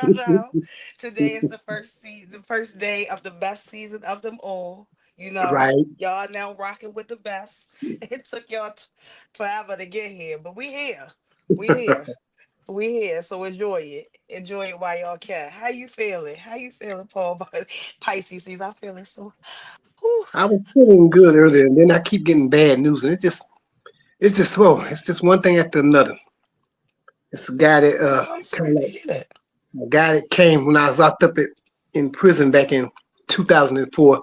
know. Today is the first day of the best season of them all. You know, Right. y'all now rocking with the best. It took y'all forever to get here, but we here. We here. We here. So enjoy it. Enjoy it while y'all can. How you feeling? How you feeling, Paul? About Pisces season. I'm feeling so. Whew. I was feeling good earlier, and then I keep getting bad news, and it's just whoa, it's just one thing after another. It's a guy that Oh, I'm kind sorry of to like hear that. a guy that came when I was locked up in prison back in 2004.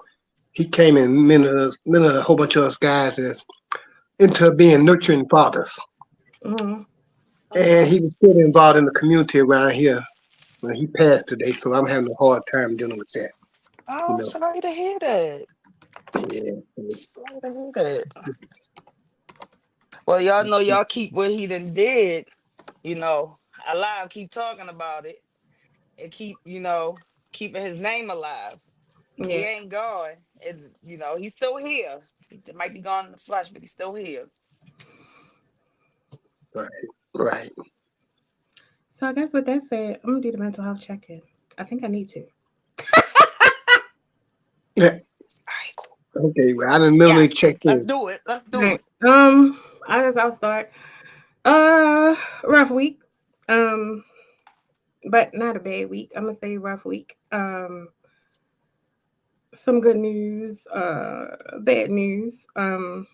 He came and mentored a whole bunch of us guys into being nurturing fathers, Mhm. and Okay. he was still involved in the community around here when he passed today. So I'm having a hard time dealing with that, you Oh, I'm know. sorry to hear that. Yeah. Sorry to hear that. Well, y'all know y'all keep what he done did, you know, alive. Keep talking about it and keep, keeping his name alive. He Yeah. ain't gone. And, he's still here. He might be gone in the flesh, but he's still here. Right. Right. So I guess with that said, I'm gonna do the mental health check-in. I think I need to. Yeah. All right, cool. Okay. Well, I didn't mentally Yes, check let's in. do it. Let's do Right. it. I guess I'll start. Rough week. Um, but not a bad week. I'm gonna say rough week. Some good news, bad news. I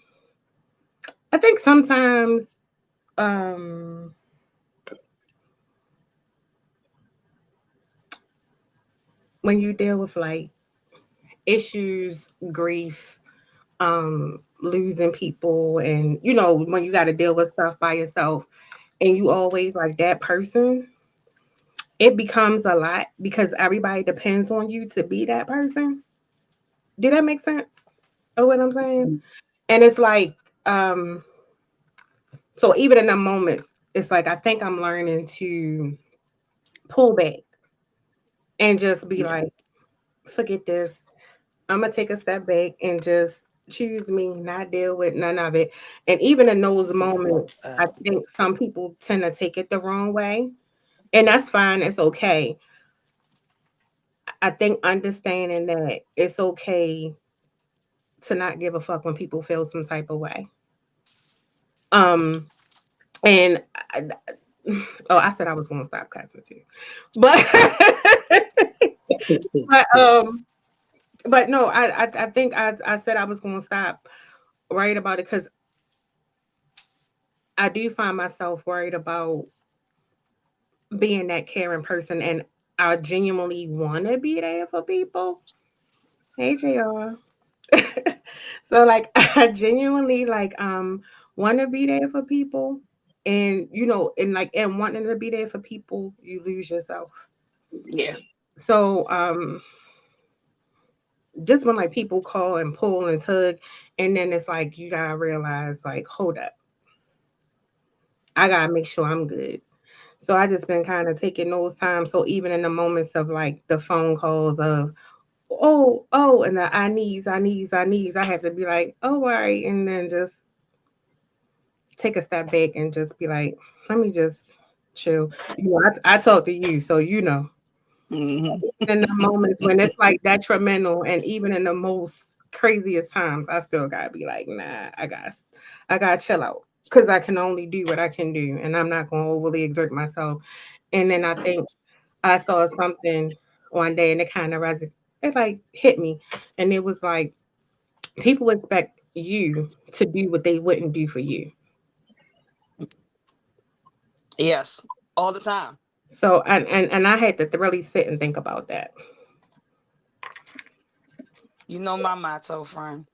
think sometimes um when you deal with like issues, grief, losing people, and when you got to deal with stuff by yourself, and you always like that person, it becomes a lot because everybody depends on you to be that person. Did that make sense? Oh, what I'm saying? And it's like, um, so even in the moments, it's like I think I'm learning to pull back and just be Yeah. like, forget this. I'm gonna take a step back and just choose me, not deal with none of it. And even in those That's enough moments, I time. think some people tend to take it the wrong way. And that's fine, it's okay. I think understanding that it's okay to not give a fuck when people feel some type of way. Um, and I, oh, I said I was gonna stop cussing too, but but but no, I think I said I was gonna stop right about it because I do find myself worried about being that caring person, and I genuinely want to be there for people. Hey, JR. So like I genuinely like want to be there for people, and and like and wanting to be there for people, you lose yourself. Yeah. So just when like people call and pull and tug, and then it's like you gotta realize like, hold up, I gotta make sure I'm good. So I just been kind of taking those times. So even in the moments of like the phone calls of and the I have to be like, oh, all right, and then just take a step back and just be like, let me just chill. I talk to you, so Hmm. even in the moments when it's like detrimental, and even in the most craziest times, I still gotta be like, nah, I gotta chill out because I can only do what I can do, and I'm not gonna overly exert myself. And then I think I saw something one day, and it kind of it like hit me, and it was like people expect you to do what they wouldn't do for you. Yes. All the time. So and I had to really sit and think about that. You know my motto, friend.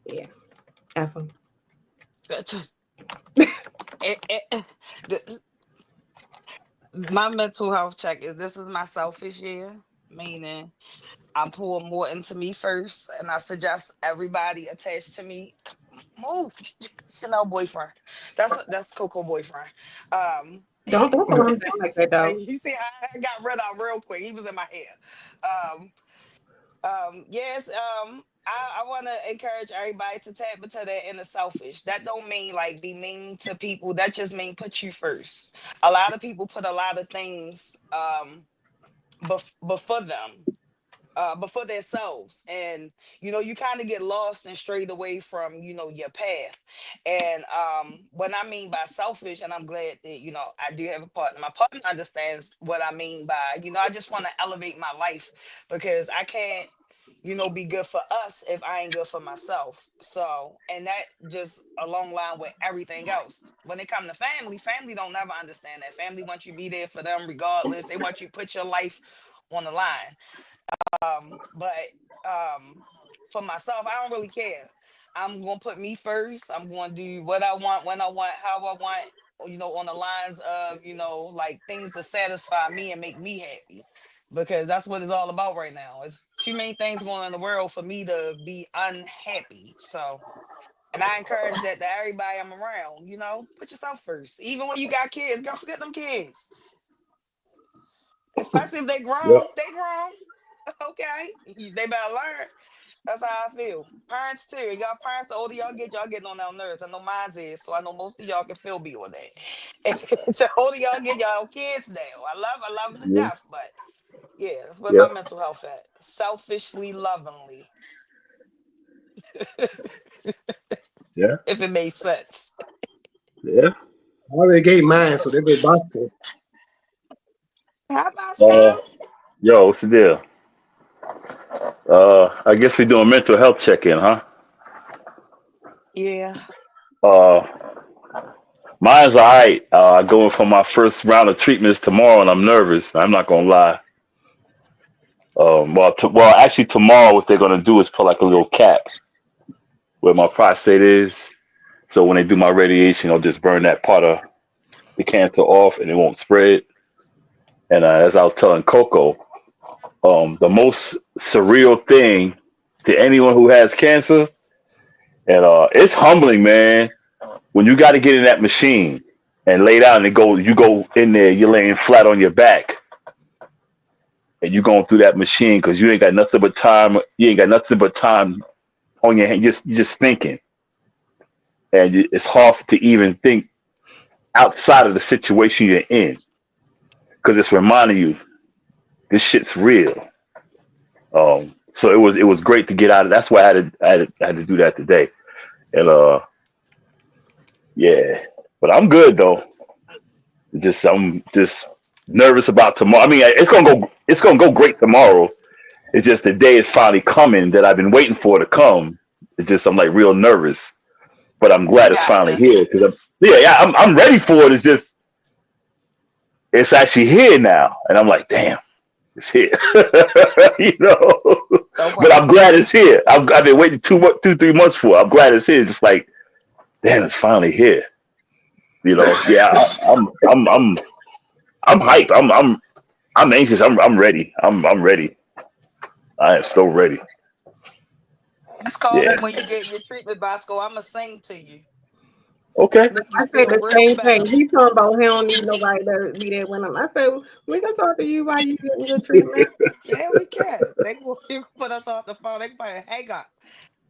Yeah, F 'em. The- my mental health check is this is my selfish year, meaning I'm pouring more into me first, and I suggest everybody attached to me move. Chanel boyfriend. That's Coco boyfriend. Um, Don't call him down like that though. you see how I got rid of him real quick. He was in my head. Um, Yes, I want to encourage everybody to tap into that inner selfish. That don't mean like be mean to people. That just mean put you first. A lot of people put a lot of things before them, before themselves, and you kind of get lost and strayed away from your path. And what I mean by selfish, and I'm glad that I do have a partner. My partner understands what I mean by I just want to elevate my life, because I can't be good for us if I ain't good for myself. So, and that just along line with everything else. When it comes to family, family don't never understand that. Family wants you to be there for them regardless. They want you to put your life on the line. But for myself, I don't really care. I'm gonna put me first. I'm gonna do what I want, when I want, how I want, on the lines of, like things to satisfy me and make me happy. Because that's what it's all about right now. It's too many things going on in the world for me to be unhappy. So, and I encourage that to everybody I'm around, put yourself first. Even when you got kids, don't forget them kids. Especially if Yep. they grown. Okay. They better learn. That's how I feel. Parents too. Y'all parents, the older y'all get, y'all getting on our nerves. I know mine's is, so I know most of y'all can feel me on that. The older y'all get, y'all kids now. I love them to Yeah. death, but yeah, that's where Yeah. my mental health at. Selfishly, lovingly, Yeah. if it makes sense. Yeah. I already gave mine, so they go Boston. How about Uh, Scott? yo, what's the deal? I guess we're doing mental health check-in, huh? Yeah. Uh, mine's all right. I going for my first round of treatments tomorrow, and I'm nervous. I'm not gonna lie. Well, actually, tomorrow what they're gonna do is put like a little cap where my prostate is. So when they do my radiation, they'll just burn that part of the cancer off, and it won't spread. And as I was telling Coco, the most surreal thing to anyone who has cancer, and it's humbling, man, when you got to get in that machine and lay down and you go in there, you're laying flat on your back, and you're going through that machine because you ain't got nothing but time. You ain't got nothing but time on your hand. You're just thinking, and it's hard to even think outside of the situation you're in because it's reminding you this shit's real. So it was great to get out of. That's why I had to do that today, and yeah, but I'm good though. I'm just nervous about tomorrow. I mean, it's gonna go great tomorrow. It's just the day is finally coming that I've been waiting for to come. It's just I'm like real nervous, but I'm You glad it's got finally here this. because I'm ready for it. It's just it's actually here now, and I'm like, damn, it's here, you know. No But I'm problem. glad it's here. I've been waiting 3 months for it. I'm glad it's here. It's just like, damn, it's finally here. You know, yeah, I'm hyped. I'm anxious. I'm ready. I'm ready. I am so ready. Just call me Yeah. when you get your treatment, Bosco. I'ma sing to you. Okay. Make you I said feel the real same thing. better. He talking about he don't need nobody to be there when I said we can talk to you while you getting your treatment. Yeah, we can. They will you can put us off the phone. They can probably hang up.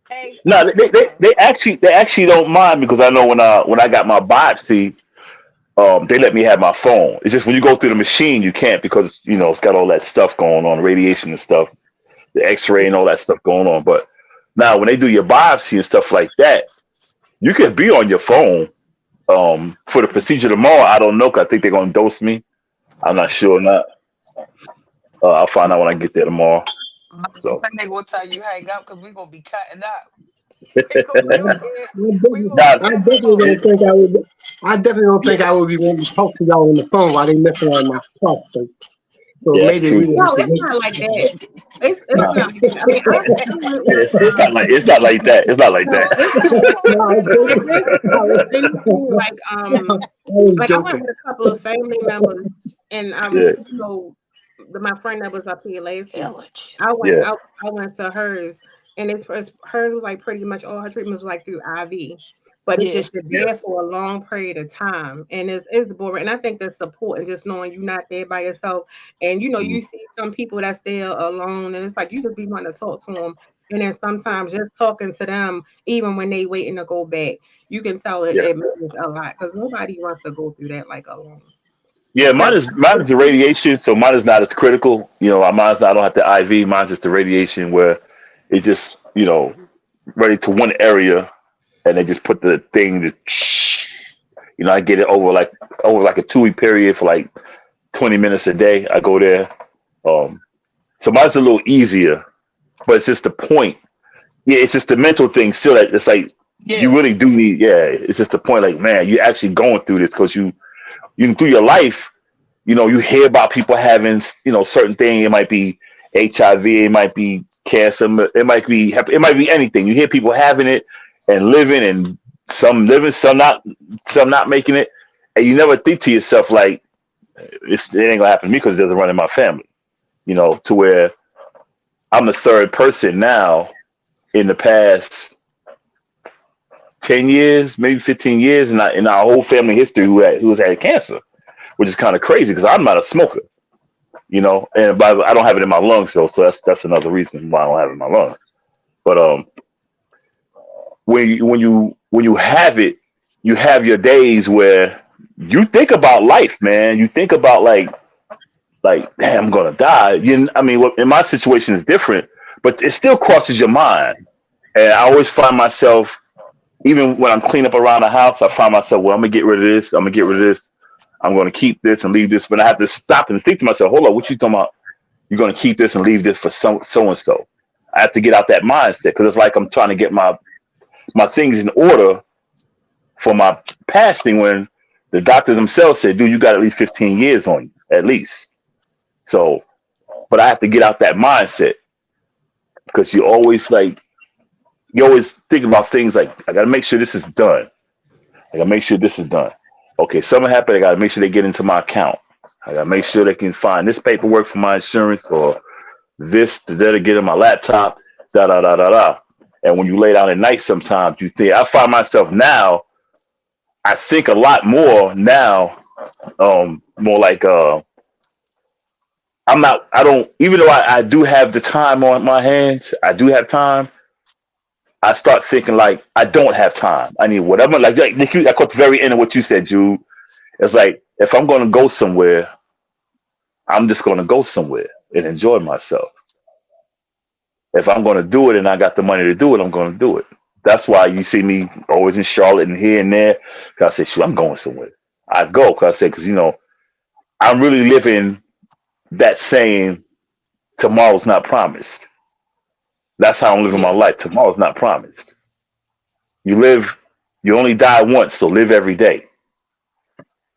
Hang No, up they, the they, phone. they actually they actually don't mind because I know when I got my biopsy, they let me have my phone. It's just when you go through the machine, you can't because it's got all that stuff going on, radiation and stuff, the X-ray and all that stuff going on. But now when they do your biopsy and stuff like that, you can be on your phone. For the procedure tomorrow, I don't know 'cause I think they're gonna dose me. I'm not sure. Not. I'll find out when I get there tomorrow. I So think they gonna tell you hang up because we gonna be cutting up. We gonna be on here. We gonna now, be having a moment. I definitely don't think I would be wanting to talk to y'all on the phone while they messing around my prostate. So yeah, that's maybe true we would too. No, have to it's wait. not like that. It's Nah, not like that. I mean, I went with it's not like that. It's not like no, that. Hold it's on, hold No, I on. was it joking. is no, it's anything I was like I went joking. with a couple of family members and Yeah, my friend that was up here last week. Village. I went yeah, I, I went to hers and hers was like pretty much all her treatments was like through IV. but it's Yeah. just you're there for a long period of time, and it's boring. And I think the support and just knowing you're not there by yourself, and Mm. you see some people that's there alone, and it's like you just be wanting to talk to them, and then sometimes just talking to them, even when they waiting to go back, you can tell Yeah. it means a lot because nobody wants to go through that like alone. Yeah, mine Because is mine is the radiation, so mine is not as critical. Mine's I don't have the IV. Mine's just the radiation where it just ready to one area, and they just put the thing to, I get it over like a 2 week period for like 20 minutes a day. I go there. Um, so mine's a little easier, but it's just the point. Yeah, it's just the mental thing. Still, that it's like you Yeah. really do need. Yeah, it's just the point. Like, man, you're actually going through this because you through your life. You hear about people having, certain thing. It might be HIV, it might be cancer, it might be anything. You hear people having it and living, some not making it, and you never think to yourself like, it ain't gonna happen to me because it doesn't run in my family. To where I'm the third person now in the past 10 years, maybe 15 years, in our whole family history who's had cancer, which is kind of crazy because I'm not a smoker. But I don't have it in my lungs though, so that's another reason why I don't have it in my lungs. But when you have it, you have your days where you think about life, man. You think about like damn, I'm gonna die. I mean, in my situation is different, but it still crosses your mind. And I always find myself, even when I'm cleaning up around the house, I find myself, well, I'm gonna get rid of this. I'm gonna get rid of this. I'm gonna keep this and leave this. But I have to stop and think to myself, hold on, what you talking about? You're going to keep this and leave this for so and so. I have to get out that mindset because it's like I'm trying to get my things in order for my passing when the doctors themselves said, dude, you got at least 15 years on you, at least. So, but I have to get out that mindset because you always think about things like, I got to make sure this is done. I got to make sure this is done. Okay, something happened. I got to make sure they get into my account. I got to make sure they can find this paperwork for my insurance or this to get in my laptop, da da da da da. And when you lay down at night, sometimes you think. I find myself now. I think a lot more now. More like I'm not. I don't. Even though I do have the time on my hands, I do have time. I start thinking like I don't have time. I need whatever. I caught the very end of what you said, Jude. It's like if I'm going to go somewhere, I'm just going to go somewhere and enjoy myself. If I'm going to do it and I got the money to do it, I'm going to do it. That's why you see me always in Charlotte and here and there. Cause I say, shoot, I'm going somewhere. I go because I'm really living that saying, tomorrow's not promised. That's how I'm living my Yeah. life. Tomorrow's not promised. You only die once, so live every day.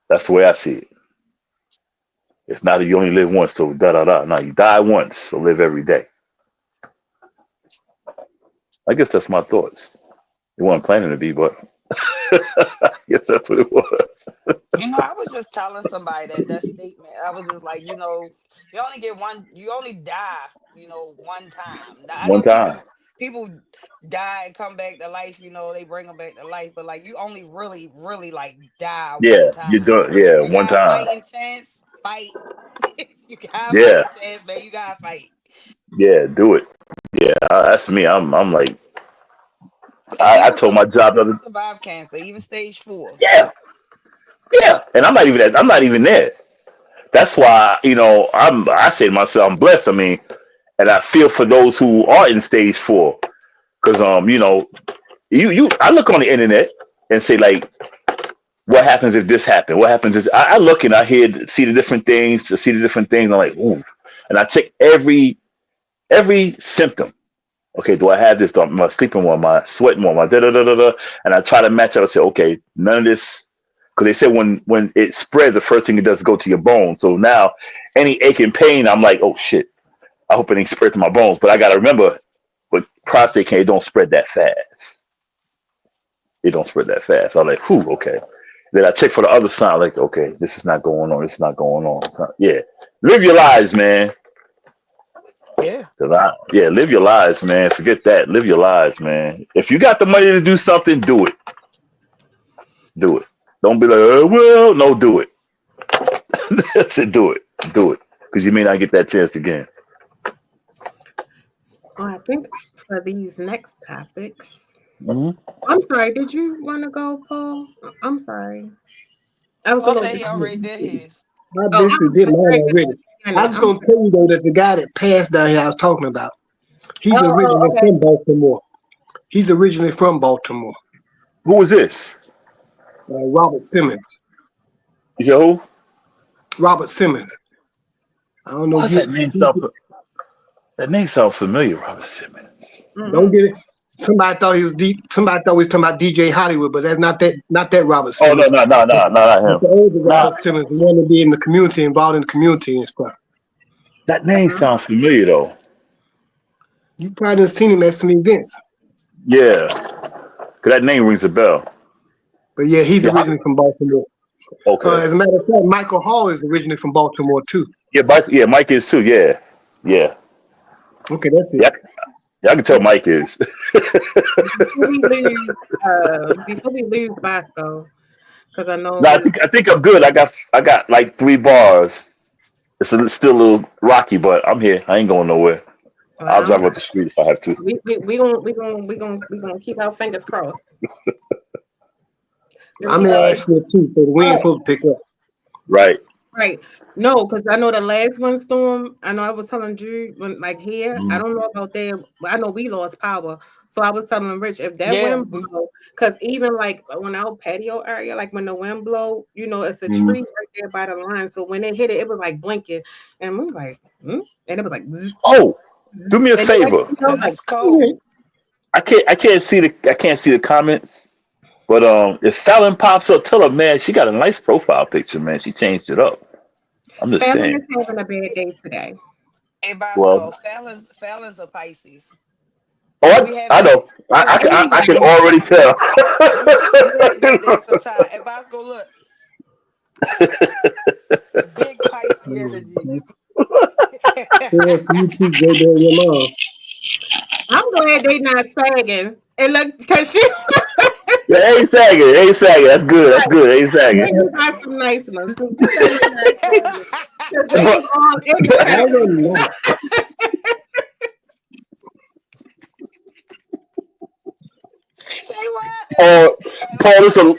That's the way I see it. It's not that you only live once, so da da da. No, you die once, so live every day. I guess that's my thoughts. It wasn't planning to be, but I guess that's what it was. I was just telling somebody that statement. I was just like, you only get one, you only die, one time. Now I One know time. people die and come back to life, they bring them back to life, but like you only really, really like die Yeah, one you time. do it. So if Yeah, you one got a time. fighting chance, fight. If you got a Yeah, fighting chance, man, you gotta fight. yeah, do it. Yeah, that's me. I'm like, And I told my job the people other. survive cancer, even stage 4. Yeah, yeah, and I'm not even there. That's why I say to myself, I'm blessed. I mean, and I feel for those who are in stage 4 because I look on the internet and say like, what happens if this happened? What happens is I look and I see the different things, to see the different things. I'm like, ooh, and I check every symptom. Okay, do I have this? Am I sleeping more? Am I sweating more? Am I da da da da da? And I try to match up and say, okay, none of this, because they say when it spreads, the first thing it does is go to your bones. So now, any ache and pain, I'm like, oh shit, I hope it ain't spread to my bones. But I got to remember, with prostate cancer, it don't spread that fast. It don't spread that fast. I'm like, whew, okay. Then I check for the other sign, like, okay, this is not going on. This is not going on. Yeah, live your lives, man. Yeah. Yeah, live your lives, man. Forget that. Live your lives, man. If you got the money to do something, do it. Do it. Don't be like, well, no, do it. That's it. Do it. Do it. Because you may not get that chance again. Well, I think for these next topics, Mhm. I'm sorry. Did you want to go, Paul? I'm sorry. I was a Paul little said he distracted. already did his. I Oh, I basically was did mine distracted already. at the I beginning. was gonna tell you though that the guy that passed down here I was talking about, he's originally Okay. from Baltimore. He's originally from Baltimore. Who was this? Robert Simmons. You said who? Robert Simmons. I don't know Why if does that name sound that name sounds familiar, Robert Simmons? don't Mm-hmm. get it. Somebody thought he was somebody thought we was talking about DJ Hollywood, but that's not that Robert Oh no, Simmons. no, no, no, no, not That's him. the older Nah, Robert Simmons, the one that be in the community, involved in the community and stuff. that name sounds familiar though. You probably done seen him at some events. Yeah. Cause that name rings a bell. But yeah, he's Yeah. originally from Baltimore. Okay. As a matter of fact, Michael Hall is originally from Baltimore too. Yeah, Mike is too. Yeah. Yeah. Okay, that's it. Yeah. Yeah, I can tell Mike is. Before we lose Bosco, because I know No, I think I'm good. I got like 3 bars. Still a little rocky, but I'm here. I ain't going nowhere. I'll drive up the street if I have to. we gonna keep our fingers crossed. I'm in Asheville too, so the wind's supposed to pick up. Right. Right. No, because I know the last one storm, I know I was telling Drew when like here, I don't know about there, but I know we lost power. So I was telling Rich if that Yeah. wind blow, because even like on our patio area, like when the wind blow, it's a Mhm. tree right there by the line. So when it hit it, it was like blinking, and we was like, and it was like, zzz, Oh, do me a and then favor. like, That's cold. I can't see the comments, but if Fallon pops up, tell her, man, she got a nice profile picture, man. She changed it up. I'm just Fallon saying. is having a bad day today. Hey Well, Bosco, Fallon's a Pisces. oh, We have I bad know. we I have can bad already days. tell. We have bad days sometimes. And Bosco, look, big Pisces energy. You too, JB, and your mom. I'm glad they not sagging. And look, because she Yeah, ain't sagging. Ain't sagging. That's good. That's good. Ain't sagging. you got some nice ones. So you know they not sagging. 'Cause they But was all I indicating. don't know. They Paul, what? Paul,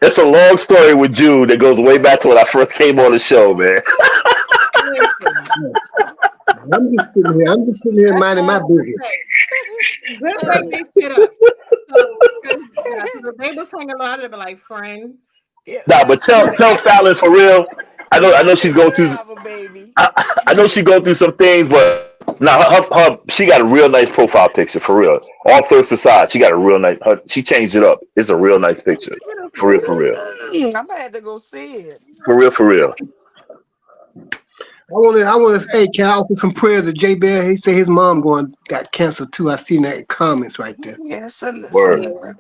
it's a long story with Jude that goes way back to when I first came on the show, man. Listen, I'm just sitting here that's minding all my I'm gonna business. say. Just like they sit up. So, because if they was saying a lot of it, like friend. Yeah, Nah, but listen. tell Fallon for real. I know she's You going could through. have a baby. I know she's going through some things, but nah, she got a real nice profile picture for real. All things aside, she got a real nice. She changed it up. It's a real nice picture. For real, for real, I'm gonna have to go see it. for real, for real. I want to say, can I offer some prayer to J Bear? He said his mom got cancer too. I seen that in comments right there. Yeah, send Word. the prayer.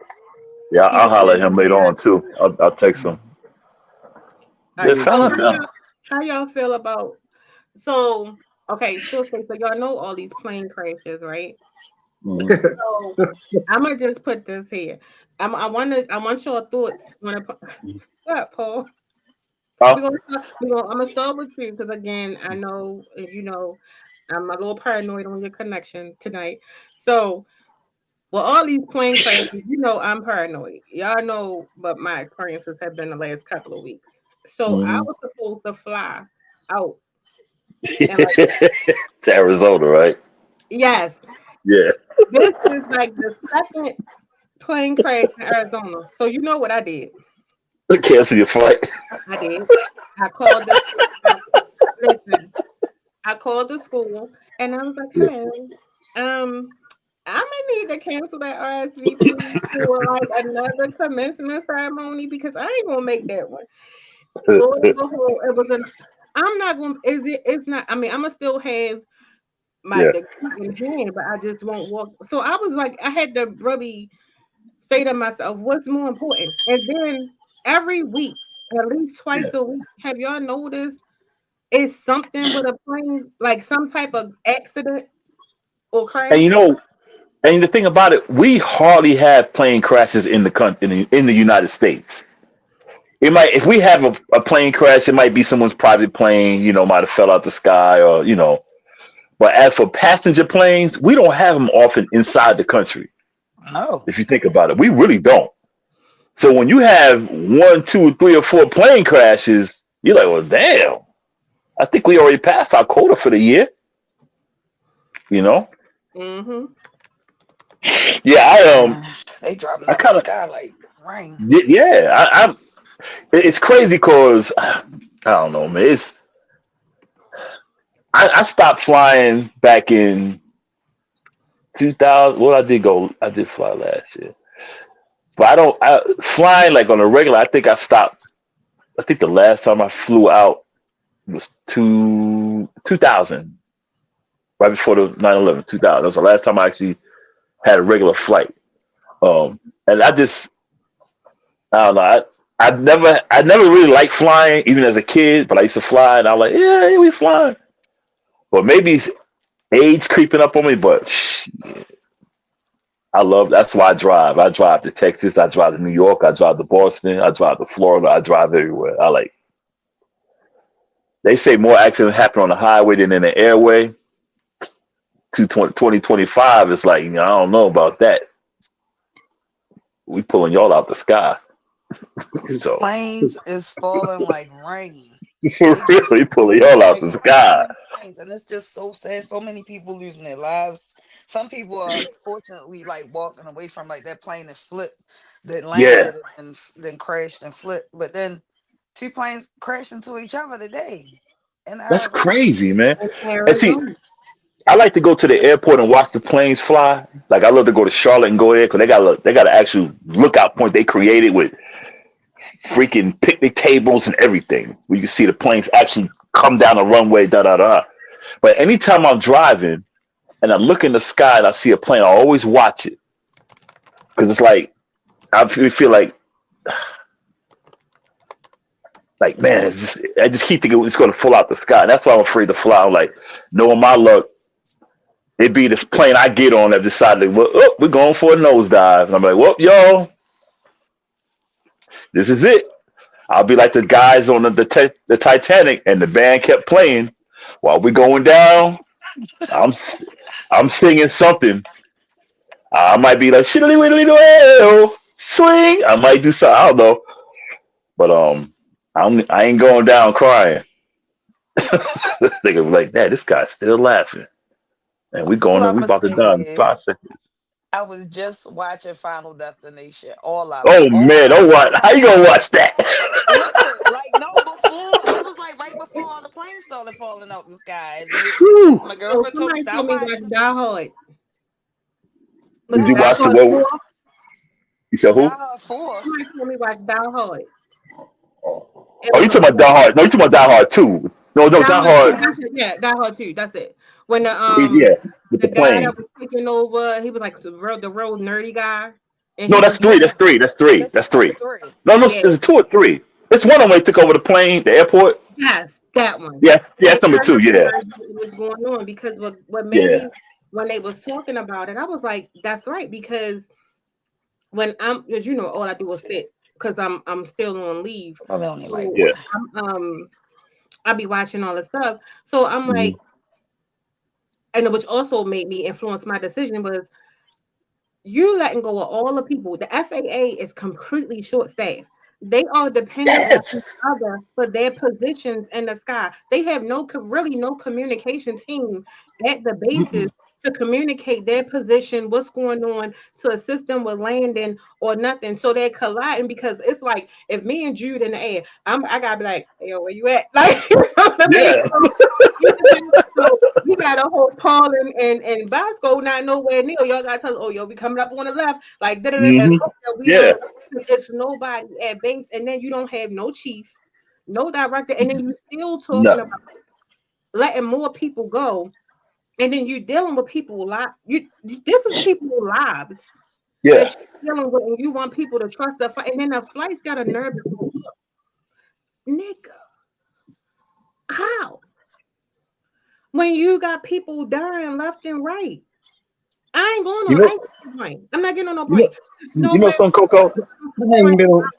Yeah, I'll holler at him later on too. I'll text him. Yeah, So Fallon. how y'all feel about so okay, sure. So y'all know all these plane crashes, right? Mhm. So I'm gonna just put this here. I want your thoughts on it. What, Paul? Huh? I'm gonna start with you because again, I know I'm a little paranoid on your connection tonight. So, well, all these plane crashes, I'm paranoid. Y'all know, but my experiences have been the last couple of weeks. So I Mhm. was supposed to fly out and like, To Arizona, right? yes, Yeah. this is like the second plane crash in Arizona. So you know what I did? Cancel your flight. I did. I called the listen. I called the school and I was like, "Hey, I'm gonna need to cancel that RSVP for like another commencement ceremony because I ain't gonna make that one." Lord, behold, it was an. I'm not gonna. Is it? It's not. I mean, I'm gonna still have my Yeah. degree in hand, but I just won't walk. So I was like, I had to really say to myself, what's more important? And then every week, at least Yeah. twice a week, have y'all noticed it's something with a plane, like some type of accident or And crash? and the thing about it, we hardly have plane crashes in the country in the United States. it might, if we have a plane crash, it might be someone's private plane, might have fell out the sky or. But as for passenger planes, we don't have them often inside the country. No. If you think about it, we really don't. So when you have 1, 2, 3, or 4 plane crashes, you're like, well, damn. I think we already passed our quota for the year. Mm-hmm. Yeah, They dropping I out the kind of, sky like rain. yeah, it's crazy because I don't know, man. I stopped flying back in 2000. Well, I did fly last year, but flying like on a regular. I think I stopped. I think the last time I flew out was 2000, right before the 9/11. 2000. That was the last time I actually had a regular flight. And I don't know. I never really liked flying, even as a kid. But I used to fly, and I was like, yeah, we flying. But maybe it's age creeping up on me. But that's why I drive. I drive to Texas. I drive to New York. I drive to Boston. I drive to Florida. I drive everywhere. They say more accidents happen on the highway than in the airway. 2025, it's like, I don't know about that. We pulling y'all out the sky. So Planes is falling like rain. for real, we pulling y'all out the sky. Planes, and it's just so sad. So many people losing their lives. Some people are fortunately like walking away from like that plane that flipped, that Yeah, landed and then crashed and flipped. But then 2 planes crashed into each other today in that's Arizona. crazy, man. In And see, Arizona. I like to go to the airport and watch the planes fly. Like I love to go to Charlotte and go there because they got an actual lookout point they created with freaking picnic tables and everything. Where you can see the planes actually come down the runway, da da da. But anytime I'm driving and I look in the sky and I see a plane, I always watch it because it's like I feel like man, I just keep thinking it's going to fall out the sky. And that's why I'm afraid to fly. I'm like, knowing my luck, it'd be the plane I get on that decided, well, we're going for a nosedive. And I'm like, well, y'all, this is it. I'll be like the guys on the Titanic, and the band kept playing while we're going down. I'm singing something. I might be like shiddly widdly well, swing. I might do something. I don't know, but I ain't going down crying. They gonna be like, "That this guy's still laughing," and we All going. We I'ma about to say die in is 5 seconds. I was just watching Final Destination. All of it. Oh man, oh what? How you gonna watch that? Listen, like no, before it was like right before all the planes started falling out the sky. Whew. My Oh, girlfriend told me somebody stop told me watch watching. Die Hard. Was Did it you Die No, watch the Hard what? 4? You said who? Die 4. Somebody told me watch Die Hard. It Oh, was you a talking about Die Hard? No, you talking about Die Hard 2. No, Die Die Hard 2. Hard. That's it. Yeah, Die Hard 2. That's it. When Yeah, with the the guy that plane. was taking over, he was like the real nerdy guy, and No, he that's was three. doing That's three. That's three. That's That's three. 3. No, no, yeah, it's 2 or 3. It's one of them. They took over the plane, the airport. yes, that one. Yes, yeah, They that's number 2. Yeah, characterized what was going on because what made yeah. me when they was talking about it, I was like, that's right because when as you know, all I do is sit because I'm still on leave, Probably only like so Yeah. I be watching all the stuff. So I'm Mhm. like, and which also made me influence my decision was you letting go of all the people. The FAA is completely short staffed. They are dependent on each Yes. other for their positions in the sky. They have really no communication team at the bases Mm-mm. to communicate their position, what's going on, to assist them with landing or nothing. So they're colliding because it's like if me and Jude in the air, I gotta be like, hey, yo, where you at? Like, you know what I mean? Yeah. So we got a whole Paul and Bosco not nowhere near. Y'all gotta tell us, oh, yo, we coming up on the left, like and Hmm. we Yeah. don't. It's nobody at base, and then you don't have no chief, no director, and then you still talking about Nothing. letting more people go, and then you dealing with people this is people's lives Yeah. that you're dealing with, and you want people to trust the flight, and then the flight's got a nerve to go, nigga, how? When you got people dying left and right. I ain't going You on. I know. ain't getting on no plane. I'm not getting on no You know. plane. There's You know nowhere some Coco. I ain't been on.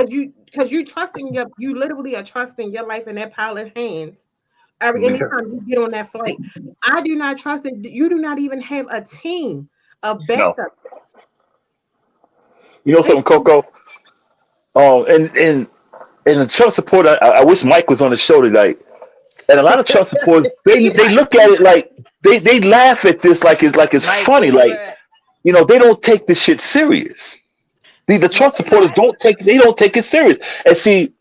because you trusting you literally are trusting your life in that pilot hands. Anytime you get on that flight, I do not trust it. You do not even have a team of No, backup. you know It's something, Coco. And the Trump supporter, I wish Mike was on the show tonight. And a lot of Trump supporters, they look at it like they laugh at this like it's Mike, where funny. you Like, at? they don't take this shit serious. The No, Trump they supporters not. don't take it serious. And see,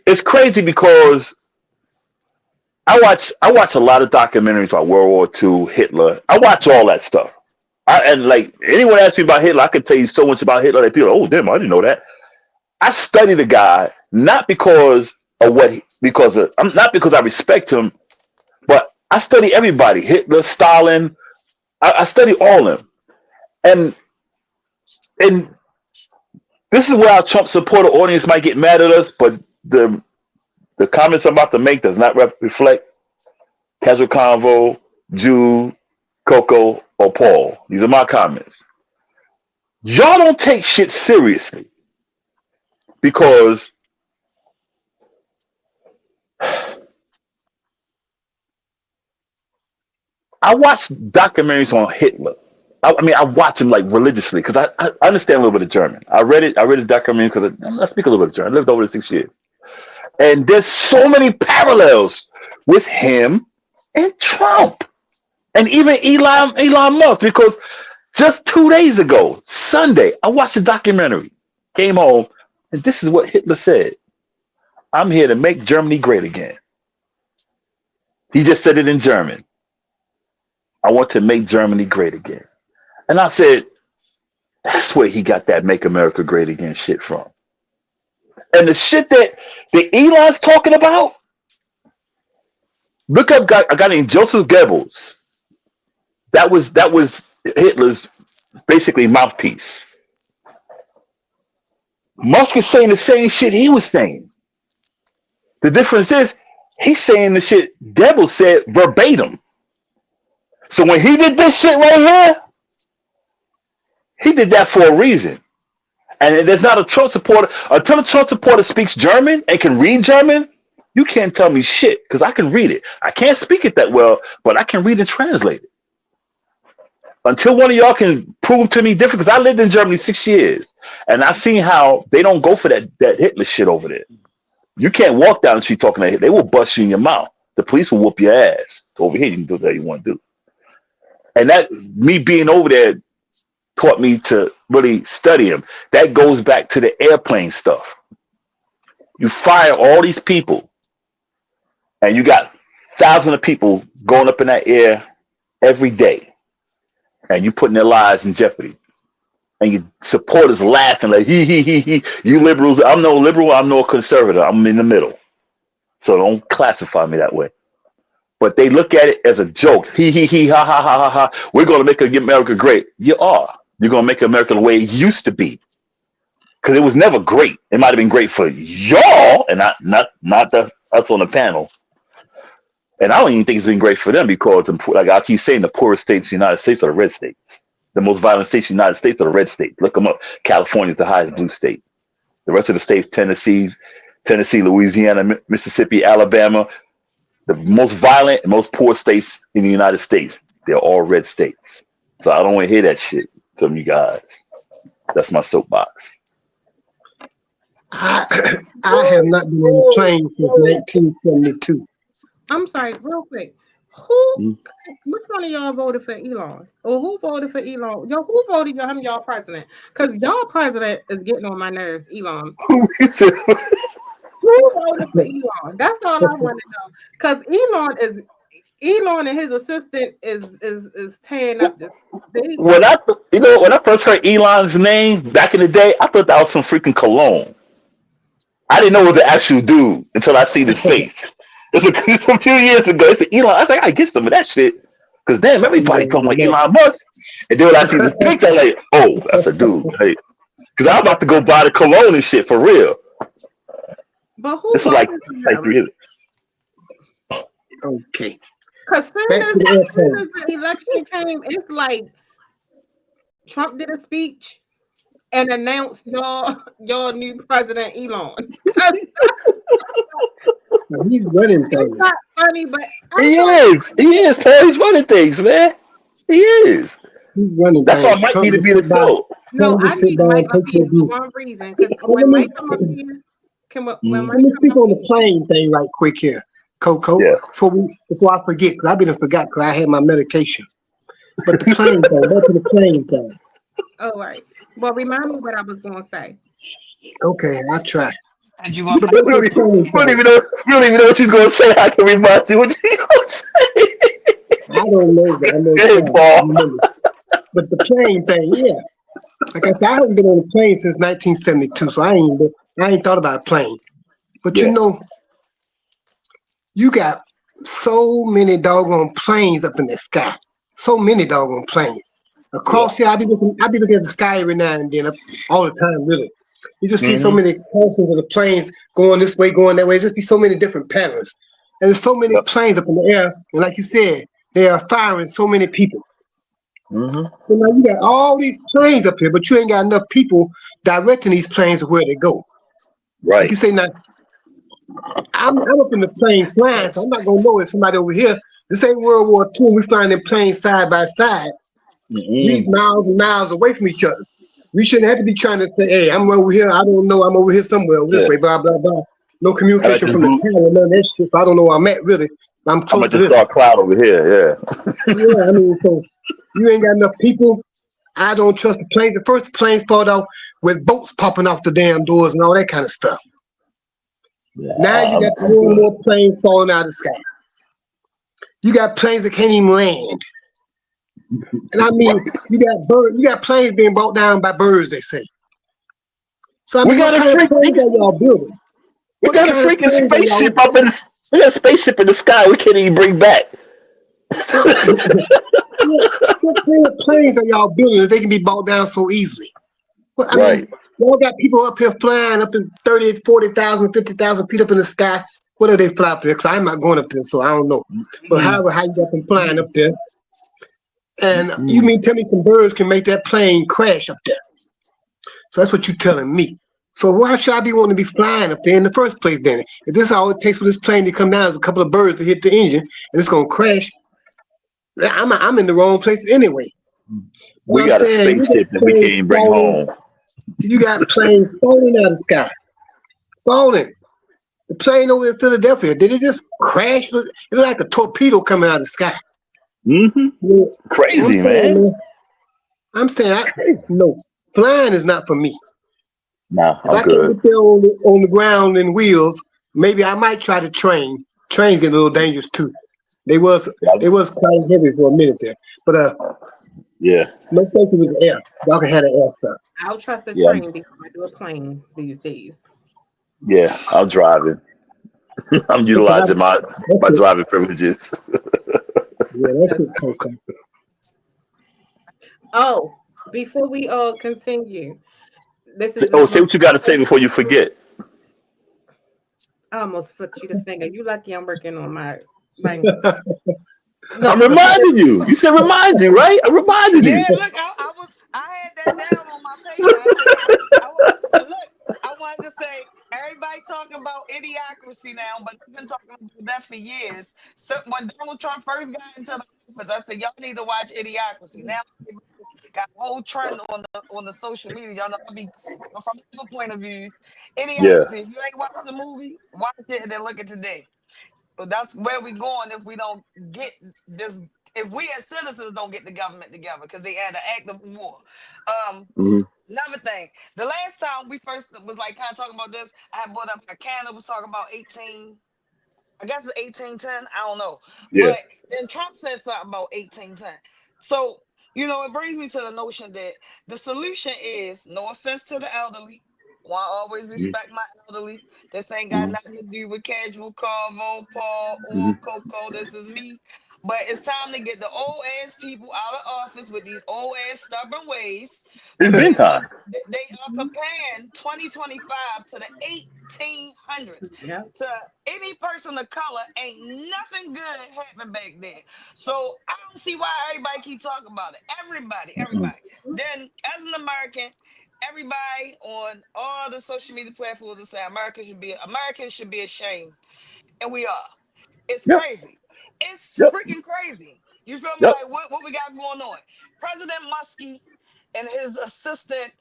it's crazy because I watch a lot of documentaries about World War II, Hitler. I watch all that stuff. And like anyone asks me about Hitler, I can tell you so much about Hitler that people, oh damn, I didn't know that. I study the guy not because of I'm not because I respect him, but I study everybody. Hitler, Stalin. I study all of them. And and this is where our Trump supporter audience might get mad at us, but the comments I'm about to make does not reflect Casual Convo, Jude, Coco, or Paul. These are my comments. Y'all don't take shit seriously because I watch documentaries on Hitler. I mean, I watch him like religiously because I understand a little bit of German. I read it. I read his documentaries because I speak a little bit of German. I lived over there 6 years, and there's so many parallels with him and Trump, and even Elon Musk. Because just 2 days ago, Sunday, I watched a documentary. Came home, and this is what Hitler said: "I'm here to make Germany great again." He just said it in German. I want to make Germany great again. And I said, that's where he got that "Make America Great Again" shit from. And the shit that the Elon's talking about, look up a guy named Joseph Goebbels. That was Hitler's basically mouthpiece. Musk is saying the same shit he was saying. The difference is he's saying the shit Goebbels said verbatim. So when he did this shit right here, he did that for a reason. And there's not a Trump supporter. Until a Trump supporter speaks German and can read German, you can't tell me shit because I can read it. I can't speak it that well, but I can read and translate it. Until one of y'all can prove to me different, because I lived in Germany 6 years and I've seen how they don't go for that Hitler shit over there. You can't walk down the street talking that Hitler. They will bust you in your mouth. The police will whoop your ass. Over here, you can do whatever you want to do. And that me being over there taught me to really study him. That goes back to the airplane stuff. You fire all these people, and you got thousands of people going up in that air every day, and you putting their lives in jeopardy. And your supporters laughing like, he. You liberals, I'm no liberal, I'm no conservative. I'm in the middle. So don't classify me that way. But they look at it as a joke. He, ha, ha, ha, ha, ha. We're going to make America great. You are. You're going to make America the way it used to be. Because it was never great. It might have been great for y'all and not us on the panel. And I don't even think it's been great for them because, like I keep saying, the poorest states in the United States are the red states. The most violent states in the United States are the red states. Look them up. California is the highest blue state. The rest of the states, Tennessee, Louisiana, Mississippi, Alabama, the most violent and most poor states in the United States, they're all red states. So I don't want to hear that shit from you guys. That's my soapbox. I have not been on a plane since 1972. I'm sorry, real quick. Which one of y'all voted for Elon? Or who voted for Elon? Who voted for him, y'all president? Because y'all president is getting on my nerves, Elon. Who voted for Elon? That's all I want to know. Because Elon and his assistant is tearing up this. When I first heard Elon's name back in the day, I thought that was some freaking cologne. I didn't know it was the actual dude until I seen his face. It's a few years ago. It's Elon. I was like, I get some of that shit. Because damn, everybody talking like Elon Musk. And then when I see this picture, I'm like, oh, that's a dude. Because I'm about to go buy the cologne and shit for real. But who this is like 3 years. Okay. Because soon as the election came, it's like Trump did a speech. and announce your new president, Elon. 'Cause Now, he's running it's things. not funny, but I'm He trying to is. He is. Paul. He's running things, man. He is. He's running That's why things. Mike Trump need to just be the sit by. GOAT. no, Trump I just sit need by Mike and up take here your for beat. one reason. Because Well, when Mike come up here, when Mhm. Mike let me come speak up on the here, plane thing right quick here, Coco. Yeah. Before I forget, because I've been forgot because I had my medication. But the plane thing, back to the plane thing. all right. Well, remind me what I was going to say. Okay, I'll try. And you want But my back We to don't, the even, plane we don't thing. even know. We don't even know what she's gonna say. I can remind you what she's gonna say. I don't know that. I'm gonna Hey, try. I Paul. remember. But the plane thing, yeah. Like I said, I haven't been on a plane since 1972, so I ain't thought about a plane. But Yeah. you got so many doggone planes up in the sky. So many doggone planes. Yeah. Across here, I be looking at the sky every now and then, all the time, really. You just see so Hmm. many crossings of the planes going this way, going that way. Just be so many different patterns. And there's so many Yep. planes up in the air, and like you said, they are firing so many people. Hmm. So now you got all these planes up here, but you ain't got enough people directing these planes to where they go. Like Right. you say, now I'm up in the plane flying, so I'm not gonna know if somebody over here. This ain't World War II. We flying them planes side by side. We Mm-mm. miles and miles away from each other. We shouldn't have to be trying to say, "Hey, I'm over here. I don't know. I'm over here somewhere over this Yeah. way." Blah blah blah. No I like communication this from the blue. tower, none of that shit. So I don't know where I'm at really. I'm I'm close at to this this. dark cloud over here. Yeah. Yeah, I mean, so you ain't got enough people. I don't trust the planes. The first plane started out with boats popping off the damn doors and all that kind of stuff. Yeah. Now you got I'm more and good. more planes falling out of the sky. You got planes that can't even land. And I mean, you got planes being brought down by birds, they say. So I We mean, what got a kind of freak. planes are y'all building? We What got a kind of freaking planes are y'all spaceship up in. We got a spaceship in the sky. We can't even bring back. what, what kind of planes are y'all building that they can be brought down so easily? Well, I mean, Right. y'all got people up here flying up in 30, 40,000, 50,000 feet up in the sky. What do they fly up there? Because I'm not going up there, so I don't know. But Mm. however, how you got them flying up there? And you Mm. mean tell me some birds can make that plane crash up there? So that's what you're telling me. So why should I be wanting to be flying up there in the first place then? If this all it takes for this plane to come down is a couple of birds to hit the engine and it's gonna crash, I'm in the wrong place anyway. What We I'm got a saying, you spaceship got that we can't planes even bring falling, home. you got planes falling out of the sky, falling. The plane over in Philadelphia, did it just crash? It looked like a torpedo coming out of the sky. Hmm. Yeah, I'm Crazy, saying, man. man, no, flying is not for me. Nah, If I'm I can't good. get there on the ground in wheels, maybe I might try the train. Trains get a little dangerous too. They was Yeah. they was quite heavy for a minute there, but Yeah. no thank you with the air. Y'all can have the air stuff. I'll trust a Yeah. train before I do a plane these days. Yeah. I'm driving. I'm Okay, utilizing that's my it. driving privileges. Yeah, that's 'Cause- it, Coco. oh, before we all continue, this is Oh, just say my what you got to say before you forget. I almost flipped you the finger. You lucky I'm working on my language. I'm No, reminding you. You said remind you, right? I reminded Yeah, you. look, I had that down on my paper. I said I wanted to say everybody talking about idiocracy now, but I've been talking about that for years. So when Donald Trump first got into the office, I said y'all need to watch Idiocracy. Now got a whole trend on the social media. Y'all know I be coming from another point of view. Yeah. Idiocracy. If you ain't watched the movie, watch it and then look at today. So that's where we going if we don't get this. If we as citizens don't get the government together because they had an act of war. Um, Hmm. Another thing, the last time we first was like kind of talking about this, I had brought up a Canada was talking about 18. I guess it's 1810. I don't know, Yeah. but then Trump said something about 1810. So it brings me to the notion that the solution is no offense to the elderly. Want to always respect my elderly. This ain't got Hmm. nothing to do with casual Carvo, Paul, Hmm. or Coco. This is me. But it's time to get the old ass people out of office with these old ass stubborn ways. It's been time. They are comparing 2025 to the 1800s. yeah. To any person of color, ain't nothing good happened back then. So I don't see why everybody keep talking about it. Everybody. Then as an American, everybody on all the social media platforms and say Americans should be ashamed, and we are. It's Yep. crazy. It's Yep. freaking crazy. You feel me? Yep. Like what we got going on? President Muskie and his assistant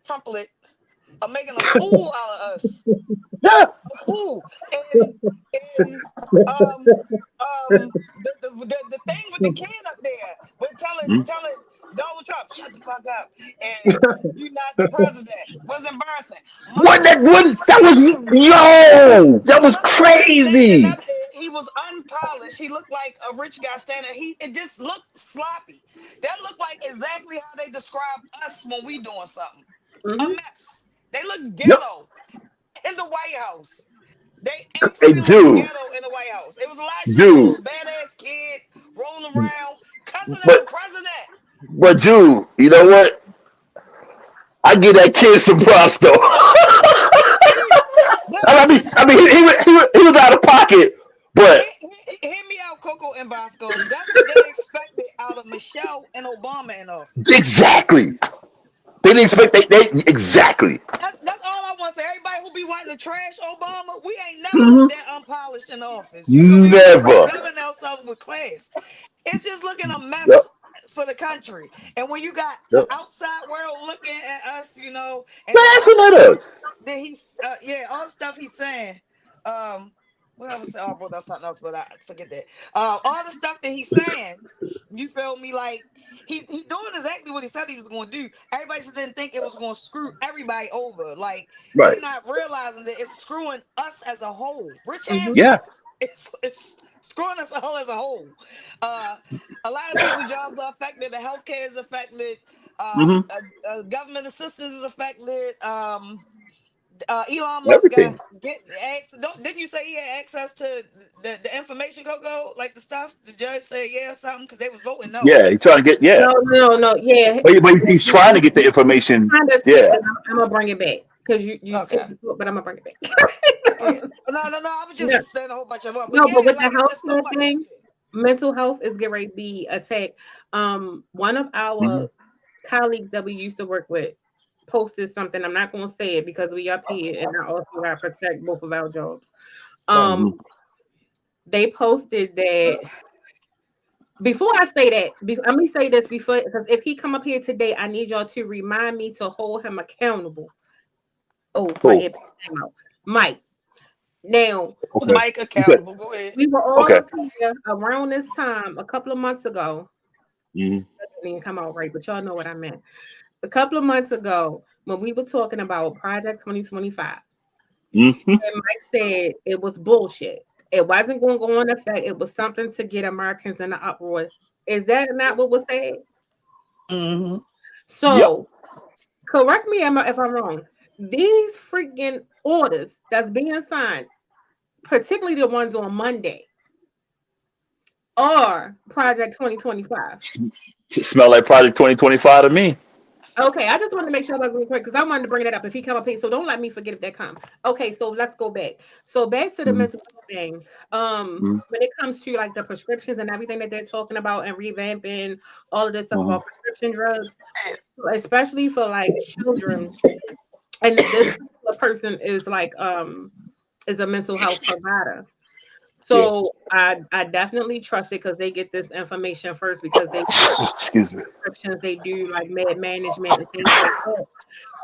Trumplet are making a fool out of us. Yeah. A fool. And the thing with the kid up there, with Mm. telling Donald Trump, shut the fuck up, and you not the president, was embarrassing. What Muskie that was? was That was yo. That was Muskie was standing crazy. up there. He was unpolished. He looked like a rich guy standing. It just looked sloppy. That looked like exactly how they describe us when we doing something. A Mhm. mess. They look Yep. ghetto in the White House. They Hey, actually look dude, ghetto in the White House. It was last year, a dude. little badass kid rolling around, cussing at the But president. dude, you know what? I give that kid some props though. See, but He was out of pocket, but hear me out, Coco and Bosco. That's what they expected out of Michelle and Obama in office. exactly. They didn't expect they exactly. That's all I want to say. Everybody who be wanting to trash Obama, we ain't never Hmm. looked that unpolished in office. You feel me? We just Never. govern ourselves with class. It's just looking a Yep. mess for the country. And when you got the Yep. outside world looking at us, and all Laughing the at stuff us. that all the stuff he's saying, what I was saying, oh, I wrote down something else, but I forget that. All the stuff that he's saying, you feel me? Like he doing exactly what he said he was going to do. Everybody just didn't think it was going to screw everybody over. Like they Right. not realizing that it's screwing us as a whole. Rich and Mhm. Yeah. poor. It's screwing us all as a whole. A lot of people jobs are affected. The healthcare is affected. Hmm. Government assistance is affected. Elon Musk Everything. didn't you say he had access to the information, Coco? Like the stuff the judge said, yeah, or something, because they was voting no. Yeah. He's trying to get. Yeah. No, no, no. Yeah, But he's trying to get the information. kind of skipped Yeah. it. I'm gonna bring it back because you skipped Okay. it, but I'm gonna bring it back. Yeah. No. I was No, just saying a whole bunch of them. But no, but yeah, with the like he said so healthcare much. thing, mental health is getting ready to be attacked. One of Hmm. our colleagues that we used to work with posted something. I'm not gonna say it because we up here and I also gotta protect both of our jobs. Right. Hmm. Um, they posted that before I say that, let me say this before because if he come up here today, I need y'all to remind me to hold him accountable. Oh, my Cool. earpiece came out. Mike. Now, Okay. Mike You said accountable. Go ahead. we were all okay. up here around this time a couple of months ago. Hmm. That didn't even come out right, but y'all know what I meant. A couple of months ago, when we were talking about Project 2025, Hmm. and Mike said it was bullshit. It wasn't going to go on effect. It was something to get Americans in the uproar. Is that not what was said? Mm-hmm. Yep. So, correct me if I'm wrong. These freaking orders that's being signed, particularly the ones on Monday, are Project 2025. Smell like Project 2025 to me. Okay, I just wanted to make sure I was real quick because I wanted to bring that up if he come up here. So don't let me forget if that come. Okay, so let's go back. So back to the Hmm. mental health thing. Hmm. When it comes to like the prescriptions and everything that they're talking about and revamping all of this stuff Hmm. about prescription drugs, especially for like children, and this particular person is like is a mental health provider. Yeah. So I definitely trust it because they get this information first because they Excuse me. prescriptions, they do like med management and things like that.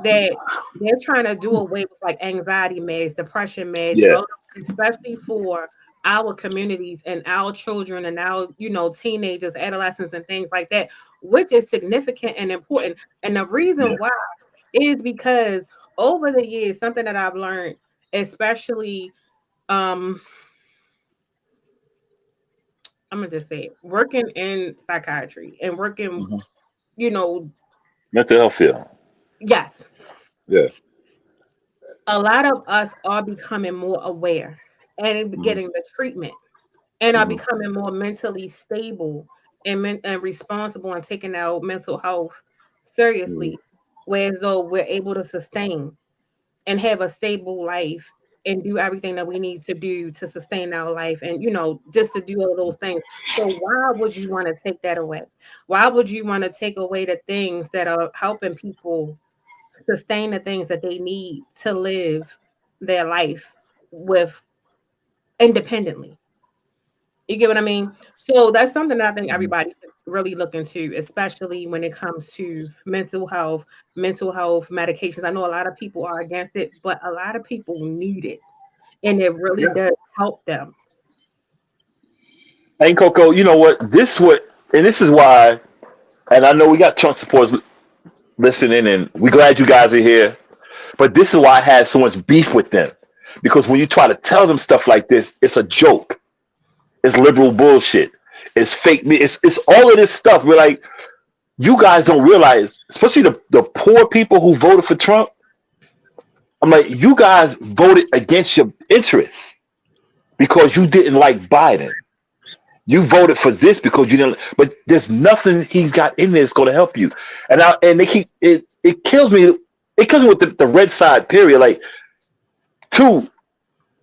That they're trying to do away with like anxiety meds, depression meds, Yeah. drugs, especially for our communities and our children and our teenagers, adolescents, and things like that, which is significant and important. And the reason Yeah. why is because over the years, something that I've learned, especially um I'm gonna just say it, working in psychiatry and working, Hmm. you know, Mental health field. yes, Yeah. a lot of us are becoming more aware and Hmm. getting the treatment and are Hmm. becoming more mentally stable and and responsible and taking our mental health Hmm. seriously, whereas though we're able to sustain and have a stable life and do everything that we need to do to sustain our life and just to do all those things. So why would you want to take that away? Why would you want to take away the things that are helping people sustain the things that they need to live their life with independently. You get what I mean? So that's something that I think everybody should really look into, especially when it comes to mental health medications. I know a lot of people are against it, but a lot of people need it, and it really Yeah. does help them. And Coco, you know what? And this is why. And I know we got Trump supporters listening, and we're glad you guys are here. But this is why I had so much beef with them, because when you try to tell them stuff like this, it's a joke. It's liberal bullshit. It's fake. It's all of this stuff. We're like, you guys don't realize, especially the poor people who voted for Trump. I'm like, you guys voted against your interests because you didn't like Biden. You voted for this because you didn't. But there's nothing he's got in there that's going to help you. And they keep it. It kills me. It kills me with the red side. Period. Like, two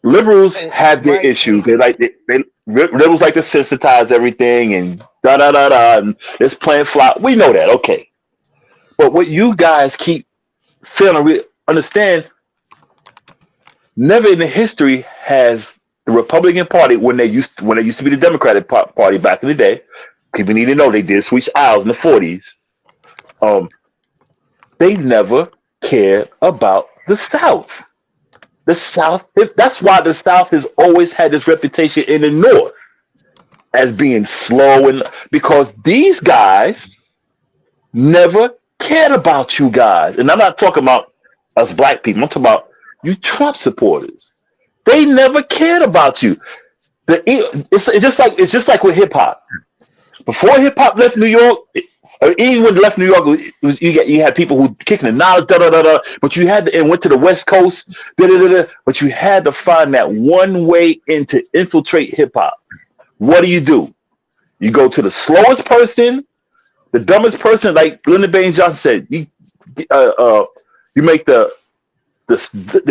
liberals have their Right. issues. Liberals like to sensitize everything and da da da da. And it's playing flop. We know that. Okay. But what you guys keep failing to understand, never in the history has the Republican Party, when they used to be the Democratic Party back in the day, people need to know they did switch aisles in the 40s. They never cared about the South. The South, that's why the South has always had this reputation in the North as being slow, and because these guys never cared about you guys. And I'm not talking about us black people. I'm talking about you Trump supporters. They never cared about you. It's just like with hip hop. Before hip hop left New York, or even when it left New York, you had people who kicking the knowledge, da da da da. But you had to, and went to the West Coast, da da da da. But you had to find that one way in to infiltrate hip hop. What do? You go to the slowest person, the dumbest person, like Lyndon Baines Johnson said. You make the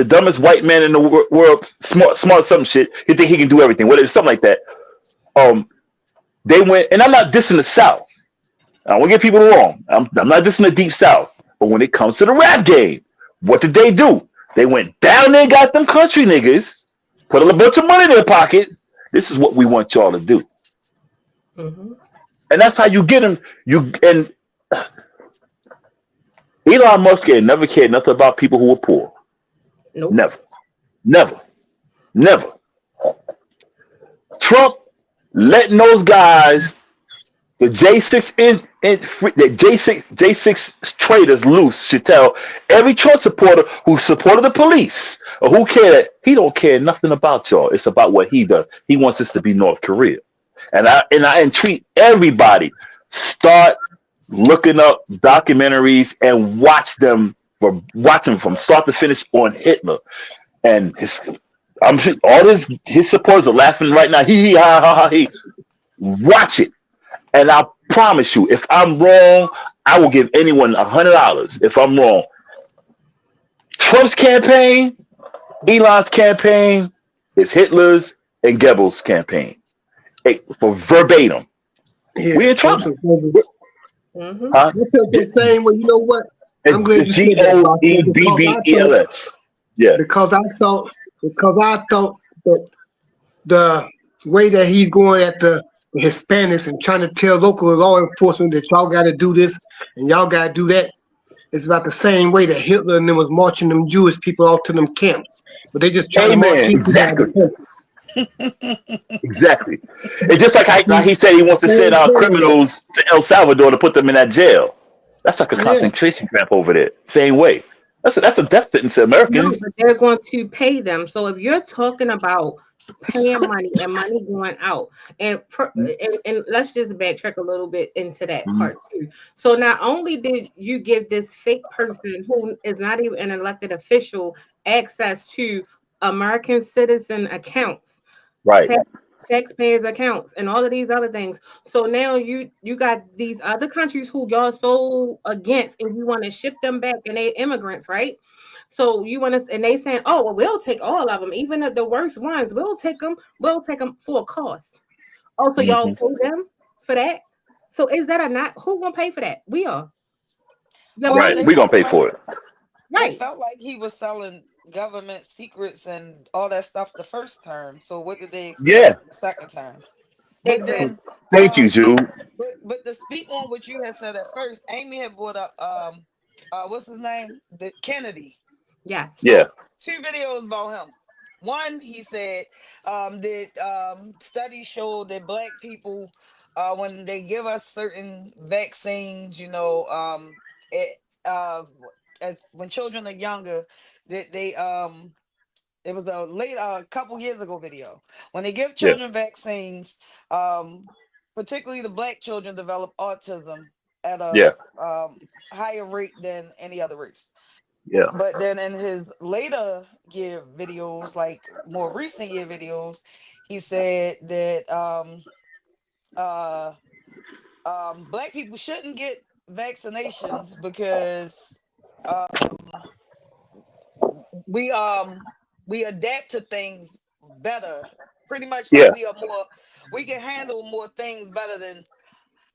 dumbest white man in the world smart some shit. He think he can do everything, whatever, something like that. They went, and I'm not dissing the South. I don't want to get people wrong. I'm not dissing the Deep South. But when it comes to the rap game, what did they do? They went down there, got them country niggas, put a bunch of money in their pocket. This is what we want y'all to do, Hmm. and that's how you get them. And Elon Musk never cared nothing about people who were poor. Nope. Never, never, never. Trump letting those guys, the J6 traders loose, should tell every Trump supporter who supported the police or who cared, he don't care nothing about y'all. It's about what he does. He wants us to be North Korea. And I entreat everybody, start looking up documentaries and watch them from start to finish on Hitler. And I'm sure all his supporters are laughing right now. He ha ha ha he. Watch it. And I promise you, if I'm wrong, I will give anyone $100 if I'm wrong. Trump's campaign, Elon's campaign is Hitler's and Goebbels' campaign. For verbatim. Yeah. We in trouble. Hmm. Huh? I felt the same way. You know what? I'm glad you said that, Bob, Goebbels. Yeah. because I thought that the way that he's going at the Hispanics and trying to tell local law enforcement that y'all got to do this and y'all got to do that, it's about the same way that Hitler and them was marching them Jewish people off to them camps, but they just trying to march Amen. people out of the country. Exactly. It's just like how he said he wants to send out criminals to El Salvador to put them in that jail. That's like a Yeah. concentration camp over there. Same way. That's a death sentence to No, Americans. but they're going to pay them. So if you're talking about paying money and money going out, and let's just backtrack a little bit into that Mhm. part too. So not only did you give this fake person who is not even an elected official access to American citizen accounts, Right. taxpayers accounts, and all of these other things. So now you got these other countries who y'all so against, and you want to ship them back, and they immigrants, right? So you want to, and they saying, oh well, we'll take all of them, even the worst ones. We'll take them. We'll take them for a cost. Oh, so y'all hmm pay them for that? So is that a not? Who gonna pay for that? We are. Yeah, Well, Right. We're gonna pay for it. it Right. felt like he was selling government secrets and all that stuff the first term. So what did they Yeah. expect the second term? But Exactly. then, Thank you, Jude. but to speak on what you had said at first, Amy had brought up what's his name, the Kennedy. Yes. Yeah. So 2 videos about him. One, he said that studies show that black people, when they give us certain vaccines, it as when children are younger, that they it was a late a couple years ago video. When they give Yeah. children vaccines, um, particularly the black children develop autism at a Yeah. higher rate than any other race. Yeah. But then in his later year videos, like more recent year videos, he said that uh, black people shouldn't get vaccinations because we we adapt to things better. Pretty much like Yeah. we can handle more things better than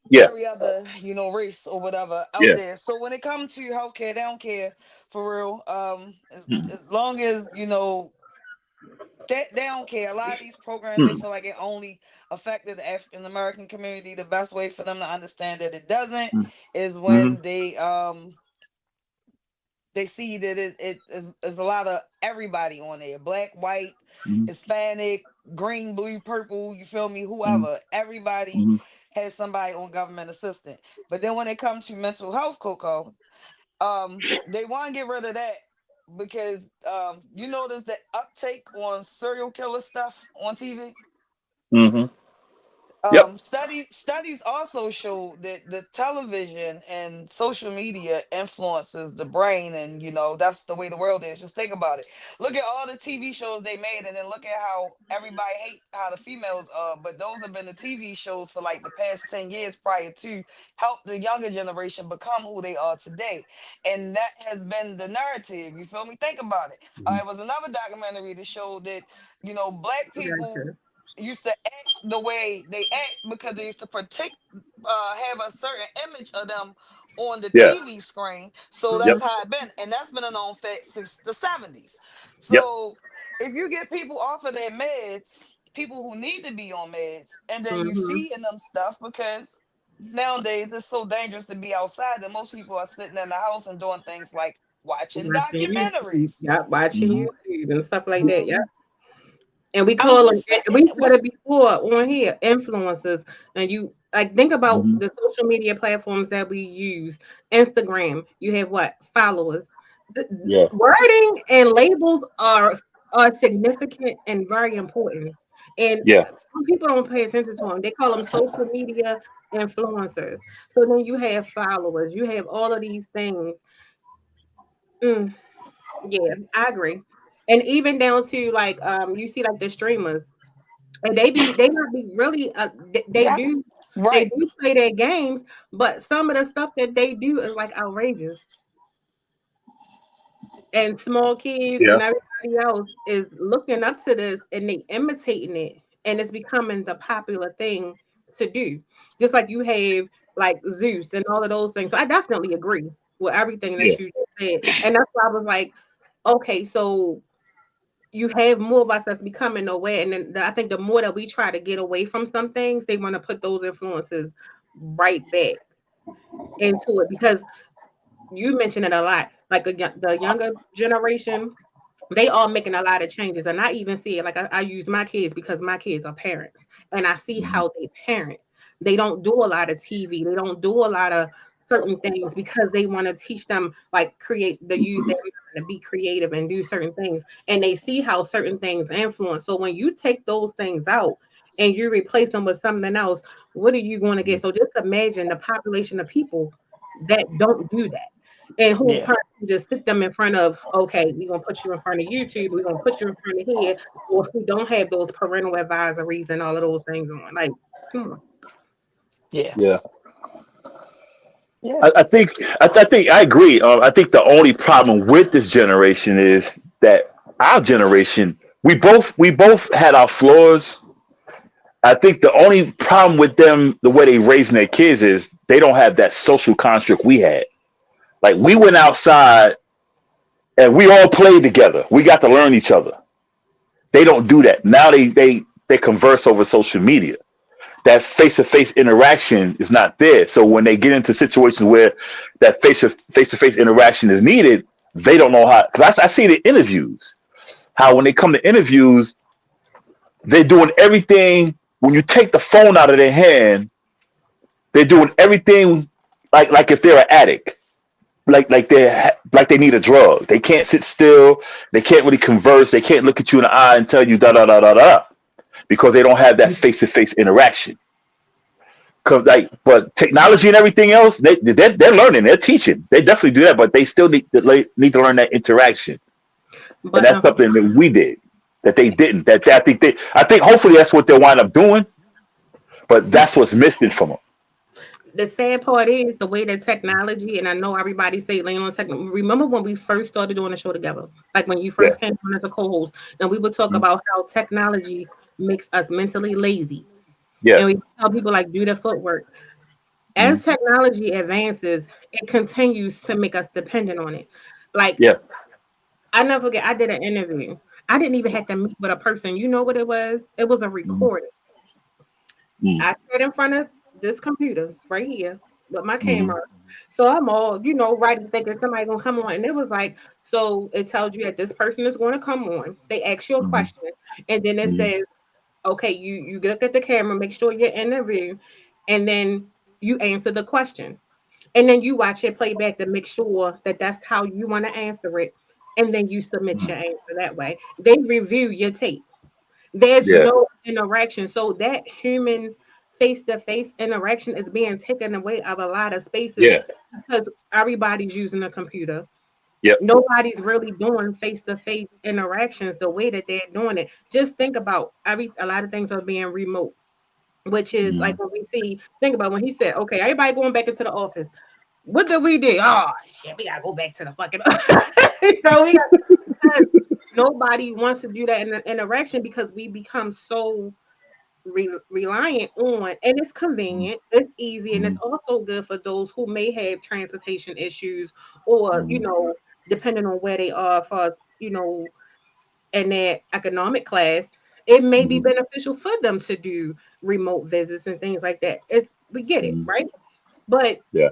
Yeah. every other race or whatever out Yeah. there. So when it comes to healthcare, they don't care for real. Mhm. As long as they don't care. A lot of these programs, they feel like it only affected the African American community. The best way for them to understand that it doesn't is Mhm. when they see that it is a lot of everybody on there: black, white, Mhm. Hispanic, green, blue, purple. You feel me? Mhm. Whoever, everybody Mhm. has somebody on government assistance. But then when it comes to mental health, Coco, they want to get rid of that because you notice the uptake on serial killer stuff on TV. Mhm. Yep. Studies also show that the television and social media influences the brain, and that's the way the world is. Just think about it. Look at all the TV shows they made, and then look at how everybody hate how the females are. But those have been the TV shows for like the past 10 years prior to help the younger generation become who they are today, and that has been the narrative. You feel me? Think about it. It was another documentary that showed that black people Gotcha. used to act the way they act because they used to protect have a certain image of them on the Yeah. TV screen. So Yep. that's Mhm. how it been. And that's been a known fact since the 70s. Yep. So if you get people off of their meds, people who need to be on meds, and then you Mhm. feeding them stuff because nowadays it's so dangerous to be outside that most people are sitting in the house and doing things like watching Watching YouTube. documentaries. Yep. Watching Mhm. YouTube and stuff like that. Yep. Mhm. And we I'm call them, just saying, we said what's it before on here, influencers. And you like think about Mhm. the social media platforms that we use. Instagram, you have what? Followers. Yeah. Wording and labels are significant and very important. And Yeah. some people don't pay attention to them. They call them social media influencers. So then you have followers, you have all of these things. Mm, yeah, I agree. And even down to like you see like the streamers, and they not be really yeah, they right? do play their games, but some of the stuff that they do is like outrageous. And small kids Yeah. and everybody else is looking up to this and they imitating it, and it's becoming the popular thing to do. Just like you have like Zeus and all of those things. So I definitely agree with everything Yeah. that you just said. And that's why I was like, okay, so you have more of us that's becoming aware. And then I think the more that we try to get away from some things, they want to put those influences right back into it because you mentioned it a lot. Like the younger generation, they are making a lot of changes. And I even see it like I use my kids because my kids are parents and I see Mhm. how they parent. They don't do a lot of TV. They don't do a lot of certain things because they want to teach them like create the use their mind to be creative and do certain things. And they see how certain things influence. So when you take those things out and you replace them with something else, what are you going to get? So just imagine the population of people that don't do that and who Yeah. probably just sit them in front of, okay, we're gonna put you in front of YouTube, we're gonna put you in front of here, or who don't have those parental advisories and all of those things on. Like, come on. Yeah. Yeah. Yeah. I think I agree. I think the only problem with this generation is that our generation, we both had our flaws. I think the only problem with them, the way they raising their kids, is they don't have that social construct we had. Like we went outside and we all played together. We got to learn each other. They don't do that now. They converse over social media. That face to face interaction is not there. So when they get into situations where that face to face interaction is needed, they don't know how. Because I see the interviews, how when they come to interviews, they're doing everything. When you take the phone out of their hand, they're doing everything like if they're an addict, like they need a drug. They can't sit still. They can't really converse. They can't look at you in the eye and tell you da da da da da because they don't have that face to face interaction. Cause but technology and everything else, they're learning, they're teaching, they definitely do that, but they still need to learn that interaction, and But that's something that we did that they didn't. That I think hopefully that's what they'll wind up doing, but that's what's missing from them. the sad part is the way that technology, and I know everybody say laying on technology. Remember when we first started doing the show together, like when you Yeah. first came on as a co-host, and we would talk Mhm. about how technology makes us mentally lazy, Yeah. and we tell people like do the footwork. Mhm. As technology advances, it continues to make us dependent on it. Like Yeah. I never forget, I did an interview. I didn't even have to meet with a person. You know what it was? It was a Mhm. recording. Mhm. I sat in front of this computer right here with my Mhm. camera. So I'm all, right, thinking somebody gonna come on. And it was like, so it tells you that this person is going to come on. They ask you a Mhm. question, and then it Mhm. says, okay, you look at the camera, make sure you're in the view, and then you answer the question. And then you watch it play back to make sure that that's how you want to answer it. And then you submit your answer that way. They review your tape. There's Yeah. no interaction. So that human face-to-face interaction is being taken away of a lot of spaces Yeah. because everybody's using a computer. Yep. Nobody's really doing face-to-face interactions the way that they're doing it. Just think about a lot of things are being remote, which is like Mhm. when we see, think about when he said, okay, everybody going back into the office. What did we do? Oh shit, we gotta go back to the fucking we got because nobody wants to do that in the interaction because we become so reliant on, and it's convenient, it's easy, and it's Mhm. also good for those who may have transportation issues or Mhm. depending on where they are as far as in their economic class, it may be Mhm. beneficial for them to do remote visits and things like that. We get it, Mhm. right? But Yeah.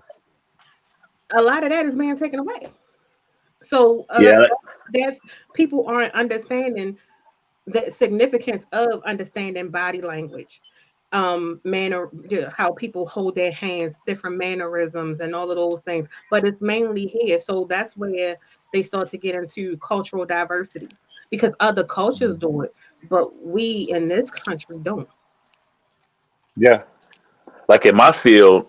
a lot of that is being taken away. So Yeah. that people aren't understanding the significance of understanding body language, manner, how people hold their hands, different mannerisms, and all of those things. But it's mainly here, so that's where they start to get into cultural diversity because other cultures do it, but we in this country don't. Yeah. Like in my field,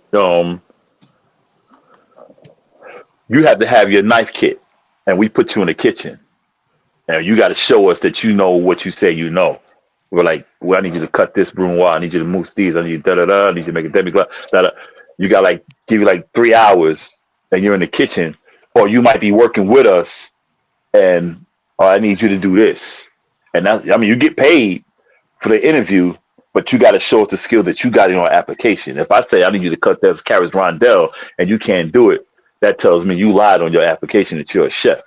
you have to have your knife kit, and we put you in the kitchen. Now you got to show us that you know what you say you know. We're like, well, I need you to cut this brunoise. I need you to mousse these. I need you da da da. I need you to make a demi glace. Da da. You got like give you like 3 hours, and you're in the kitchen, or you might be working with us, and oh, I need you to do this. And that, I mean, you get paid for the interview, but you got to show us the skill that you got in your application. If I say I need you to cut those carrots rondelle and you can't do it, that tells me you lied on your application that you're a chef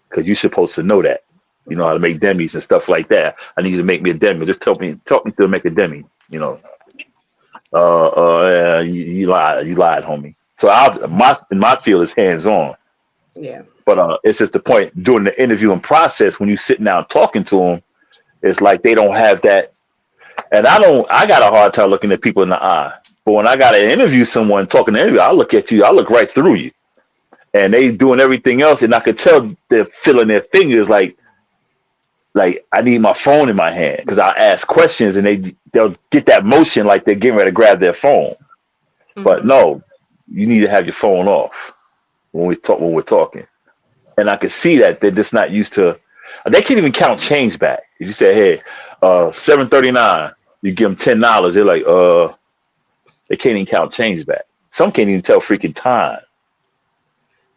because you're supposed to know that. You know how to make demis and stuff like that. I need you to make me a demi. Just talk me to make a demi. You know, you lied, homie. So in my field is hands on, Yeah. but it's just the point during the interviewing process when you sitting down talking to them, it's like they don't have that. And I got a hard time looking at people in the eye. But when I got to interview someone talking to interview, I look at you, I look right through you, and they doing everything else, and I could tell they're feeling their fingers like I need my phone in my hand because I ask questions and they'll get that motion like they're getting ready to grab their phone. But Hmm. no, you need to have your phone off when we're talking. And I can see that they're just not used to. They can't even count change back. If you say, "Hey, 7.39," you give them $10. They're like, they can't even count change back. Some can't even tell freaking time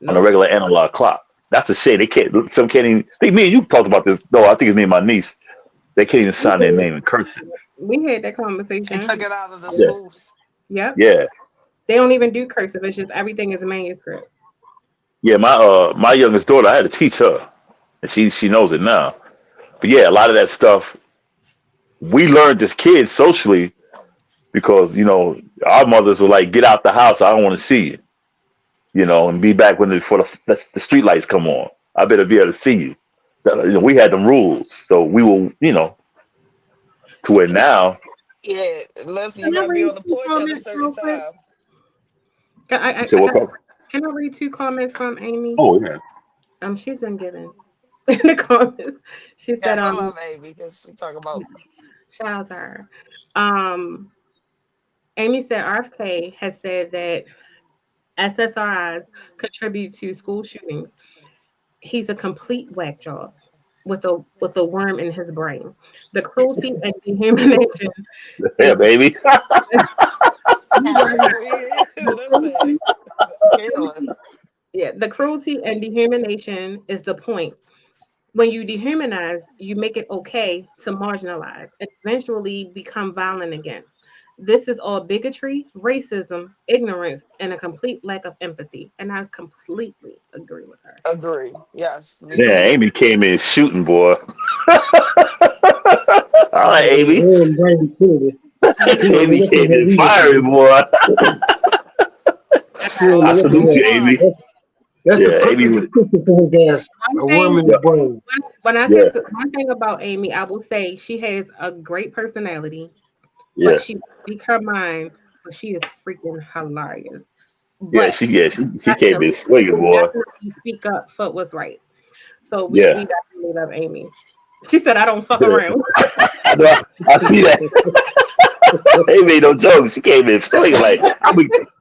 on a Nope. regular analog clock. That's a shame. They can't. Some can't even. I think me and you talked about this. No, I think it's me and my niece. They can't even sign their name in cursive. We had that They conversation. took it out of the Yeah, schools. Yep. yeah. They don't even do cursive. It's just everything is manuscript. Yeah, my youngest daughter, I had to teach her, and she knows it now. But yeah, a lot of that stuff we learned as kids socially because our mothers were like, "Get out the house! I don't want to see you," and be back when before the street lights come on. I better be able to see you. We had them rules, so we will, to where now. Yeah, listen, you Can I gotta be read on the two porch at a comments certain real quick? time. You said what? Can I read two comments from Amy? Oh yeah. She's been given in the comments. She said, Yes, I love Amy because we talk about shout out to her. Um, Amy said RFK has said that SSRIs contribute to school shootings. He's a complete whack job with a worm in his brain. The cruelty and dehumanization Yeah, is baby. the listen, cruelty, Kayla. the cruelty and dehumanization is the point. When you dehumanize, you make it okay to marginalize and eventually become violent against. This is all bigotry, racism, ignorance, and a complete lack of empathy. And I completely agree with her. Agree. Yes, me Yeah, too. Amy came in shooting, boy. All right, Amy. Warren Brand Kennedy. He don't know Amy what the came hell in he was fiery, doing. boy. I He got don't know I you. what the salute hell. you, Amy. That's the Yeah, Amy perfect was. description for his ass. One A worm thing, in the Yeah, brain. when I yeah, can, one thing about Amy, I will say she has a great personality, but yeah, she speak her mind, but she is freaking hilarious. yeah. But She got came to in swinging, boy. definitely speak up for what's right. So Yeah, we definitely love Amy. She said, "I don't fuck yeah. around." I know. I see that. Amy ain't no joke. She came in swinging like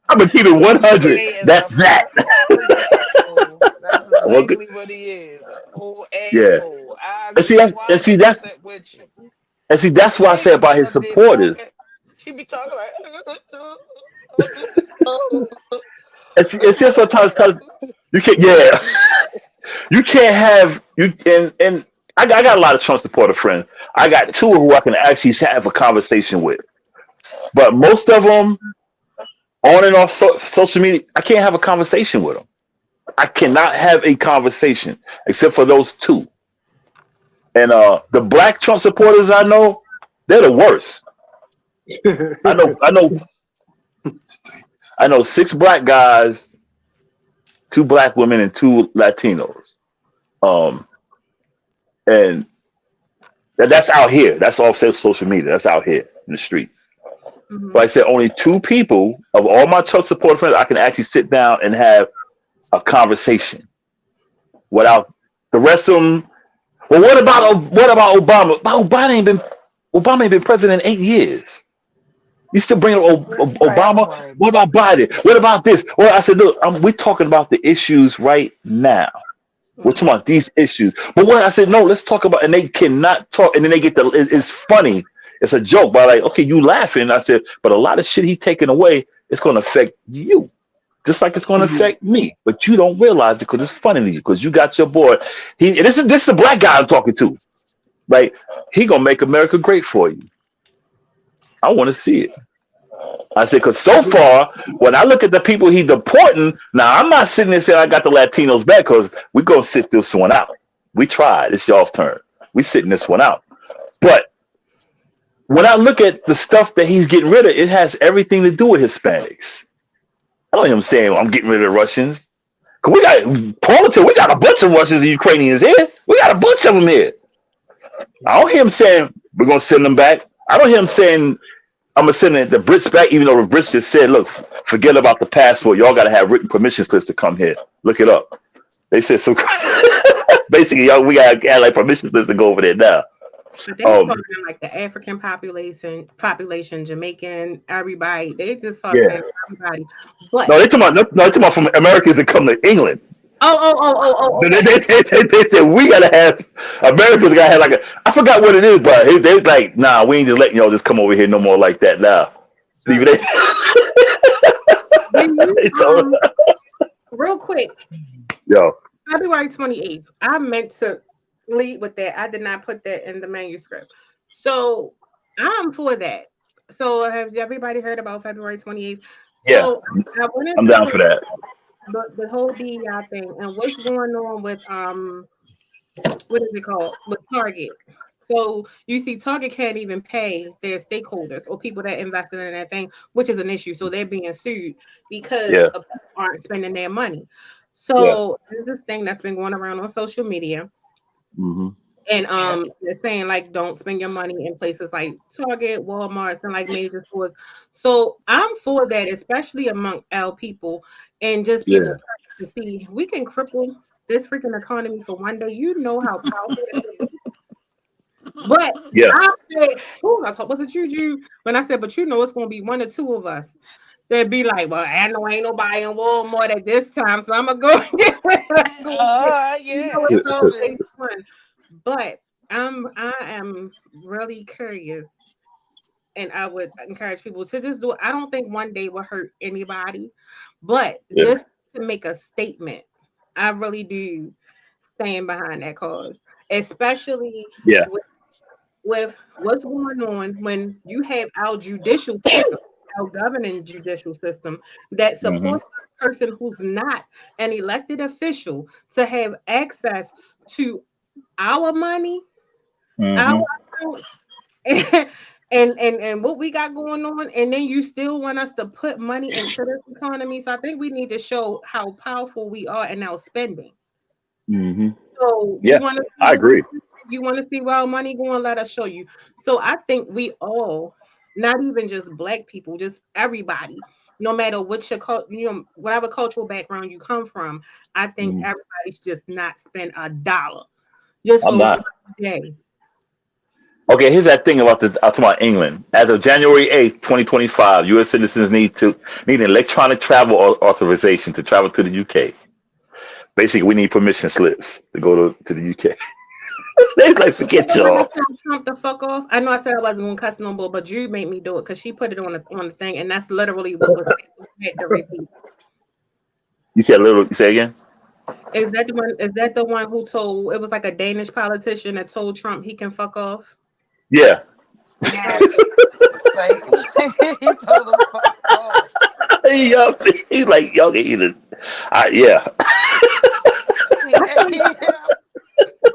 I'm gonna keep it TJ 100. is That's a that. freaking asshole. That's Well, good. exactly what he is. A whole Yeah, asshole. I and see agree that's and see that's 100% with you. and see that's And why I he said be about getting his up there supporters. talking. He be talking like, And see sometimes you can't. Yeah, you can't have you and I got a lot of Trump supporter friends. I got two who I can actually have a conversation with, but most of them on and off social media, I can't have a conversation with them. I cannot have a conversation except for those two. And the black Trump supporters I know, they're the worst. I know, I know, I know six black guys, two black women, and two Latinos. Um, and that's out here. That's all social media. That's out here in the streets. But Mhm. I said only two people of all my Trump supporter friends I can actually sit down and have a conversation without the rest of them. Well, what about Obama? Obama ain't been president in 8 years. You still bring up Obama? right. What about Biden? What about this? Well, I said, look, we're talking about the issues right now. We're talking Mhm. about these issues. But what I said, no, let's talk about, and they cannot talk. And then they get it's funny. It's a joke, but like, okay, you laughing. I said, but a lot of shit he taking away, it's going to affect you. Just like it's going to affect me. But you don't realize it because it's funny to you because you got your boy. And this is a black guy I'm talking to. Like, he going to make America great for you. I want to see it. I said, because so far, when I look at the people he's deporting, now I'm not sitting there saying I got the Latinos back because we're going to sit this one out. We tried. It's y'all's turn. We sitting this one out. But when I look at the stuff that he's getting rid of, it has everything to do with Hispanics. I don't even saying I'm getting rid of Russians. Cause we got politics. We got a bunch of Russians and Ukrainians here. We got a bunch of them here. I don't hear him saying we're going to send them back. I don't hear him saying I'm gonna send the Brits back, even though the Brits just said, "Look, forget about the passport. Y'all got to have written permission slips to come here. Look it up." They said so. Basically, y'all we got to have like permission slips to go over there now. But they Um, talking like the African population, Jamaican, everybody. They just talking yeah. everybody. But No, they talking about from Americans that come to England. They said we gotta have Americans gotta have like a. I forgot what it is, but they like, nah, we ain't just letting y'all just come over here no more like that now. Stevie, oh. When you they told real quick, yo, February 28th, I meant to lead with that. I did not put that in the manuscript. So I'm for that. So have everybody heard about February 28th? yeah, So I wanted I'm to down put for that. the whole DEI thing and what's going on with what is it called with Target. So you see, Target can't even pay their stakeholders or people that invested in that thing, which is an issue. So they're being sued because Yeah, of people aren't spending their money. yeah. So there's this thing that's been going around on social media, Hmm. and Yeah. they're saying like don't spend your money in places like Target, Walmart, and like major stores. So I'm for that, especially among our people and just Yeah. people to see we can cripple this freaking economy for one day. You know how powerful that would be. But Yeah. I said, who was I talking? Was it you, Jude? When I said, but you know, it's gonna be one or two of us. They'd be like, well, I know ain't nobody in Walmart at this time, so I'm gonna go and get what I'm gonna get. You know, Yeah, it's absolutely. always fun. But I am really curious, and I would encourage people to just do it. I don't think one day will hurt anybody, but Yeah. just to make a statement, I really do stand behind that cause, especially Yeah. with what's going on when you have our judicial system, our governing judicial system that Hmm. supports a person who's not an elected official to have access to our money, our Hmm. accounts, and what we got going on, and then you still want us to put money into this economy. So I think we need to show how powerful we are in our spending. Hmm. So you Yeah, want to see I what we agree. spend? You want to see where our money going? Let us show you. So I think we all, not even just black people, just everybody, no matter what your whatever cultural background you come from, I think Mhm. everybody should just not spend a dollar just I'm for one not. day. Okay, here's that thing about the I'm talking about England. As of January 8th, 2025, U.S. citizens need an electronic travel authorization to travel to the UK. Basically, we need permission slips to go to the UK. They like You forget don't want to y'all. tell Trump to fuck off. I know I said I wasn't gonna cuss no more, but Drew made me do it because she put it on the thing, and that's literally what was said. So I had to repeat. You said a little. You say again? Is that the one? Is that the one who told? It was like a Danish politician that told Trump he can fuck off. Yeah. Yeah. Like he told him fuck off. Yup. He's like y'all can either. Yeah. Yeah.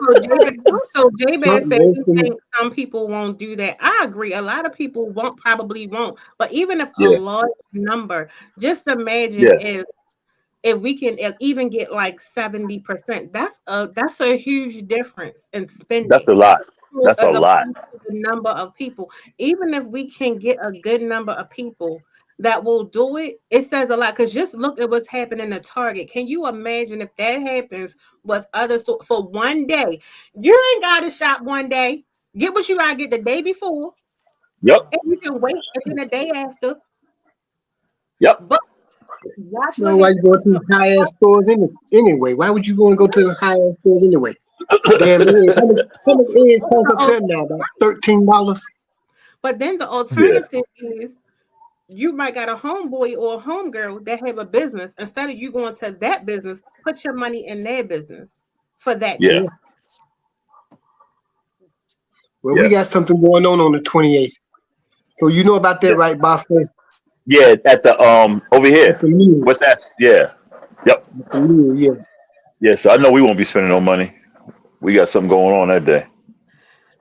So Jabez, Like what? so Jabez Trump said he basically, thinks some people won't do that. I agree. A lot of people won't, probably won't. But even if a Yeah. large number, just imagine Yeah. if we can even get like 70%. That's a huge difference in That's spending. a lot. So That's a as lot. opposed to the number of people, even if we can get a good number of people that will do it, it says a lot. Because just look at what's happening at Target. Can you imagine if that happens with others for one day? You ain't got to shop one day. Get what you gotta get the day before, Yep. and you can wait until the day after. Yep. But watch what well, why you happens. going to the high end stores anyway? Why would you want to go to the high end stores anyway? Damn, how much eggs cost up there now? About $13. But then the Yeah. alternative is you might got a homeboy or a homegirl that have a business. Instead of you going to that business, put your money in their business for that Yeah. day. Yeah. Well, we Yeah. got something going on the 28th. So you know about that, Yeah. right, boss? That's Yeah. At the over here. the news. What's that? Yeah. Yep. That's the news. Yeah. Yeah. So I know we won't be spending no money. We got something going on that day.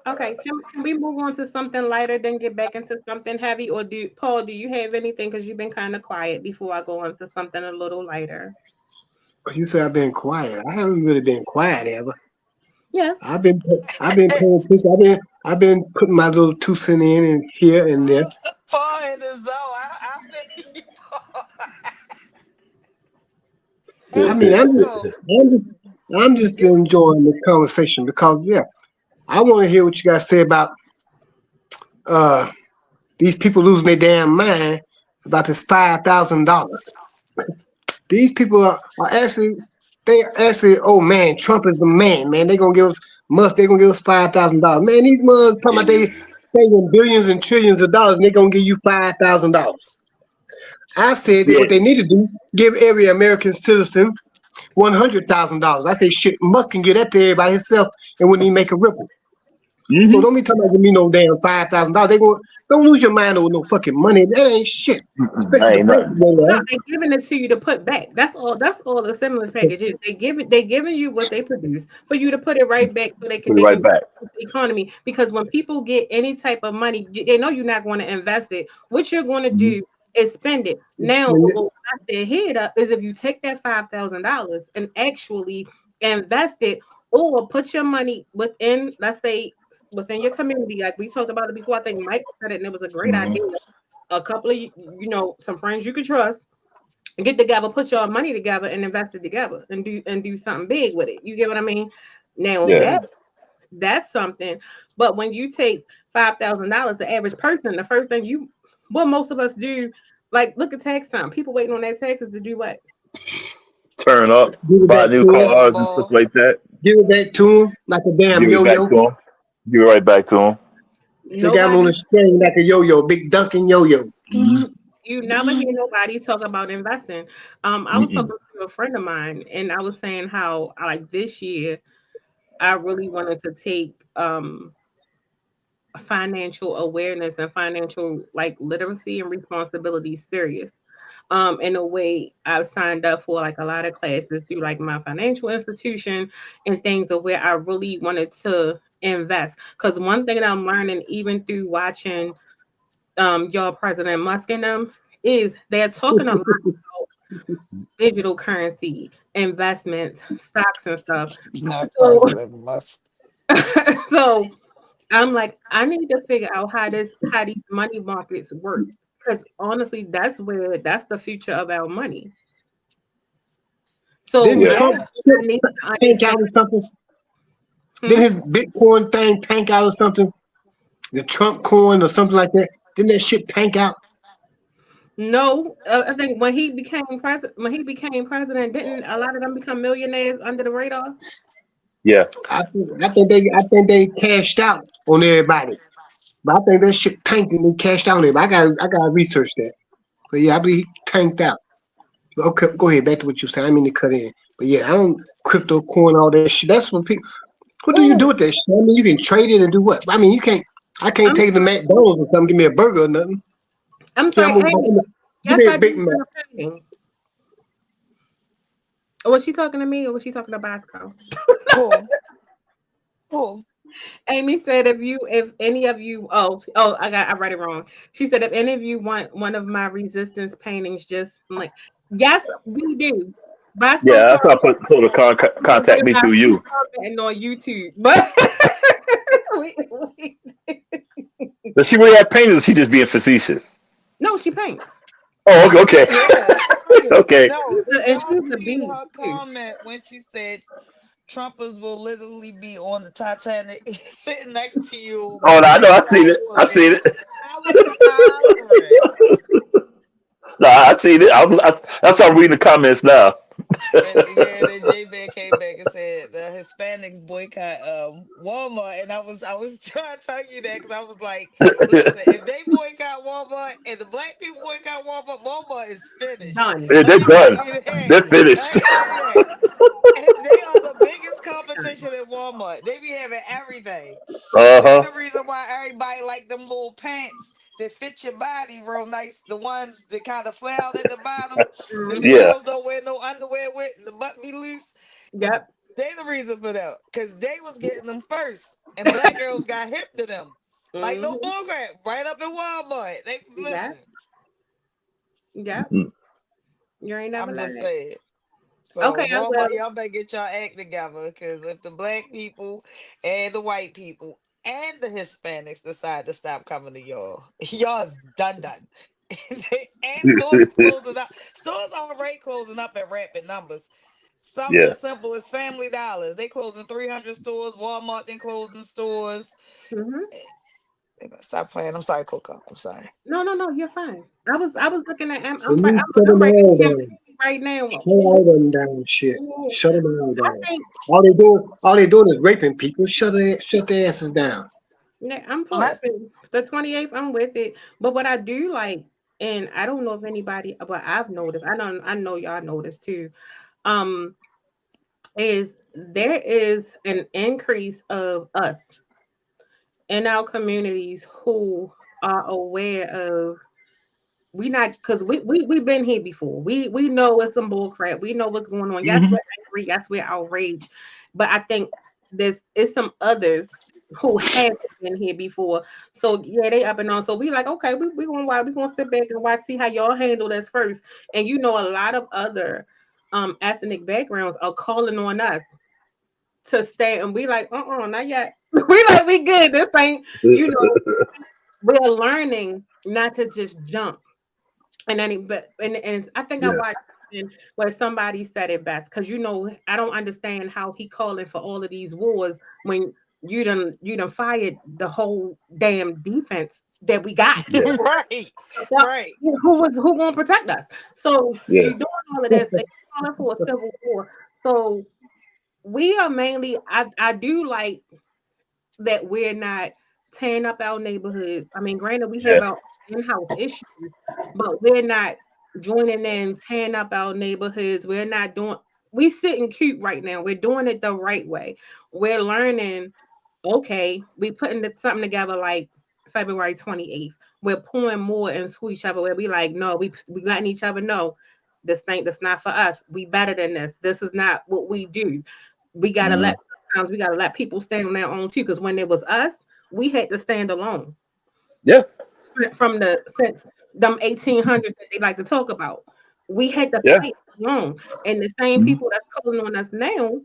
Okay, can we move on to something lighter than get back into something heavy? Or do Paul, do you have anything? Because you've been kind of quiet before I go on to something a little lighter. You say I've been quiet. I haven't really been quiet ever. Yes. I've been I've been paying attention. I've been putting my little 2 cents in and here and there. Paul in the zone. I feel you, Paul. I He mean, in the zone. I'm just enjoying the conversation because yeah, I want to hear what you guys say about uh these people losing their damn mind about this $5,000. These people are actually, oh man, Trump is the man, man. They're gonna give us $5,000. Man, these mugs talking about they saving billions and trillions of dollars and they're gonna give you $5,000. I said that Yeah. what they need to do, give every American citizen $100,000. I say shit, Musk can get that to everybody himself and wouldn't even make a ripple. So don't be talking about me no damn $5,000. They go, don't lose your mind over no fucking money. That ain't shit. That Especially the ain't prices nothing. go No, up. they're giving it to you to put back. That's all the stimulus package is. They giving you what they produce for you to put it right back so Put it they right can back. boost the economy. Because when people get any type of money, they know you're not going to invest it. What you're going to Mhm. do is spend it. Now, When what will knock their head up is if you take that $5,000 and actually invest it or put your money within, let's say, within your community, like we talked about it before. I think Mike said it, and it was a great Mhm. idea. A couple of some friends you can trust, get together, put your money together, and invest it together, and do something big with it. You get what I mean? Now Yeah. that's something. But when you take $5,000, the average person, the first thing what most of us do, like look at tax time. People waiting on their taxes to do what? Turn up, give it buy back new to him, cars and stuff Gamble. like that. give it back to him like a damn Give it back yo-yo. to them. Give it right back to them. They got him on Nobody. the string like a yo-yo, big Dunkin' yo-yo. You never hear nobody talk about investing. I was Mm-mm. talking to a friend of mine, and I was saying how like this year I really wanted to take financial awareness and financial like literacy and responsibility serious. In a way, I've signed up for like a lot of classes through like my financial institution and things of where I really wanted to invest. Because one thing that I'm learning, even through watching y'all President Musk and them, is they're talking a lot about digital currency, investments, stocks and stuff. Not So President Musk. so I'm like, I need to figure out how these money markets work. Because honestly, that's the future of our money. So Didn't Yeah. that's Trump Yeah. what I need to tank out understand. or something? Didn't Hmm? his Bitcoin thing tank out or something? The Trump coin or something like that? Didn't that shit tank out? No, I think when he became president, didn't a lot of them become millionaires under the radar? Yeah. I think they cashed out on everybody. But I think that shit tanked and they cashed out on everybody. I gotta research that. But yeah, I believe he tanked out. But okay, go ahead, back to what you said. I didn't mean to cut in. But yeah, I don't crypto coin, all that shit. That's what people what do you do Oh, with that shit? I mean you can trade it and do what? I mean I can't I'm take it to McDonald's and come give me a burger or nothing. I'm Yeah, sorry, Amy. give Yes, me I a Big do Mac. understand. Or was she talking to me or was she talking to Bosco? Who? Who? Amy said if any of you I read it wrong. She said if any of you want one of my resistance paintings, just I'm like, yes, we do. Bosco Yeah. told That's how I me put told her he didn't contact me realize through he was you. commenting on YouTube. But we, we, Does she really have paintings? Or she just being facetious? no, she paints. Oh, okay. Yeah. Okay. No, did And y'all she's a see beast her too. comment when she said Trumpers will literally be on the Titanic sitting next to you Oh, no, I know. before I seen y'all it. I boarded? seen it. I was hollering. No, I seen it. That's how I'm reading the comments now. And yeah, then J Bear came back and said the Hispanics boycott Walmart, and I was trying to tell you that because I was like, listen, if they boycott Walmart and the black people boycott Walmart, Walmart is finished. Done. Yeah, Let they're me tell done. you that. They're finished. Let me tell you that. And they are the biggest competition at Walmart. They be having everything. Uh They huh. the reason why everybody like them little pants that fit your body real nice. The ones that kind of flare out at the bottom. That the Hmm. Yeah. girls don't wear no underwear with. The butt be loose. Yep. They the reason for that. Cause they was getting them first. And black girls got hip to them. Like no Hmm. bullcrap. Right up in Walmart. They Yep. listen. Yep. Mm. You ain't never I'm just lied. saying. So Okay, I Walmart, will. y'all better get y'all act together. Cause if the black people and the white people and the Hispanics decide to stop coming to y'all, y'all's done. And stores closing up. Stores already closing up at rapid numbers. Something Yeah. as simple as Family Dollars. They closing 300 stores. Walmart then closing stores. Hmm. They better stop playing. I'm sorry, Coco. I'm sorry. No, no, no, you're fine. I was looking at So you shut I'm them right all here down. right now. Shut all them down shit. Ooh, Shut them all I down. think All they doing is raping people. Shut their asses down. yeah, I'm for Let it. The 28th, I'm with it. But what I do like, and I don't know if anybody, but I've noticed, I know y'all noticed too, um, is there is an increase of us. in our communities who are aware of we not because we've been here before. We know it's some bull crap. We know what's going on. Yes, Hmm. we're angry. Yes, we're outraged. But I think there's is some others who haven't been here before. So yeah, they up and on. So we like, okay, we gonna sit back and watch, see how y'all handle this first. And you know, a lot of other ethnic backgrounds are calling on us to stay, and we like, not yet. We like, we good. This ain't, you know, we're learning not to just jump. And then, but and I think I Yeah. watched where somebody said it best because you know I don't understand how he calling for all of these wars when you done fired the whole damn defense that we got. Yeah. Right, Well, right. who gonna protect us? So Yeah. you doing all of this and you're calling for a civil war. So we are mainly I do like that we're not tearing up our neighborhoods. I mean, granted, we have Yeah. our in-house issues, but we're not joining in tearing up our neighborhoods. We're not doing. We sitting cute right now. We're doing it the right way. We're learning. Okay, we putting something together like February 28th. We're pouring more into each other. Where we like, no, we letting each other know this thing that's not for us. We better than this. This is not what we do. We gotta Hmm. let sometimes we gotta let people stand on their own too. Because when it was us, we had to stand alone Yeah. from the since them 1800s that they like to talk about. We had to Yeah. fight alone. And the same Hmm. people that's calling on us now,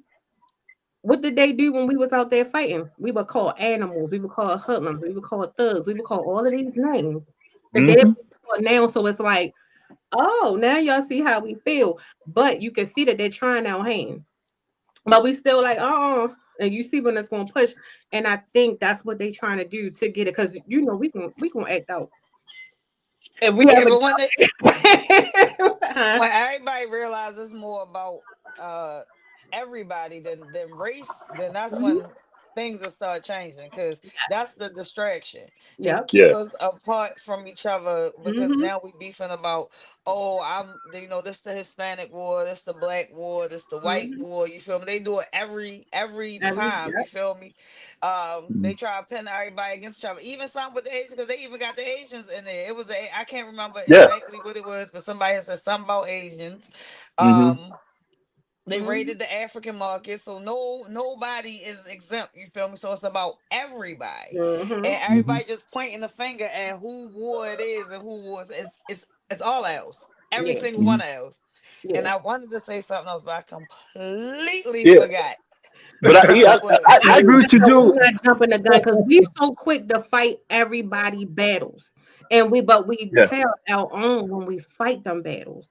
what did they do when we was out there fighting? We were called animals. We were called hoodlums. We were called thugs. We were called all of these names that they're Hmm. called now. So it's like, oh, now y'all see how we feel. But you can see that they're trying our hand. But we still like, oh, and you see when it's gonna push. And I think that's what they trying to do to get it. Cause you know we gonna act out. If we Yeah, ever but Huh? when everybody realizes more about uh everybody than race, then that's Mhm. when things will start changing because that's the distraction. They Yep. keep Yeah. us apart from each other because Hmm. now we beefing about, oh, this the Hispanic war, this the black war, this the white Hmm. war. You feel me? They do it every time. You Yep. feel me? They try to pin everybody against each other. Even some with the Asians, because they even got the Asians in there. It was I can't remember Yeah. exactly what it was, but somebody had said something about Asians. Hmm. Um, they Hmm. raided the African market, so nobody is exempt. You feel me? So it's about everybody, Hmm. and Hmm. everybody just pointing the finger at who war it is and who wars. It's all else. Every Yeah. single Hmm. one else. And Yeah. I wanted to say something else, but I completely Yeah. forgot But what it was. I agree with you So too. we're not jumping the gun because we so quick to fight everybody battles, and we Yeah. tell our own when we fight them battles.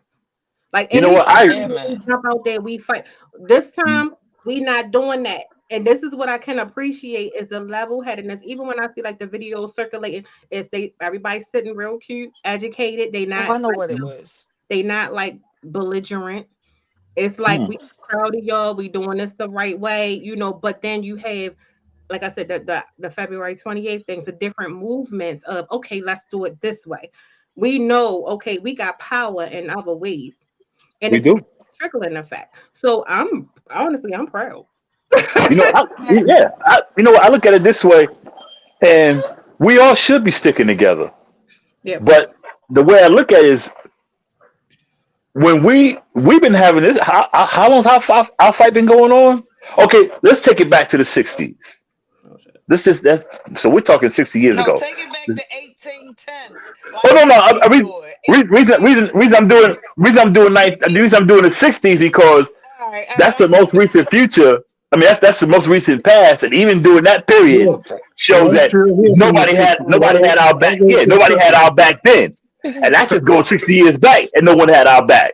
Like You know any what? Yeah, time we man. jump out there, we fight. This Mhm. time we not doing that. And this is what I can appreciate is the level headedness. Even when I see like the videos circulating, is they everybody's sitting real cute, educated. Oh, I know what it was. They not like belligerent. It's like Hmm. we proud of y'all. We doing this the right way, you know. But then you have, like I said, the February 28th things, the different movements of okay, let's do it this way. We know okay, we got power in other ways, and We it's do. trickling effect. So I'm proud. You know, Yeah. yeah. You know what? I look at it this way, and we all should be sticking together. Yep. But the way I look at it is when we've been having this. How long's our fight been going on? Okay, let's take it back to the '60s. Oh shit. This is that. So we're talking 60 years No, ago. take it back to 1810. Oh Like no, no. they do it. 1810. The reason I'm doing the '60s because All right, that's the let's most leave it recent there. future. I mean, that's the most recent past, and even during that period Yeah, Okay. shows that's that true. Here from the 60s. nobody had our back. Yeah, nobody had our back then, and that's just going 60 years back, and no one had our back.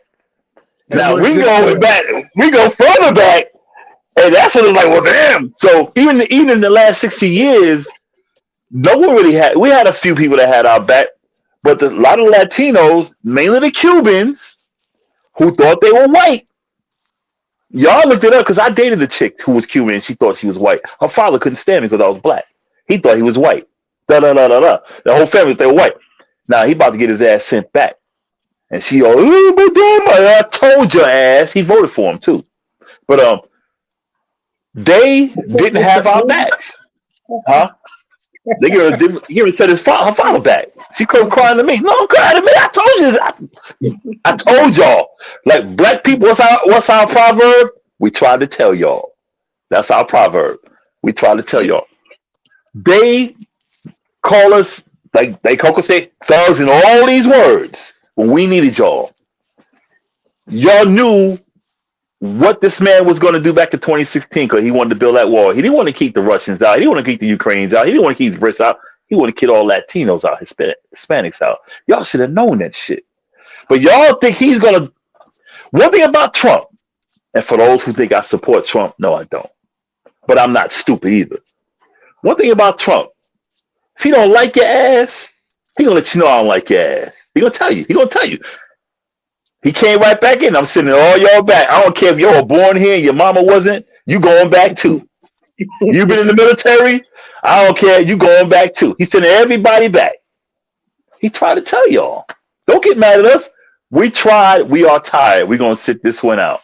That Now was just we go further back, and that's when it's like, well, damn. So even in the last 60 years, no one really had. We had a few people that had our back, but a lot of Latinos, mainly the Cubans, who thought they were white. Y'all looked it up because I dated a chick who was Cuban and she thought she was white. Her father couldn't stand me because I was black. He thought he was white. Da da da da da. The whole family they were white. Now he about to get his ass sent back. And she oh, but damn, I told your ass. He voted for him too. But they didn't have our backs. Huh? They give her said her father back. She come crying to me. No, I'm crying to me. I told you. I told y'all. Like black people, what's our proverb? We try to tell y'all. That's our proverb. We try to tell y'all. They call us like they Coco say thugs and all these words when we needed y'all. Y'all knew what this man was going to do back in 2016 because he wanted to build that wall. He didn't want to keep the Russians out. He didn't want to keep the Ukrainians out. He didn't want to keep the Brits out. He wanted to keep all Latinos out, Hispanics out. Y'all should have known that shit. But y'all think he's going to. One thing about Trump, and for those who think I support Trump, no, I don't. But I'm not stupid either. One thing about Trump, if he don't like your ass, he going to let you know I don't like your ass. He going to tell you. He going to tell you. He came right back in. I'm sending all y'all back. I don't care if you were born here and your mama wasn't. You going back too. You've been in the military. I don't care. You going back too. He's sending everybody back. He tried to tell y'all. Don't get mad at us. We tried. We are tired. We're going to sit this one out.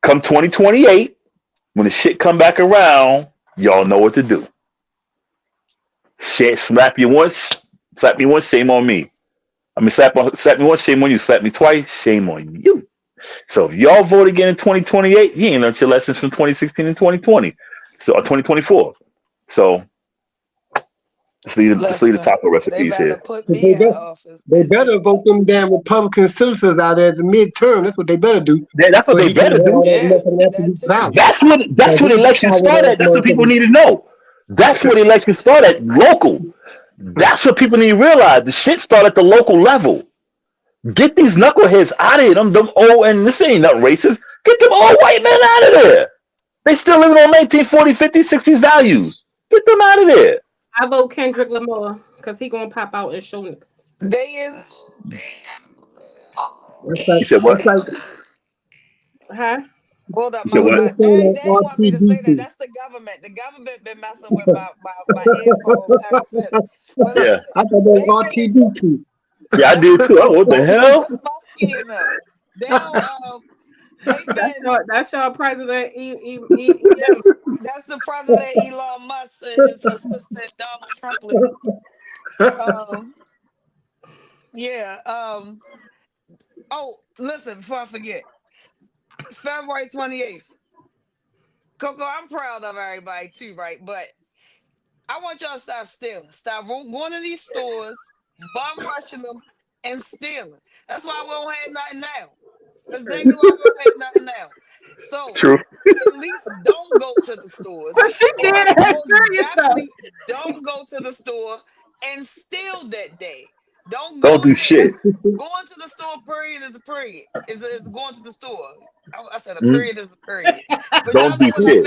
Come 2028, when the shit come back around, y'all know what to do. Slap you once, shame on me. I mean, slap me once, shame on you. Slap me twice, shame on you. So if y'all vote again in 2028, you ain't learned your lessons from 2016 and 2020, or 2024. So just leave the taco recipes they here. put me in office. They better vote them damn Republican citizens out there at the midterm. That's what they better do. That's what they better do. That's what elections start at. That's what people need to know. That's what elections start at, local. That's what people need to realize. The shit start at the local level. Get these knuckleheads out of here. Them old, and this ain't nothing racist. Get them old white men out of there. They still living on 1940, 50, 60s values. Get them out of there. I vote Kendrick Lamar because he gonna pop out and show niggas. They is. He said what? Huh? Hold up, You said what? they want me to say that. That's the government. The government been messing with my earphones ever since. But Yeah. I thought that was R2D2. Yeah, I did too. Oh, what the hell? That's my scheme now. They don't, That's your president. that's the president Elon Musk and his assistant Donald Trump. Yeah. Oh, listen, before I forget, February 28th. Coco, I'm proud of everybody too, right? But I want y'all to stop stealing. Stop going to these stores, bum rushing them, and stealing. That's why we don't have nothing now. Because they do not have nothing now. So True. at least don't go to the stores. But she did Definitely don't go to the store and steal that day. Don't do shit. Going to the store, period, is a period. Is going to the store. I said a period is a period. But Don't do shit.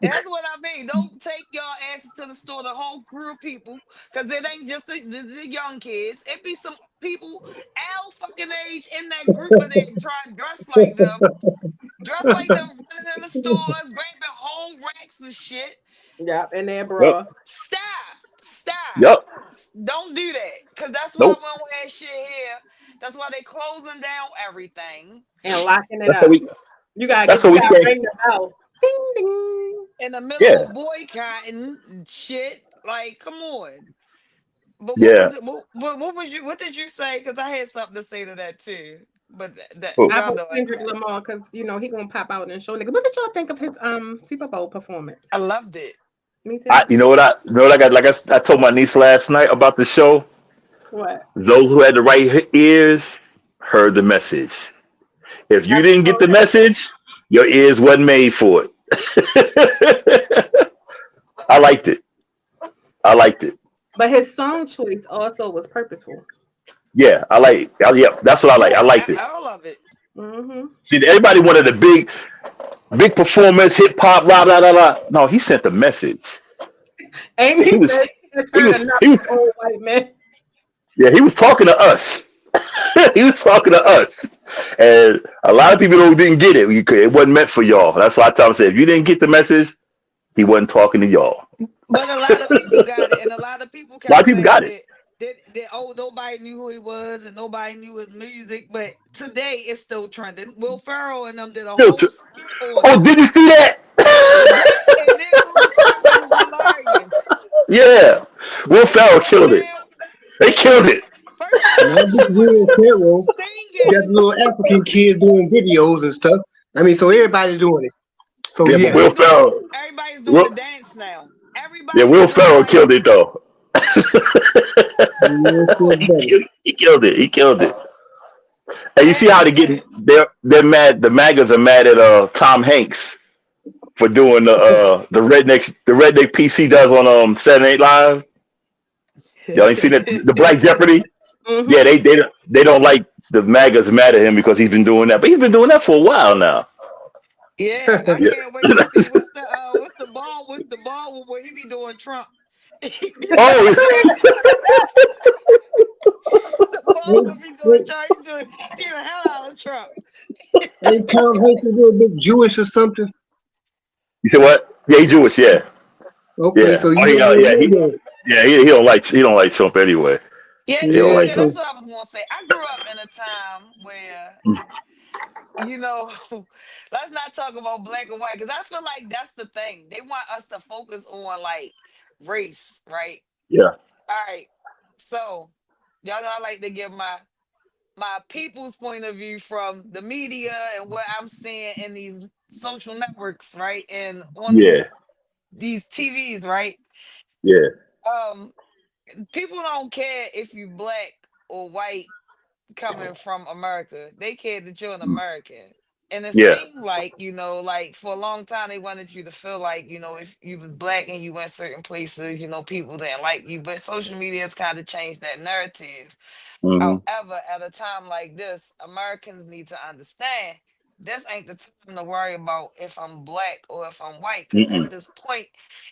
That's what I mean. Don't take y'all asses to the store, the whole crew of people, because it ain't just the young kids. It be some people our fucking age in that group where they try and dress like them. Dress like them, running in the stores, grabbing whole racks of shit. Yep, and there, bro. Stop. Yep. Don't do that, because that's why we don't have shit here. That's why they closing down everything and locking it up. You gotta ring the bell. Ding ding. In the middle of boycotting shit. Like, come on. But what did you say? Because I had something to say to that too. But I vote Kendrick Lamar because he gonna pop out and show niggas. What did y'all think of his Super Bowl performance? I loved it. Me too. You know what I got? Like I told my niece last night about the show. What? Those who had the right ears heard the message. If you didn't get the message, your ears wasn't made for it. I liked it. But his song choice also was purposeful. Yeah, I like it. Yeah, that's what I like. I liked it. I love it. Mm-hmm. See, everybody wanted a big performance, hip hop, blah blah blah blah. No, he sent the message. Amy he was old white man. Yeah, he was talking to us. He was talking to us, and a lot of people who didn't get it. It wasn't meant for y'all. That's why I tell them, say, if you didn't get the message, he wasn't talking to y'all. But a lot of people got it, and a lot of people got it. Nobody knew who he was, and nobody knew his music. But today, it's still trending. Will Ferrell and them did a whole skit on it. Oh, did you see that? And it was hilarious. Yeah, Will Ferrell Come on killed it. now. They killed it. First of Not all, just she was Will Ferrell. You got singing. the little African kids doing videos and stuff. I mean, so She was everybody doing it. So Yeah, but yeah. Will everybody's doing Ferrell, everybody's doing the Will, dance now. yeah, Everybody's Will doing Ferrell like killed it though. Yeah, come feel on. better. He killed it. He killed it. And you see how they And getting they're mad. The MAGAs are mad at Tom Hanks for doing the redneck piece he does on Saturday Night Live. Y'all ain't seen it? The Black Jeopardy. Yeah, Mm-hmm. they don't like the MAGAs mad at him because he's been doing that, but he's been doing that for a while now. yeah, I Yeah. can't wait to see what's the ball where he be doing Trump. He be doing Oh, Trump. The ball will Ain't, be doing ain't, Trump. He the hell out of Trump. ain't Tom Hanks a little bit Jewish or something? you said what? Yeah, he's Jewish. Yeah, Okay, yeah. so Oh, you yeah, already yeah. He know yeah he don't like Trump anyway. Yeah, He don't that. like Yeah, that's so Trump. what I was gonna say. I grew up in a time where, you know, let's not talk about black and white because I feel like that's the thing. They want us to focus on like race, right? Yeah. All right. So y'all know I like to give my people's point of view from the media and what I'm seeing in these social networks, right? And on Yeah. these TVs, right? Yeah. Um, people don't care if you black or white coming from America. They care that you're an American. And it Yeah. seemed like, like for a long time they wanted you to feel like, if you was black and you went certain places, people didn't like you. But social media has kind of changed that narrative. Hmm. However, at a time like this, Americans need to understand this ain't the time to worry about if I'm black or if I'm white. Because at Mm-mm. this point,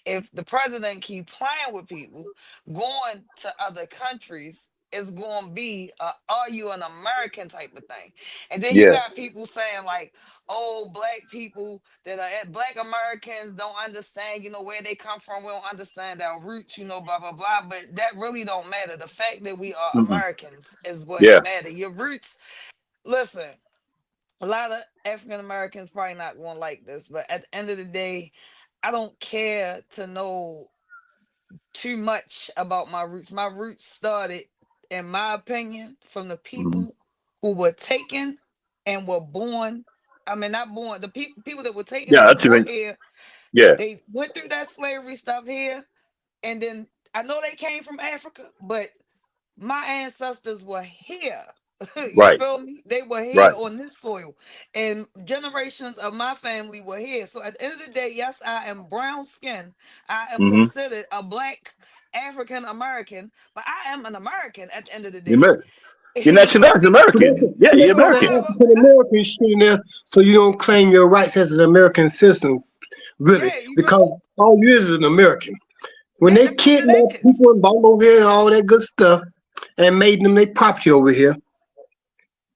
if the president keep playing with people, going to other countries, it's going to be a are you an American type of thing. And then you Yeah. got people saying like, oh, black people that are black Americans don't understand, where they come from. We don't understand our roots, blah, blah, blah. But that really don't matter. The fact that we are Mm-mm. Americans is what Yeah. matter. Your roots, listen, a lot of African Americans probably not going to like this, but at the end of the day, I don't care to know too much about my roots. My roots started, in my opinion, from the Hmm. people who were taken and were born. I mean, not born. The people that were taken Yeah. and were That's brought even. here. Yeah. They went through that slavery stuff here, and then I know they came from Africa, but my ancestors were here. You Right. feel me? They were here Right. on this soil, and generations of my family were here. So at the end of the day, yes, I am brown skinned. I am Hmm. considered a black African American, but I am an American at the end of the You're day. American. Your You feel nationality is me? So that's, American. Yeah, so you're that's all that Yeah, American. African American shit in there, so you don't claim your rights as an American citizen, really, yeah, you feel because me? all you is an American. When Yeah, they that's what kidnapped it is. people and brought over here and all that good stuff and made them their property over here,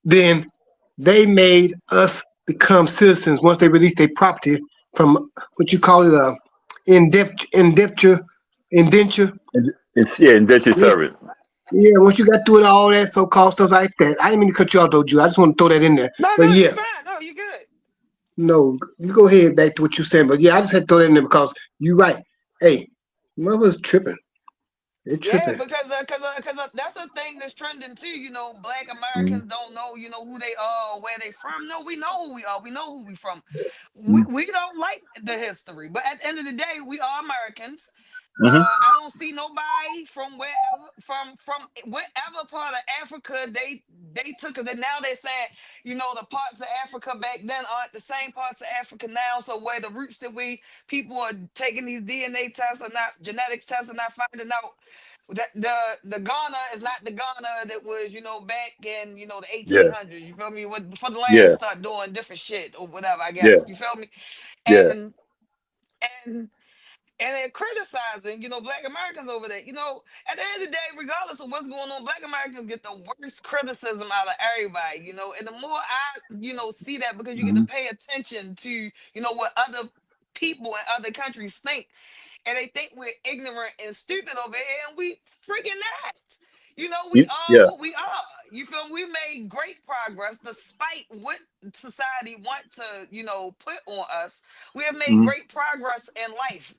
then they made us become citizens once they released their property from what you call it, indenture. And yeah, indentured Yeah, servant. yeah, once you got through with all that so-called stuff like that, I didn't mean to cut you off though, Drew. I just want to throw that in there. No, But no, you yeah, fine. No, you good. no, you go ahead back to what you're saying. But yeah, I just had to throw that in there because you're right. Hey, mother's tripping. They're Yeah, tripping. because that's a thing that's trending too. Black Hmm. Americans don't know, who they are or where they from. No, we know who we are. We know who we from. We Hmm. we don't like the history, but at the end of the day, we are Americans. Hmm. I don't see nobody from wherever from whatever part of Africa they took it. And now they're saying, the parts of Africa back then aren't the same parts of Africa now. So where the roots that we people are taking these DNA tests or not genetics tests and not finding out that the Ghana is not the Ghana that was, back in, the Yeah. 1800s. You feel me? Before the land Yeah. start doing different shit or whatever, I Yeah. guess. You feel me? Yeah. And and and they're criticizing, black Americans over there. At the end of the day, regardless of what's going on, black Americans get the worst criticism out of everybody, and the more I, see that because you get to Hmm. pay attention to, what other people in other countries think, and they think we're ignorant and stupid over here, and we freaking not. We are Yeah. what we are. You feel me? We made great progress despite what society want to, put on us. We have made Hmm. great progress in life.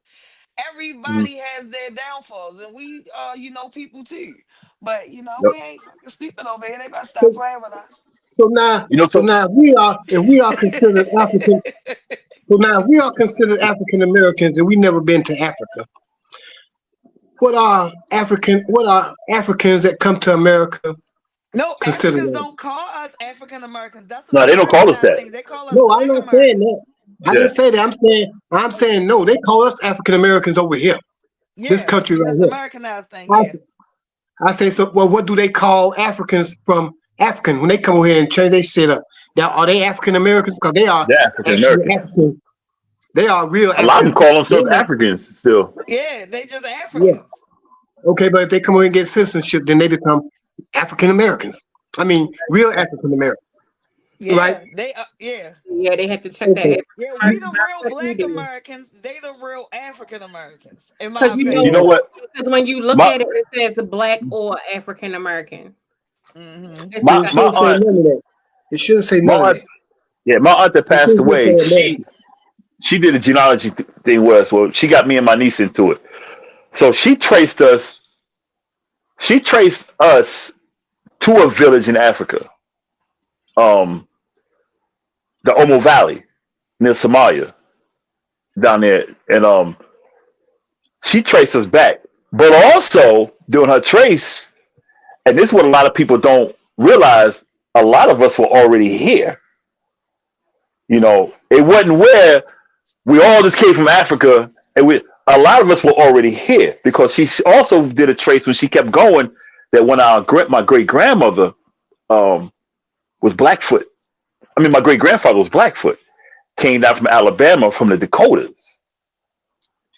Mhm. Everybody has their downfalls, and we are, people too. But Yep. we ain't fucking stupid over here. They better So, stop playing with us. so now, You know, so so now we are, if we are considered African, so now we are considered African Americans, and we never been to Africa. What are Africans that come to America No, considered Africans as? don't call us African Americans. That's an no, they don't call us Americanized that. thing. They call us No, I'm Black not saying Americans. that. I didn't Yeah. say that. I'm saying no. They call us African Americans over here. This Yeah, country yeah, right it's an Americanized thing. here. Yeah, I say so. Well, what do they call Africans from African when they come over here and change their shit up? Now, are they African Americans? Because they are They're African actually Americans. African. They are real A lot of them Africans. call They're themselves not- Africans still. yeah, they just Yeah. Africans. Okay, but if they come over and get citizenship, then they become African Americans. I mean, real African Americans, right? Yeah, they yeah. Yeah, they have to check that Okay. every Yeah, time. we the real Like you Black do. Americans. They the real African Americans, in Because my You know opinion. what? when you look My at it, it says Black or African American. Hmm. It's So like my it a my shouldn't say aunt, none of that. It shouldn't say my none of aunt, that. yeah, my aunt that It passed should just say away. She American. she did a genealogy thing with us. Well, she got me and my niece into it. So she traced us. She traced us to a village in Africa, um, the Omo Valley near Somalia down there, and she traced us back. But also during her trace, and this is what a lot of people don't realize, a lot of us were already here. You know, it wasn't where we all just came from Africa, and we a lot of us were already here because she also did a trace when she kept going that when my great grandmother um, was Blackfoot. I mean, my great grandfather was Blackfoot. Came down from Alabama from the Dakotas,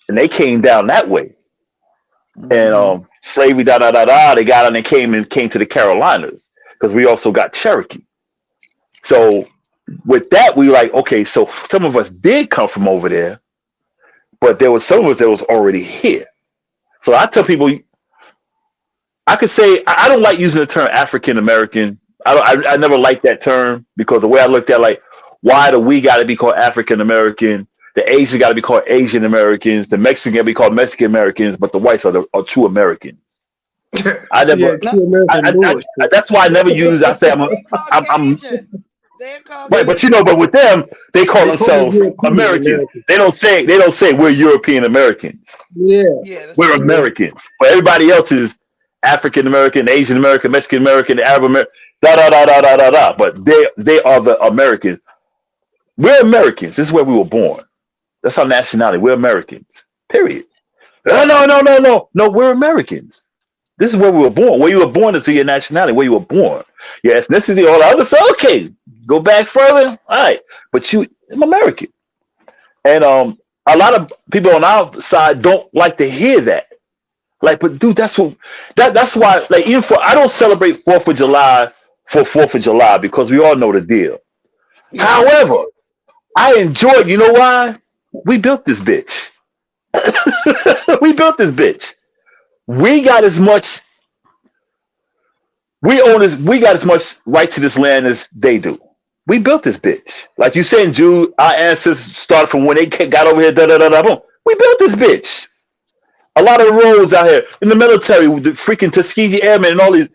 and they came down that way. And Hmm. slavery, da da da da. They got on and came to the Carolinas because we also got Cherokee. So with that, we were like, okay, so some of us did come from over there, but there was some of us that was already here. So I tell people, I could say I don't like using the term African American. I never liked that term because the way I looked at like, why do we got to be called African American? The Asian got to be called Asian Americans. The Mexican got to be called Mexican Americans, but the whites are true Americans. I Yeah, never. No, true American bullshit. That's why I never use. I say they I'm Caucasian. They're right, but Caucasian. but with them, they call They call us themselves European Americans. Americans. They don't say we're European Americans. Yeah, Yeah, that's We're true. yeah. Americans. But everybody else is African American, Asian American, Mexican American, Arab American, da da da da da da da. But they are the Americans. We're Americans. This is where we were born. That's our nationality. We're Americans. Period. No. We're Americans. This is where we were born. Where you were born is your nationality. Where you were born. Your ethnicity, all the other stuff. Okay, go back further. All right, but I'm American, and a lot of people on our side don't like to hear that. Like, but dude, that's why. Like, even for I don't celebrate Fourth of July for Fourth of July because we all know the deal. Yeah. However, I enjoyed. You know why? We built this bitch. We built this bitch. We got as much. We got as much right to this land as they do. We built this bitch. Like you said, Jude, our ancestors started from when they got over here. Da da da da. Boom. We built this bitch. A lot of the roads out here in the military, with the freaking Tuskegee Airmen and all these.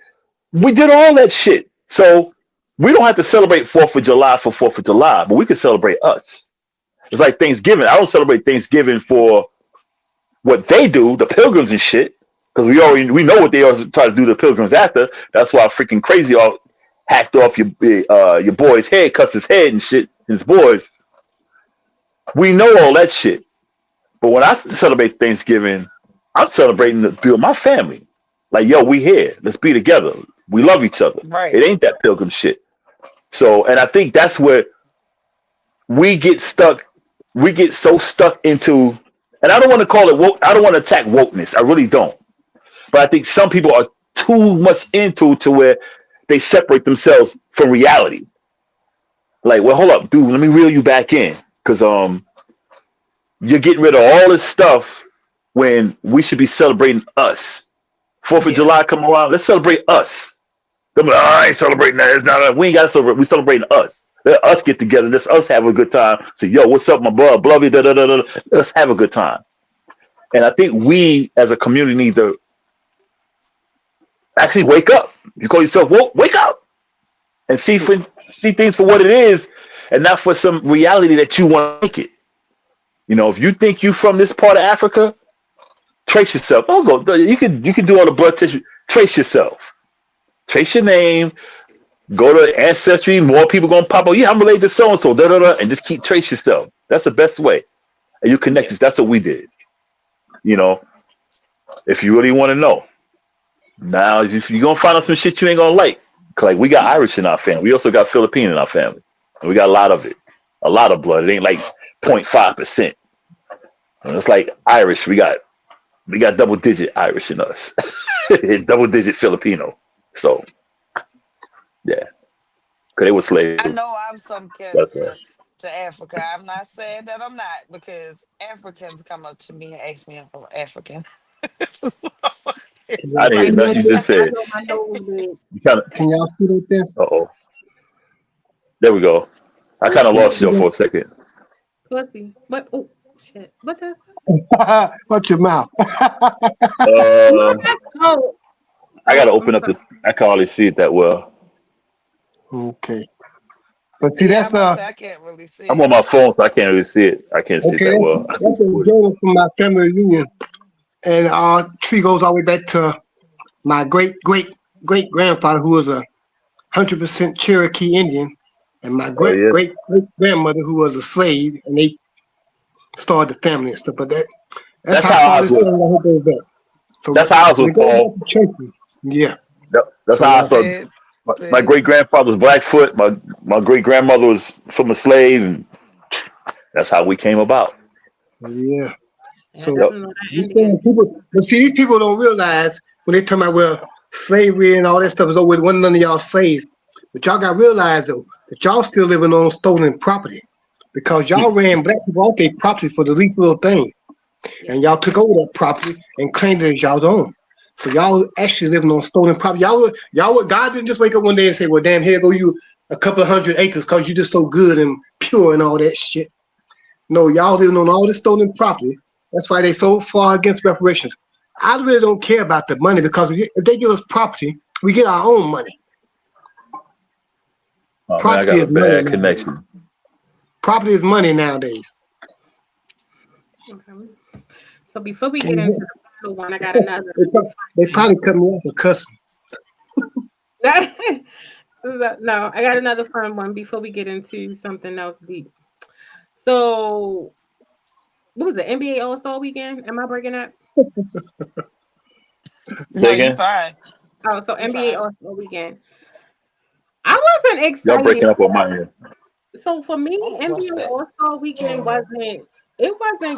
We did all that shit. So we don't have to celebrate Fourth of July for Fourth of July, but we can celebrate us. It's like Thanksgiving. I don't celebrate Thanksgiving for what they do, the pilgrims and shit, because we know what they are trying to do to the pilgrims after. That's why freaking crazy all hacked off your boy's head, cuts his head and shit. His boys. We know all that shit. But when I celebrate Thanksgiving, I'm celebrating the be with my family. Like, yo, we here. Let's be together. We love each other. Right. It ain't that pilgrim shit. So, and I think that's where we get stuck. We get so stuck into, and I don't want to call it woke. I don't want to attack wokeness. I really don't. But I think some people are too much into to where they separate themselves from reality. Like, well, hold up, dude. Let me reel you back in, because you're getting rid of all this stuff when we should be celebrating us. Fourth of Yeah. July come around. Let's celebrate us. Them, "Oh, I ain't celebrating that. It's not. We ain't got to celebrate. We celebrating us. Let us get together. Let's us have a good time. Say, yo, what's up, my bud? Love you. Da, da, da, da. Let's have a good time. And I think we as a community need to actually wake up. You call yourself woke, wake up and see things for what it is, and not for some reality that you want to make it. If you think you from this part of Africa, trace yourself. Oh, go. You can do all the blood tissue. Trace yourself. Trace your name. Go to Ancestry. More people gonna pop up. Yeah, I'm related to so and so. And just keep trace yourself. That's the best way. And you connect. Yeah. That's what we did. If you really want to know. Now, if you're gonna find out some shit you ain't gonna like. Like we got Irish in our family. We also got Filipino in our family. And we got a lot of it. A lot of blood. It ain't like 0.5%. And it's like Irish. We got double digit Irish in us. Double digit Filipino. So yeah. Cause they were slaves. I know I'm some kin That's right. to Africa. I'm not saying that I'm not, because Africans come up to me and ask me if I'm African. I didn't hear nothing you just I said. know my nose big. You kinda Can y'all see that there? uh-oh. There we go. I kinda lost you for a second. Pussy. But oh shit. What the Watch your mouth. Uh oh I gotta I'm open up sorry. this. I can hardly see it that well. Okay. But see, Yeah, that's I'm gonna say I can't really see I'm on it. my phone, so I can't really see it. I can't see it okay. that That's well. I see a it. journal from my family reunion, and our tree goes all the way back to my great grandfather, who was a 100% Cherokee Indian, and my Oh great yeah. great great grandmother, who was a slave, and they started the family and stuff. But that's That's how how far ours this thing was. goes back. So That's how ours when was, it goes Paul. back to Cherokee, yeah. That's So how I He saw. said My that. great grandfather was Blackfoot. My great grandmother was from a slave, and that's how we came about. yeah. Yeah, I So Yep. definitely know that these Indian. people, but see, these people don't realize when they talk about, well, slavery and all that stuff is over with. One none of y'all slaves, but y'all got to realize though that y'all still living on stolen property, because y'all ran black people off their property for the least little thing, Yes, and we y'all did. took over that property and claimed it as y'all's own. So y'all actually living on stolen property. Y'all, God didn't just wake up one day and say, well, damn, here go you a couple of 100 acres because you just so good and pure and all that shit. No, y'all living on all this stolen property. That's why they so far against reparations. I really don't care about the money, because if they give us property, we get our own money. Oh man, I Property got a is money bad nowadays. connection. Property is money nowadays. Okay. So before we get into And the final one, I got another they thing. probably cut me off for cussing. No, I got another fun one before we get into something else deep. So what was it? NBA All Star Weekend? Am I breaking up? No, Say you again. fine. Oh, so You NBA fine. All Star Weekend. I wasn't Y'all excited. breaking up on my end. So for me, Oh, what's NBA that? All Star Weekend wasn't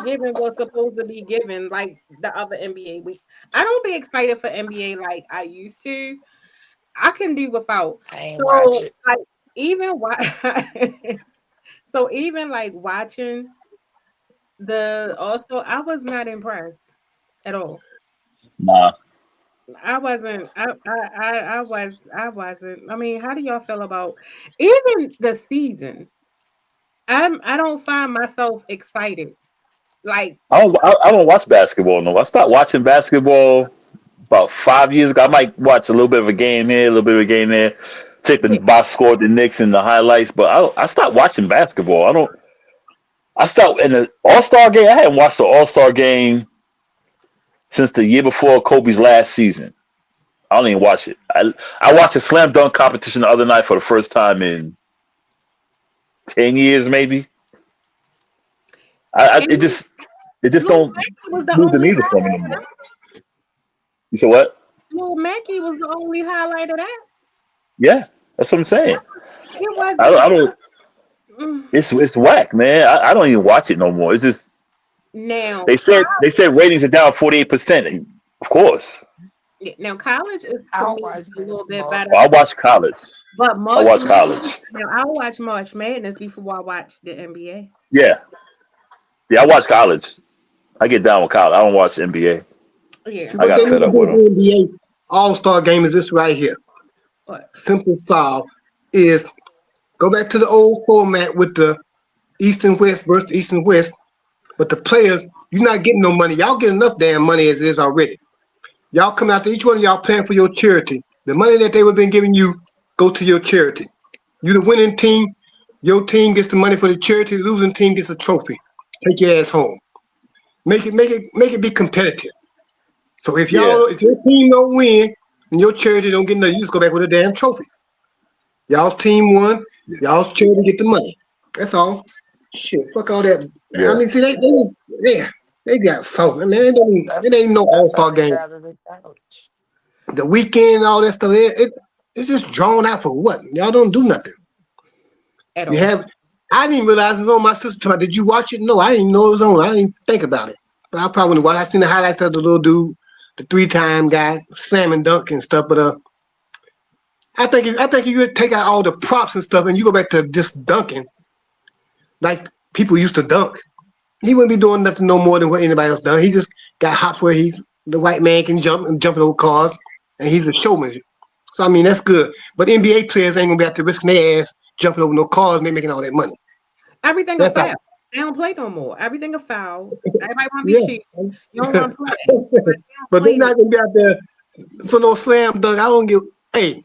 given what's supposed to be given like the other NBA week. I don't be excited for NBA like I used to. I can do without. I ain't watch So it. like even why so even like watching the also I was not impressed at all. Nah. I wasn't. I wasn't. I mean, how do y'all feel about even the season? I don't find myself excited. Like I don't watch basketball no. I stopped watching basketball about 5 years ago. I might watch a little bit of a game here, a little bit of a game there. Check the yeah, box score, the Knicks, and the highlights. But I stopped watching basketball. I don't. I stopped in the All Star game. I hadn't watched the All Star game since the year before Kobe's last season. I don't even watch it. I watched a slam dunk competition the other night for the first time in 10 years, maybe. and It just Lil don't Mackey was the move the only needle for me no highlight of more. that. You said what? Lil Mackey was the only highlight of that. Yeah, that's what I'm saying. It I wasn't. don't. mm, It's whack, man. I don't even watch it no more. It's just Now they said ratings are down 48%. Of course, now college is I for don't me watch a little bit basketball. better, well, I watch college. but I watch college. Now I'll watch March Madness before I watch the NBA. Yeah, yeah, I watch college. I get down with college. I don't watch NBA. Yeah, See, I what got they need fed to up do with with them. the NBA All-Star game is this right here. but Simple solve is go back to the old format with the East and West versus East and West. But the players, you're not getting no money. Y'all get enough damn money as it is already. Y'all come after each one of y'all playing for your charity. The money that they would have been giving you go to your charity. You the winning team, your team gets the money for the charity, the losing team gets a trophy. Take your ass home. Make it be competitive. So if Yeah, if your team don't win and your charity don't get nothing, you just go back with a damn trophy. Y'all team won, yeah, y'all charity get the money. That's all. Shit, fuck all that. I yeah. mean, see, they got so. I That's mean, it that's ain't no All Star definitely game. better than college. The weekend, all that stuff. It's just drawn out for what? Y'all don't do nothing. at You all. have. I didn't realize it was on. My sister told me, did you watch it? No, I didn't know it was on. I didn't think about it. But I probably wouldn't watch. I seen the highlights of the little dude, the 3-time guy, slam and dunk and stuff. But I think you would take out all the props and stuff, and you go back to just dunking like people used to dunk. He wouldn't be doing nothing no more than what anybody else done. He just got hops where he's the white man can jump and jumping over cars, and he's a showman. So I mean that's good. But NBA players ain't gonna be out there risking their ass jumping over no cars and they making all that money. Everything a That's how. foul. They don't play no more. Everything a foul. Everybody want to be Yeah. cheap. You don't want to play. But they don't But they're play no. not gonna be out there for no slam dunk. I don't give. Hey,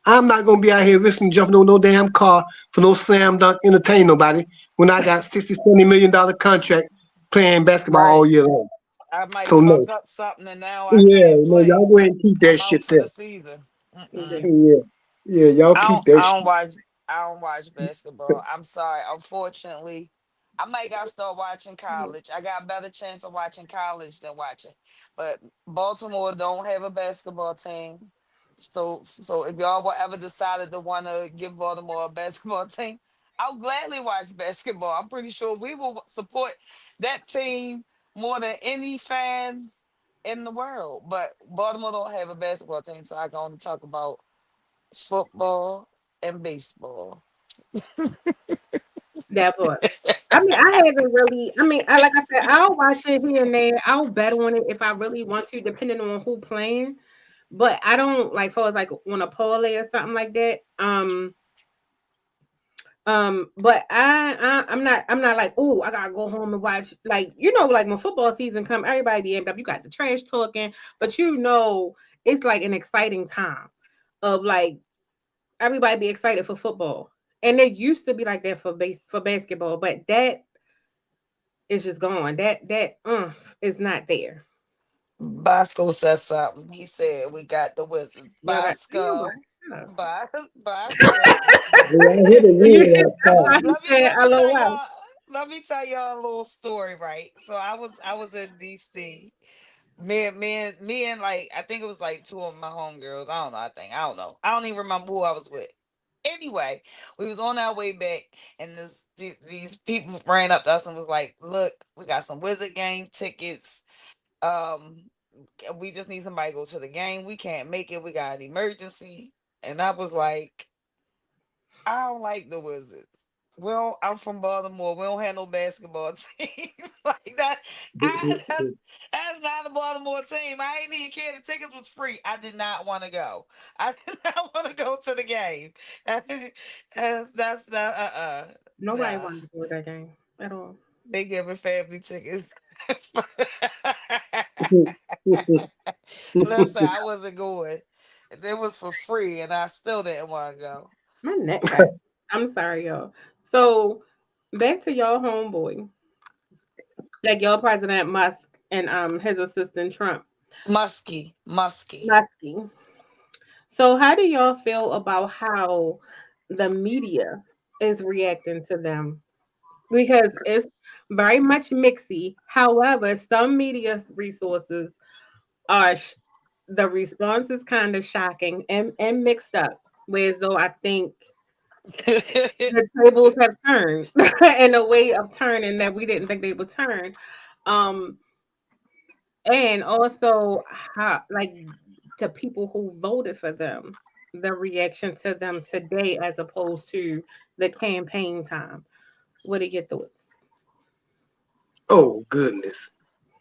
I'm not gonna be out here risking jumping on no damn car for no slam dunk entertain nobody when I got $60-70 million contract playing basketball all Right. year long. I might So no. fuck up something and now I Yeah, can't no, play. y'all go ahead and keep that I'm out shit for there. the season. Mm-mm. Okay. Yeah, yeah, y'all keep that I don't shit. watch I don't watch basketball. I'm sorry. Unfortunately, I might gotta start watching college. I got a better chance of watching college than watching. But Baltimore don't have a basketball team. So if y'all were ever decided to want to give Baltimore a basketball team, I'll gladly watch basketball. I'm pretty sure we will support that team more than any fans in the world. But Baltimore don't have a basketball team, so I can only talk about football and baseball. That part. I mean, I haven't really. I mean, like I said, I'll watch it here and there. I'll bet on it if I really want to, depending on who playing. But I don't like for like on a parlay or something like that. But I'm not like, oh, I gotta go home and watch, like, like when football season come, everybody be amped up. You got the trash talking, but it's like an exciting time of like everybody be excited for football. And it used to be like that for basketball, but that is just gone. That is not there. Bosco said something. He said we got the Wizards. Y'all got damn Bosco. right. Shut up. Bosco. Yeah, I hear the wind That's outside. why he said Let me tell LOL. y'all a little story, right? So I was in DC. Me and like I think it was like two of my homegirls. I don't know. I don't even remember who I was with. Anyway, we was on our way back, and these people ran up to us and was like, "Look, we got some Wizard game tickets. Um, we just need somebody to go to the game. We can't make it. We got an emergency." And I was like, "I don't like the Wizards. Well, I'm from Baltimore. We don't have no basketball team like that. That's not a Baltimore team. I ain't even care. The tickets was free. I did not want to go. I did not want to go to the game. That's not Nobody nah. wanted to go to that game at all. They giving family tickets. Listen, I wasn't going. It was for free, and I still didn't want to go. My neck hurt. I'm sorry, y'all. So back to y'all homeboy, like y'all President Musk and his assistant Trump. Muskie. Muskie. So how do y'all feel about how the media is reacting to them? Because it's very much mixy. However, some media resources are the response is kind of shocking and mixed up. Whereas though I think the tables have turned in a way of turning that we didn't think they would turn. Um, and also how like to people who voted for them, the reaction to them today as opposed to the campaign time. What are your thoughts? Oh goodness.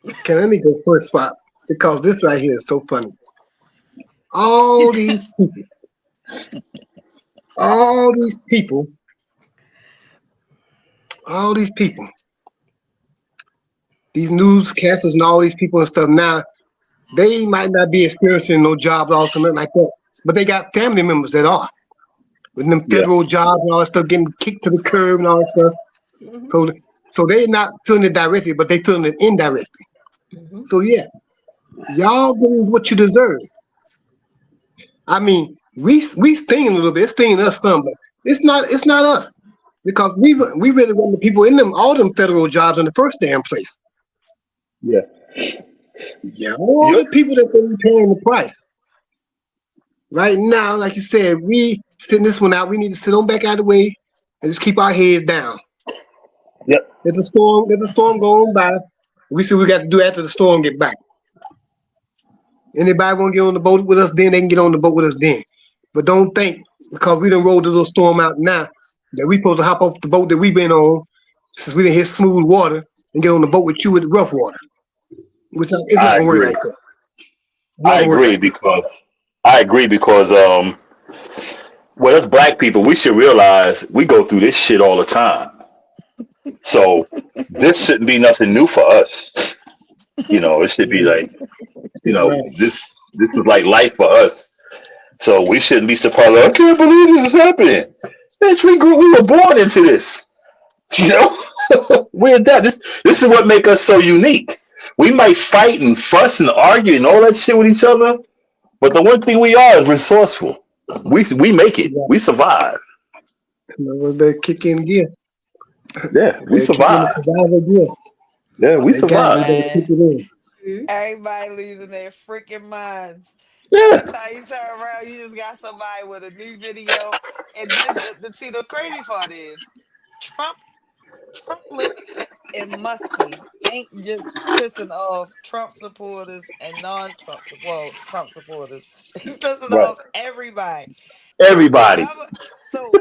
Okay, let me go first spot because this right here is so funny. All these people, all these people, all these people these newscasters and all these people and stuff now, they might not be experiencing no job loss or nothing like that, but they got family members that are with them Yeah. federal jobs and all that stuff, getting kicked to the curb and all that stuff. Mhm. So they're not feeling it directly, but they feeling it indirectly. Mhm. So yeah, y'all getting what you deserve. I mean, we stinging a little bit, it's stinging us some, but it's not us because we really want the people in them all them federal jobs in the first damn place. Yeah. Yeah, all Yep. the people that been paying the price right now, like you said, we sitting this one out. We need to sit on back out of the way and just keep our heads down. Yep. Let the storm go on by. We see what we got to do after the storm get back. Anybody want to get on the boat with us, then they can get on the boat with us then. But don't think because we done rolled the little storm out now that we supposed to hop off the boat that we been on since we didn't hit smooth water and get on the boat with you with the rough water. It's not I gonna work agree. like that. It's not I gonna work agree like that. because I agree because well, as black people, we should realize we go through this shit all the time. So this shouldn't be nothing new for us. It should be Right. like, Right. this is like life for us. So we shouldn't be surprised. Like, I can't believe this is happening. Bitch, we were born into this. You know, we're that. This is what make us so unique. We might fight and fuss and argue and all that shit with each other, but the one thing we are is resourceful. We make it. Right. We survive. We better kick in gear. Yeah, They we better kick in the survive. survival gear. Yeah, we They got it. They survive. better kick Man, it in. Mhm. everybody losing their freaking minds. Every Yeah, time you turn around, you just got somebody with a new video. And then see the crazy part is Trump, Trump and Muskie ain't just pissing off Trump supporters and non-Trump well, Trump supporters. They pissing right. off everybody. The Everybody. government so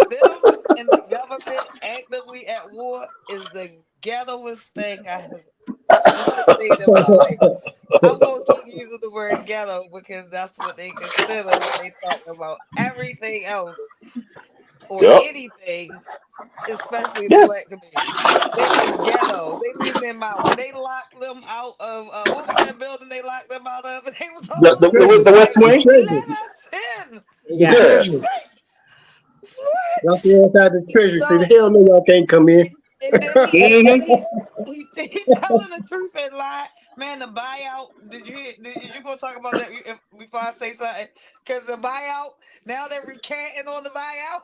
them and the government actively at war is the ghettoest thing I have ever seen in my life. I'm gonna keep using the word ghetto because that's what they consider when they talk about everything else or Yep. anything, especially the Yeah. black community. They is ghetto. They lose their mind when they locked them out of what was that building they locked them out of? And they was The, almost the, they the, was Treasure. the West like, The Wing. treasure. "Let us in." The Yes. I Yeah. was treasure. like, Y'all "What?" stay outside the treasure. Say the So hell no, y'all can't come in. and then Hmm. he telling the truth and lie. Man, the buyout. Did you go talk about that before I say something? Because the buyout now they're recanting on the buyout.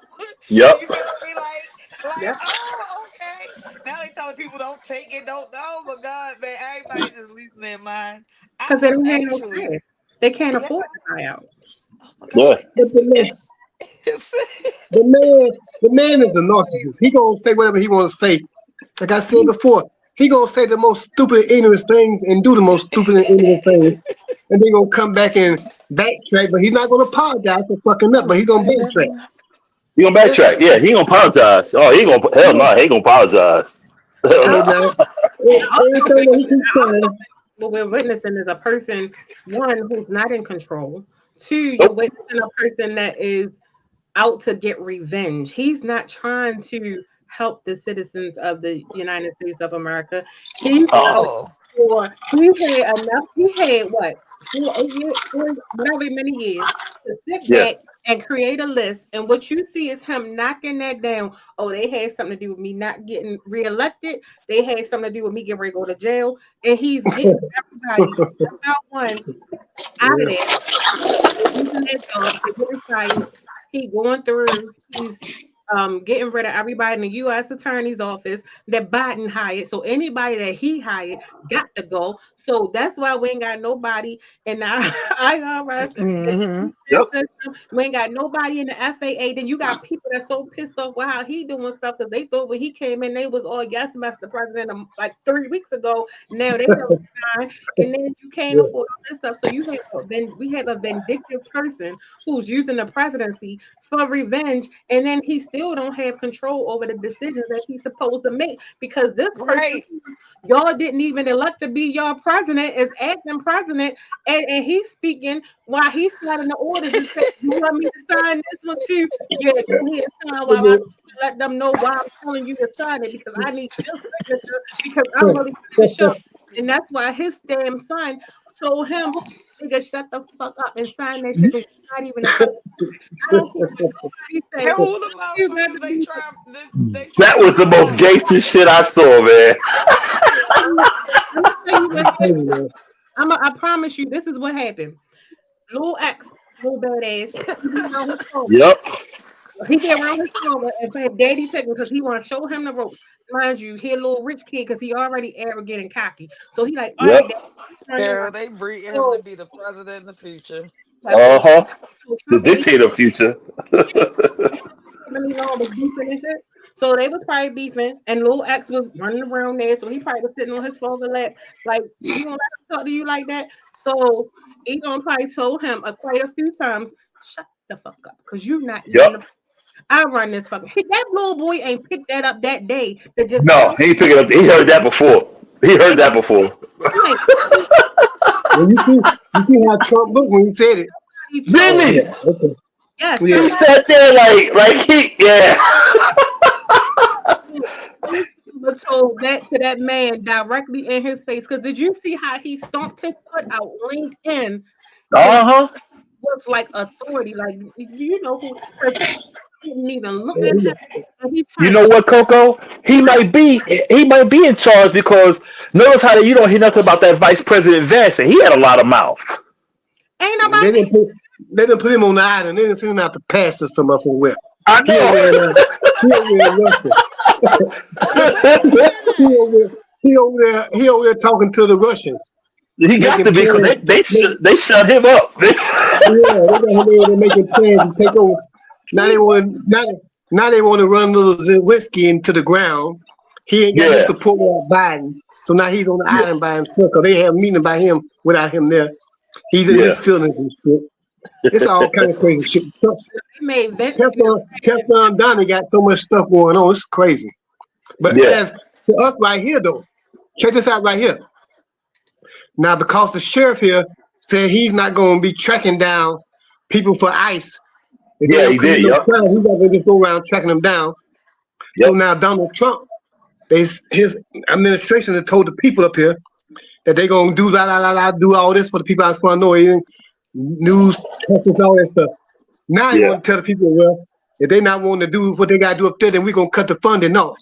Yep. You feel me? Like Yep. oh okay. Now they telling people don't take it, don't. Oh my God, man! Everybody just losing their mind. I Because they would don't have no actually, cash. They can't yeah. afford to buy out. Oh my Yeah. God, But it's the man is a it's crazy. narcissist. He gonna say whatever he want to say. Like I said before, he gonna say the most stupid, ignorant things and do the most stupid and ignorant things, and then gonna come back and backtrack. But he's not gonna apologize for fucking up. But he gonna backtrack. He gonna It's backtrack. Yeah, he gonna apologize. Oh, he gonna hell Yeah. no, he gonna apologize. Hell I So no. now, also everything think that he keeps saying, what we're witnessing is a person, one, who's not in control. Two, you're Nope. witnessing a person that is out to get revenge. He's not trying to help the citizens of the United States of America. He's Uh. out oh for he had enough. He had what 4 8 years, whatever many years to sit Yeah. back and create a list. And what you see is him knocking that down. Oh, they had something to do with me not getting reelected. They had something to do with me getting ready to go to jail. And he's getting everybody about one out of yeah, there using their jobs, they're getting fired. He going through, he's getting rid of everybody in the U.S. Attorney's office that Biden hired. So anybody that he hired got to go. So that's why we ain't got nobody in the IRS, the hmm justice Yep. system. We ain't got nobody in the FAA. Then you got people that's so pissed off with how he doing stuff because they thought when he came in, they was all yes, Mr. President, like 3 weeks ago. Now they don't shine. And then you can't yeah. afford all this stuff. So we have a vindictive person who's using the presidency for revenge, and then he's still don't have control over the decisions that he's supposed to make because this person Right. y'all didn't even elect to be your president is acting president, and he's speaking while he's signing the orders and saying, "You want me to sign this one too? Yeah, go ahead and sign while I let them know why I'm telling you to sign it because I need your signature because I'm really running the show." And that's why his damn son told him, "Nigga, shut the fuck up and sign that shit because you're not even a president." I don't care what nobody And say. who the You got motherfuckers to be. they That try was to the most hold? gangster shit I saw, man. I'm gonna tell you what Hey, happened. man. I promise you, this is what happened. Lil X, little badass, he be around his father. Yep. He be around his father and for daddy take him because he want to show him the ropes. Mind you, he a little rich kid because he already arrogant and cocky. So he like, all Yep. right, daddy, you Girl, right. they breeding him to So, be the president in the future. Uh huh. So The Trump and Eve dictator future. really long was beefing and shit. So they was probably beefing, and Lil X was running around there. So he probably was sitting on his father's lap, like, "You gonna let him talk to you like that?" So he gonna probably told him quite a few times, "Shut the fuck up, cause you're not even Yep. I run this fucking." That little boy ain't picked that up that day to just No, he ain't picking up. He heard that before. He heard that before. he ain't Well, you see how Trump looked when he said it. he told Oh Didn't he? yeah, okay, yes, yeah. He somebody sat there like he, yeah. told that to that man directly in his face. Cause did you see how he stomped his foot out, leaned in with Uh huh. like authority, like you know who? Cause he didn't even look Yeah, at him, and he You turned. know what, Coco? He might be in charge because notice how you don't hear nothing about that Vice President Vance. And he had a lot of mouth. Ain't they nobody. didn't put him on the island. They didn't send him out to pasture some up from where. I He over there know. now. He over there in Russia. Where he been He at? over there. He over there talking to the Russians, He got making to be because plans. they shut him up. Yeah, they got him over there making plans to take over. Now they He want to now they want to run little Zelensky into the ground. He ain't got no Yeah, support without Biden, so now he's on the yeah, island by himself. Cause they have a meeting by him without him there. He's in his yeah, feelings and shit. It's all kind of crazy shit. made Vince be Teflon Donnie got so much stuff going on. It's crazy. But yeah, as for us right here, though, check this out right here. Now, because the sheriff here said he's not going to be tracking down people for ICE, if they yeah. don't He commit did. no Yep, crime, he's not going to just go around tracking them down. So yep, now Donald Trump, his administration has told the people up here that they're going to do do all this for the people out of know news, texts, all that stuff. Now he yeah, want to tell the people, well, if they not wanting to do what they got to do up there, then we're going to cut the funding off.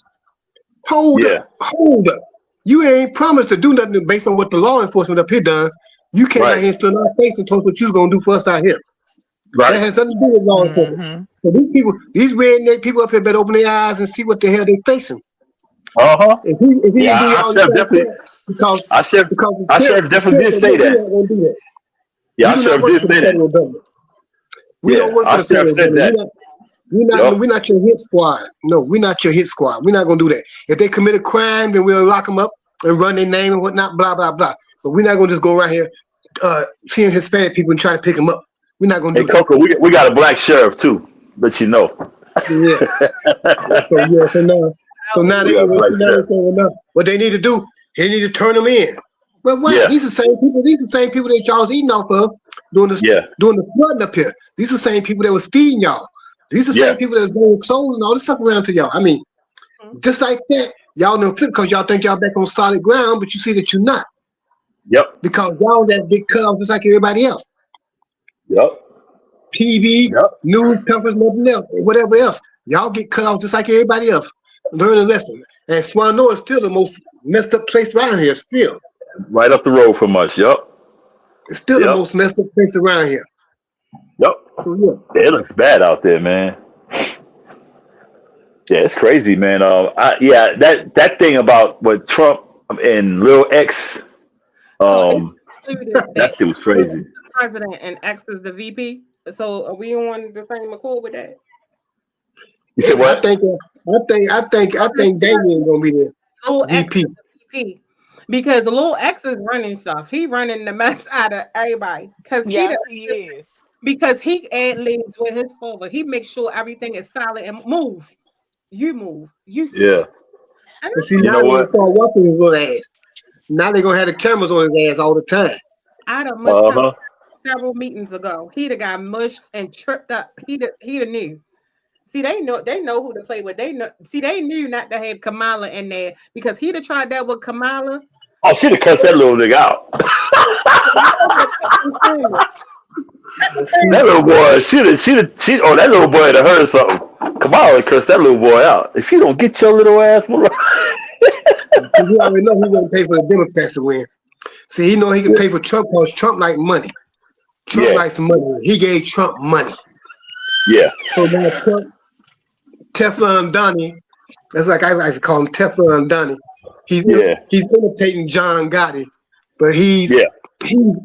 Hold yeah. up, hold up. You ain't promised to do nothing based on what the law enforcement up here done. You came out Right, here and stood in our face and told us what you was going to do for us out here. That right. has nothing to do with law enforcement. Mm-hmm. So these people, these redneck people up here better open their eyes and see what the hell they facing. Uh huh. If he Yeah, didn't do I all this chef definitely. because I chef. I chef the definitely sheriff did said, say "No, we that. not going to do that. Yeah, We I do not chef work did for the say that. federal government. We don't Yeah, work for I the chef federal said government. that. Yup. We're not your hit squad. No, we're not your hit squad. We're not gonna do that. If they commit a crime, then we'll lock them up and run their name and whatnot, blah blah blah. But we're not gonna just go around here seeing Hispanic people and try to pick them up. We're not gonna Hey do that. Coco, we got a black sheriff too. Let you know. Yeah. Yeah. So out. now We they got a black now they sheriff. saying, well, no, what they need to do, they need to turn them in. But why? Yeah, These are the same people. These are the same people that y'all's eating off of yeah, doing the flooding up here. These are the same people that was feeding y'all. These are the yeah, same people that was bringing souls and all this stuff around to y'all. I mean, Mhm. just like that, y'all don't flip because y'all think y'all back on solid ground, but you see that you're not yep, because y'all that get cut off just like everybody else. yep, TV, yep. news conference, nothing else, whatever else. Y'all get cut off just like everybody else. Learn a lesson. And Swano is still the most messed up place around here. Still, Right up the road from us. Yep, it's still the yep, most messed up place around here. yep. So yeah, Yeah, it looks bad out there, man. Yeah, it's crazy, man. Yeah, that thing about what Trump and Lil X, So it's um, included that that shit was Trump is crazy. the president and X is the VP. So are we on the same accord with that? You said I what? think, I think Damien gonna be the Lil X is VP. the VP. Because Lil X is running stuff. He running the mess out of everybody. Because he the Yes, he is. because he ad libs with his father. He makes sure everything is solid and move. You move. You sit. Yeah. And But see, You now know they're gonna what? start watching his little ass. Now they're gonna have the cameras on his ass all the time. I done mushed Uh him huh. several meetings ago. He the got mushed and tripped up. He the knew. See, they know who to play with. They know. See, they knew not to have Kamala in there because he'd have tried that with Kamala. Oh, she'd have cussed that little nigga out. Kamala would have kept him serious. But see, That little boy, oh, that little boy had heard something. Kamala cursed that little boy out. If you don't get your little ass, he already know he gonna pay for the Democrats to win. See, he know he can pay for Trump because Trump like money. Trump yeah, likes money. He gave Trump money. yeah, So now Trump, Teflon Donnie, that's like I like to call him Teflon Donnie. yeah, He's imitating John Gotti, but yeah, he's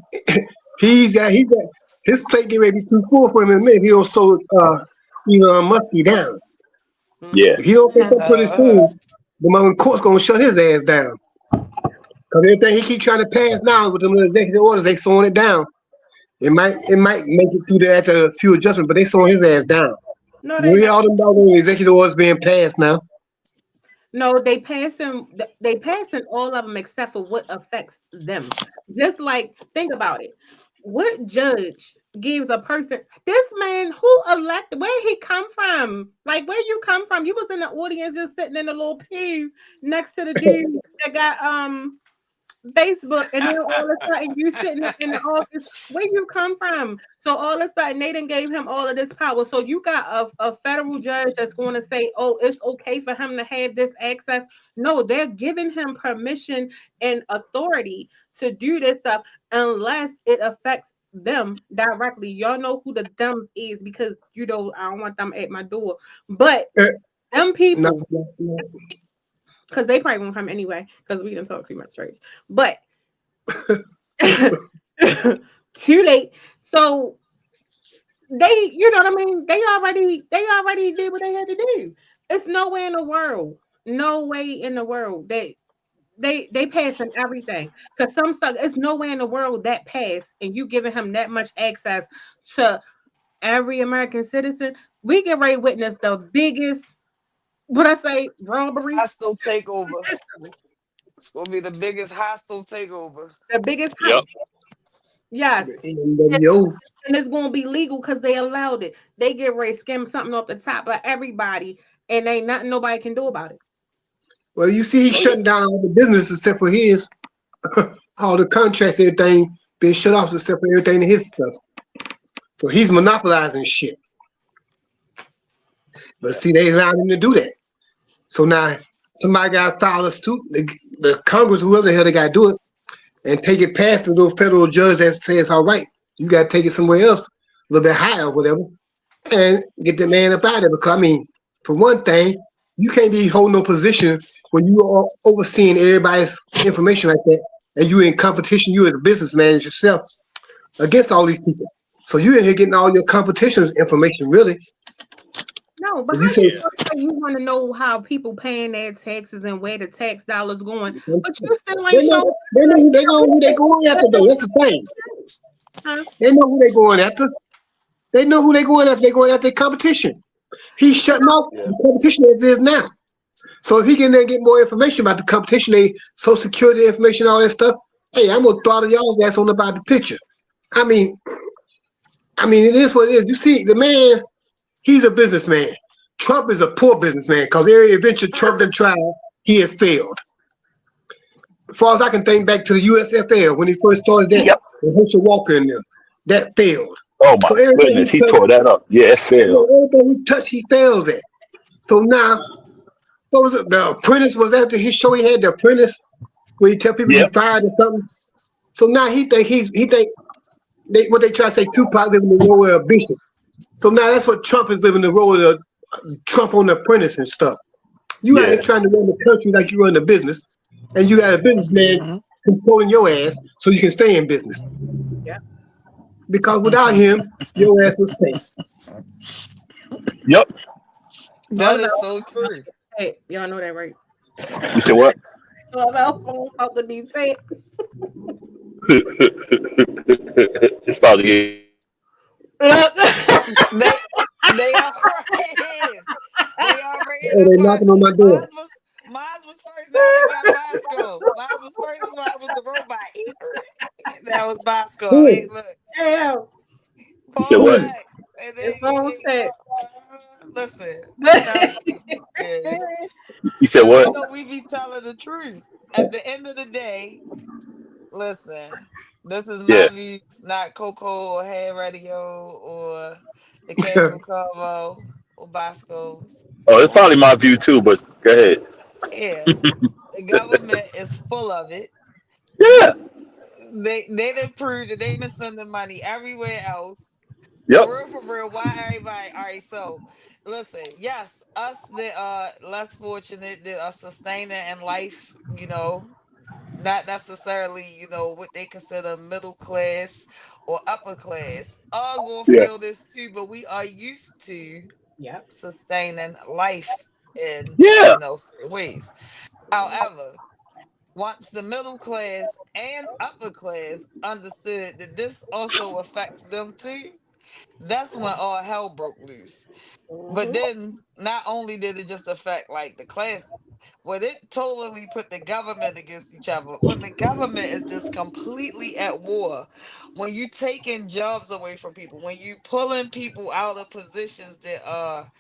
he got his plate getting ready to be too full for him in a minute. If he don't slow Elon Muskie down. yeah, If he don't say something pretty soon, the moment court's gonna shut his ass down. Because everything he keep trying to pass now with them executive orders, they slowing it down. It might make it through there after a few adjustments, but they slowing his ass down. No, they You hear not. all them doggone executive orders being passed now. No, they passing. They passing all of them except for what affects them. Just like think about it. What judge gives a person this man who elected? Where he come from? Like where you come from? You was in the audience just sitting in a little pew next to the dude that got Facebook, and then all of a sudden you sitting up in the office. Where you come from? So all of a sudden they didn't gave him all of this power. So you got a federal judge that's going to say, "Oh, it's okay for him to have this access." No, they're giving him permission and authority to do this stuff unless it affects them directly. Y'all know who the thumbs is because I don't want them at my door, but Eh, them No, people no, no. because they probably won't come anyway because we didn't talk too much trash. But too late. So they, you know what I mean? They already did what they had to do. It's no way in the world, no way in the world that they passing everything. Because some stuff, it's no way in the world that pass and you giving him that much access to every American citizen. We get ready to witness the biggest, what I say, robbery Hostile takeover. in history. It's gonna be the biggest hostile takeover. The biggest yep, heist. Yes. The And, NWO. and it's going to be legal because they allowed it. They get ready to skim something off the top of everybody, and ain't nothing nobody can do about it. Well, you see, he's shutting down all the business except for his. All the contracts, everything being shut off except for everything in his stuff. So he's monopolizing shit. But see, they allowed him to do that. So now somebody got to file a suit. The Congress, whoever the hell they got to do it, and take it past the little federal judge that says, all right, you got to take it somewhere else, a little bit higher or whatever, and get the man up out of there. Because, I mean, for one thing, you can't be holding no position when you are overseeing everybody's information like that, and you in competition, you as a businessman yourself, against all these people. So you in here getting all your competition's information, really. No, but You how say, you gonna say you want to know how people paying their taxes and where the tax dollars going, but you still they ain't know, showing. they know who they going after, though. That's the thing. Huh? They know who they going after. They know who they going after. They going after their competition. He's shutting off yeah, the competition as is now. So if he can then get more information about the competition, they social security information, all that stuff, hey, I'm gonna throttle y'all's ass on about the picture. I mean, it is what it is. You see, the man, he's a businessman. Trump is a poor businessman because every adventure Trump done tried, he has failed. As far as I can think back to the USFL when he first started that, yep. with Herschel Walker in there, that failed. Oh my So everything goodness, he he touched, tore that up. Yeah, it failed. everything he touched, he fails at. So now, what was it? The Apprentice was after his show. He had The Apprentice, where he tell people you Yep, fired or something. So now he think what they try to say Tupac living the role of a bishop. So now that's what Trump is living the role of Trump on The Apprentice and stuff. You out here yeah, trying to run the country like you run the business, and you got a businessman Mhm. controlling your ass so you can stay in business. Yeah. Because without him, your ass was safe. yep. All That about is so true. hey, y'all know that, right? You said what? All about the detail. It's about to get They they already is. They already is. And That's they why knocking on my door. mine was first. Now they got Bosco. Mine was first. That's why it was the robot. That was Bosco. Who is Hey, it? look, Yeah, You said phone Who is what? it? sex. And it's then phone sex. listen, I'm telling you, is You said because what? we be telling the truth. At the end of the day, listen, this is Yeah. my views, not Coco or Head Radio or the Casual Convo or Bosco's. Oh, it's probably my view too, but go ahead. Yeah, the government is full of it. Yeah. They done proved that they been sending money everywhere else. Yep. For real, why everybody? All right, so listen, yes, us that less fortunate that are sustaining in life, not necessarily, what they consider middle class or upper class, are gonna Yeah. feel this too, but we are used to Yep. sustaining life in, Yeah. certain ways. However, once the middle class and upper class understood that this also affects them too, that's when all hell broke loose. But Mhm. then not only did it just affect like the class, but it totally put the government against each other. When the government is just completely at war, when you taking jobs away from people, when you pulling people out of positions that are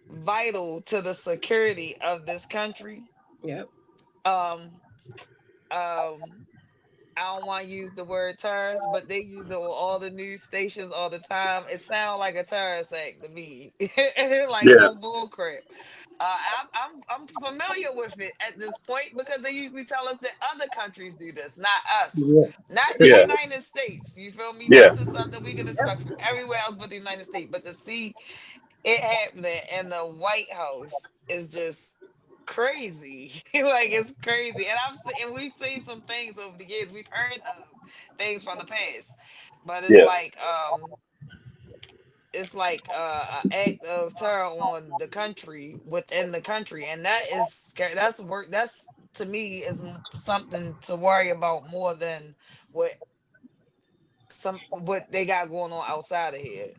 vital to the security of this country, Yep. um, um, I don't want to use the word terrorist, but they use it on all the news stations all the time. It sounds like a terrorist act to me, like Yeah. no bull crap. I'm familiar with it at this point because they usually tell us that other countries do this, not us, Yeah. not the Yeah. United States. You feel me? Yeah. This is something we can expect from everywhere else but the United States. But to see it happening in the White House is just crazy. Like it's crazy. And we've seen some things over the years. We've heard of things from the past. But Yeah. it's like an act of terror on the country within the country. And that is scary. That's to me is something to worry about more than what what they got going on outside of here.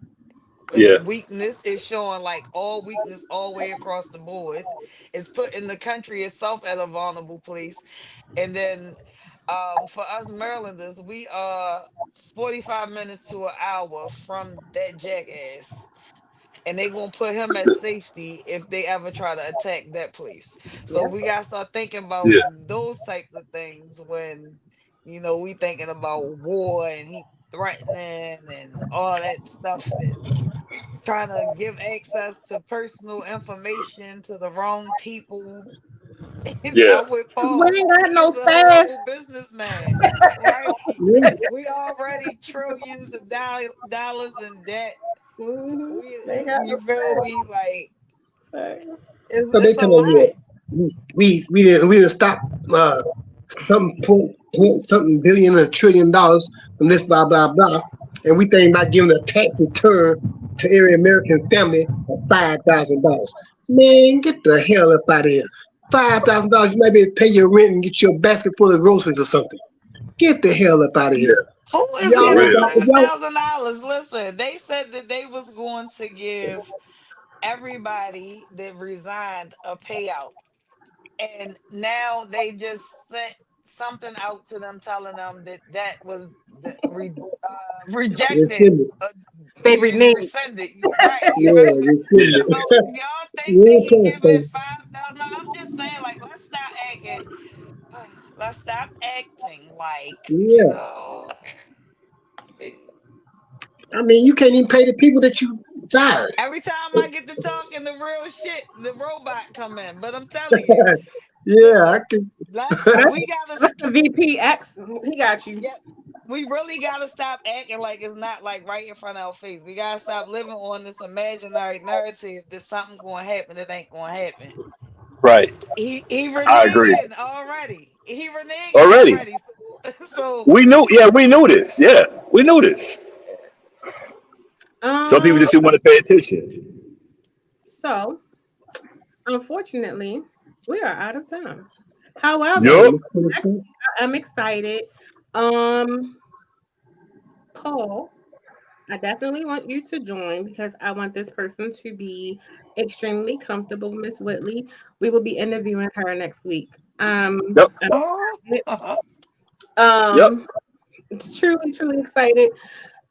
Is Yeah. weakness is showing like all weakness all the way across the board. It's putting the country itself at a vulnerable place. And then for us Marylanders, we are 45 minutes to an hour from that jackass. And they gonna put him at safety if they ever try to attack that place. So Yep. we gotta start thinking about Yeah. those types of things when we thinking about war and he threatening and all that stuff and trying to give access to personal information to the wrong people. Yeah. I'm with 'Cause we Paul. ain't got He no is a staff. horrible businessman, right? Yeah. We already trillions of dollars in debt. Mhm. We, They ain't got no you feel me? Like staff. So they it's a tell me lot. we didn't stop some point something billion or $1 trillion from this blah blah blah, and we think about giving a tax return to every American family of $5,000. Man, get the hell up out of here! $5,000, you might be able to pay your rent and get your basket full of groceries or something. Get the hell up out of here! Yeah. Who is For Y'all, giving real. y'all, y'all $5,000? Listen, they said that they was going to give everybody that resigned a payout. And now they just sent something out to them telling them that was rejected. rescind it. They You reneged. rescinded, right? You feel Yeah, me? rescind Yeah. So it. y'all think that Yeah, he past giving space. 5,000? I'm just saying, like, let's stop acting. Let's stop acting like Yeah. eh, I mean, you can't even pay the people that you fired. every time I get to talking the real shit, the robot come in. But I'm telling you, Yeah, listen, I can. That's, we gotta that's the VP X. He got you. yeah, we really gotta stop acting like it's not like right in front of our face. We gotta stop living on this imaginary narrative that something gonna happen that ain't gonna happen. Right. He I agree. reneging already. He reneging Already. already. So We knew. Yeah, we knew this. Yeah, we knew this. Some people Um. just didn't want to pay attention. So, unfortunately, we are out of time. However, Yup. I'm excited. Um, Paul, I definitely want you to join because I want this person to be extremely comfortable, Miss Whitley. We will be interviewing her next week. Yep. I'm Oh, excited. Yep. Um, truly, truly excited.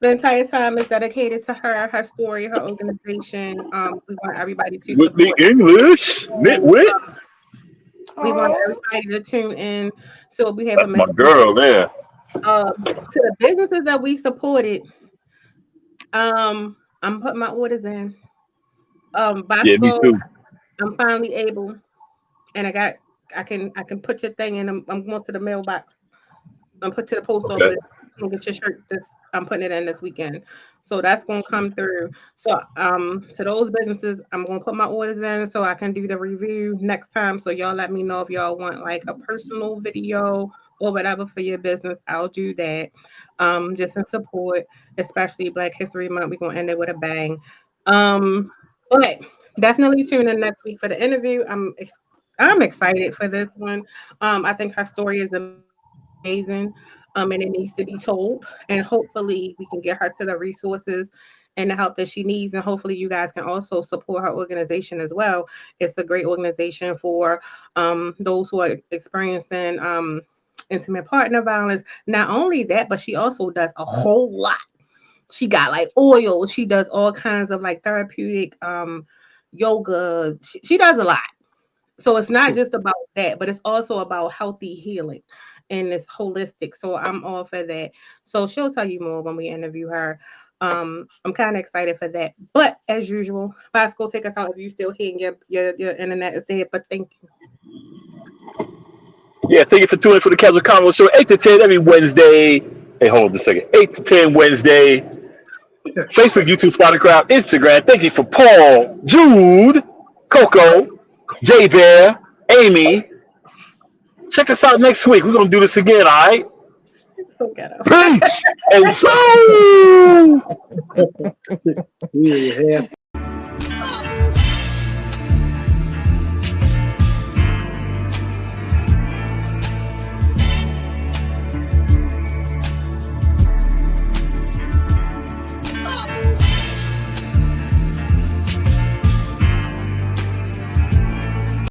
The entire time is dedicated to her, her story, her organization. We want everybody to With the support. English nitwit. We want oh, everybody to tune in. So we have a That's my message girl there. to the businesses that we supported. I'm putting my orders in. Yeah, me Bosco, too. I'm finally able, and I can put your thing in. I'm going to the mailbox. I'm put to the post Okay. office. And get your shirt. This I'm putting it in this weekend, so that's gonna come through. So to those businesses, I'm gonna put my orders in so I can do the review next time. So y'all let me know if y'all want like a personal video or whatever for your business. I'll do that. Just in support, especially Black History Month. We're gonna end it with a bang. But definitely tune in next week for the interview. I'm excited for this one. I think her story is amazing, and it needs to be told. And hopefully, we can get her to the resources and the help that she needs. And hopefully, you guys can also support her organization as well. It's a great organization for those who are experiencing intimate partner violence. Not only that, but she also does a whole lot. She got like oil. She does all kinds of like therapeutic yoga. She does a lot. So it's not just about that, but it's also about healthy healing and it's holistic. So I'm all for that. So she'll tell you more when we interview her. I'm kind of excited for that. But as usual, Bosco, take us out if you still here and your internet is dead. But thank you. Yeah, thank you for tuning in for the Casual Convo Show, 8 to 10 every Wednesday. Hey, hold on just a second. 8 to 10 Wednesday. Facebook, YouTube, Spotify, Instagram. Thank you for Paul, Jude, Coco, J Bear, Amy. Check us out next week. We're going to do this again, all right? It's so ghetto. Peace and so. We have